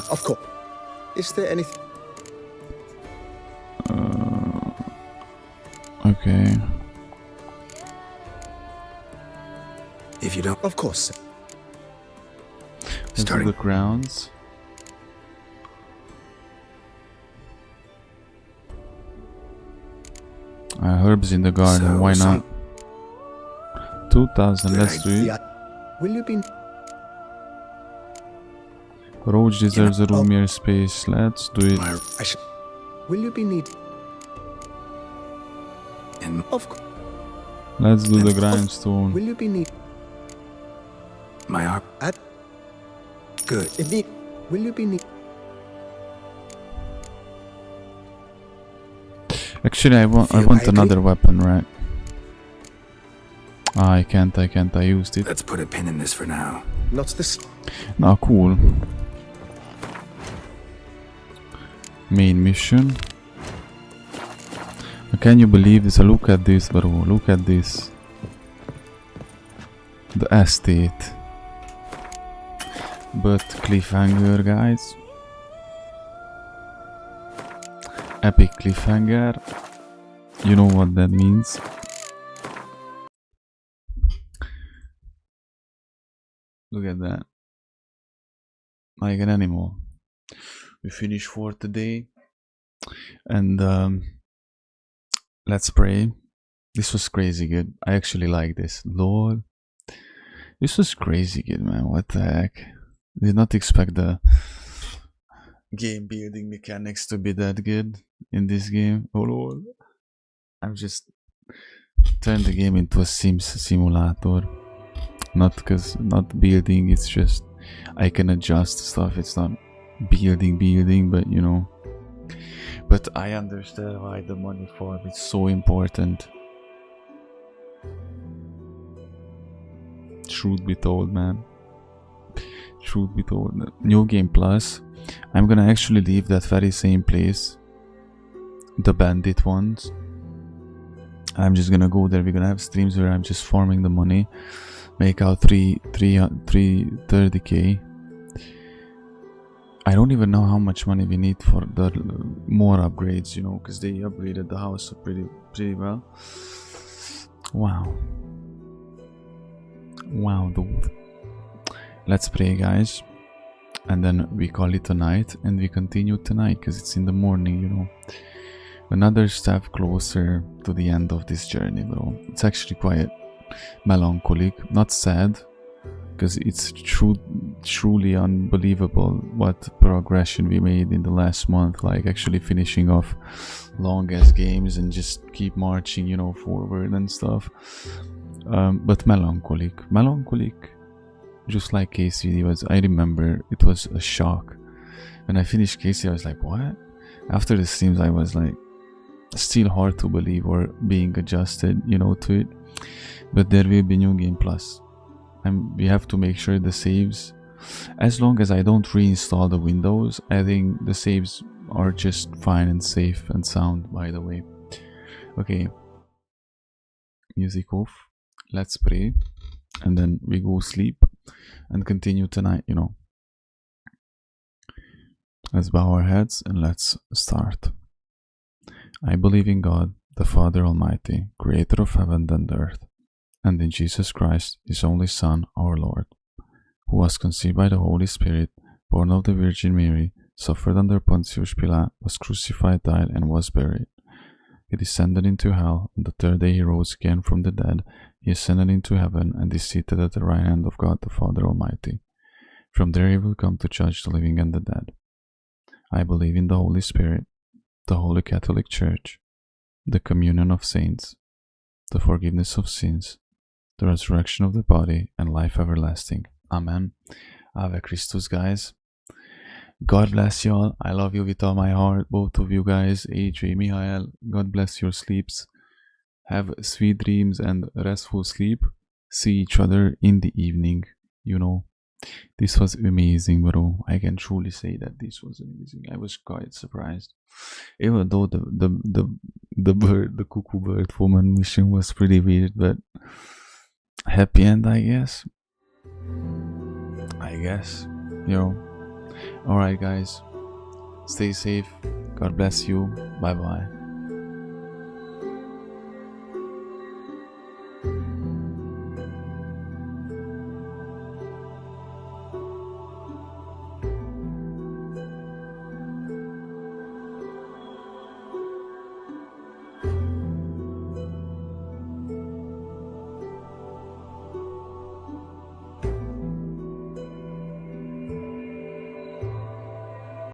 Of course. Is there anything... Okay. If you don't... Of course. Let's do the grounds. Herbs in the garden, So, why not? 2000, let's do it. Will you be... Roach deserves a roomier space, let's do it. Will you be need... Of course. Let's do the grindstone. Will you be need... My arm... Good. Indeed. Will you be need... Actually, I want another weapon, right? Ah, I can't, I used it. Let's put a pin in this for now. Not this... No, cool. Main mission. Can you believe this? Look at this, bro. Look at this. The estate. But cliffhanger, guys. Epic cliffhanger. You know what that means. Look at that. Like an animal. We finish for today. And let's pray. This was crazy good. I actually like this. Lord. This was crazy good, man. What the heck? Did not expect the game building mechanics to be that good in this game. Oh Lord. I'm just turned the game into a Sims simulator. Not building, it's just I can adjust stuff. It's not building, but you know. But I understand why the money farm is so important. Truth be told, man. Truth be told. New Game Plus. I'm gonna actually leave that very same place. The bandit ones. I'm just gonna go there. We're gonna have streams where I'm just farming the money. Make out 330k. I don't even know how much money we need for the more upgrades, you know, because they upgraded the house pretty well. Wow. Wow, dude. Let's pray, guys. And then we call it a night, and we continue tonight because it's in the morning, you know. Another step closer to the end of this journey, bro. It's actually quite melancholic, not sad, because it's truly unbelievable what progression we made in the last month, like actually finishing off long ass games and just keep marching, you know, forward and stuff. But melancholic, just like KCD was. I remember it was a shock when I finished KCD. I was like, what? After the streams I was like, still hard to believe or being adjusted, you know, to it. But there will be New Game Plus, and we have to make sure the saves, as long as I don't reinstall the Windows, I think the saves are just fine and safe and sound, by the way. Okay, music off, let's pray, and then we go sleep and continue tonight, you know. Let's bow our heads and let's start. I believe in God, the Father Almighty, creator of heaven and earth, and in Jesus Christ, his only Son, our Lord, who was conceived by the Holy Spirit, born of the Virgin Mary, suffered under Pontius Pilate, was crucified, died, and was buried. He descended into hell. On the third day he rose again from the dead. He ascended into heaven and is seated at the right hand of God the Father Almighty. From there he will come to judge the living and the dead. I believe in the Holy Spirit, the Holy Catholic Church, the communion of saints, the forgiveness of sins, the resurrection of the body, and life everlasting. Amen. Ave Christus, guys. God bless you all. I love you with all my heart, both of you guys. AJ, Mihael, God bless your sleeps. Have sweet dreams and restful sleep. See each other in the evening. You know, this was amazing, bro. I can truly say that this was amazing. I was quite surprised. Even though the cuckoo bird woman mission was pretty weird, but happy end, I guess. You know. Alright, guys. Stay safe. God bless you. Bye bye.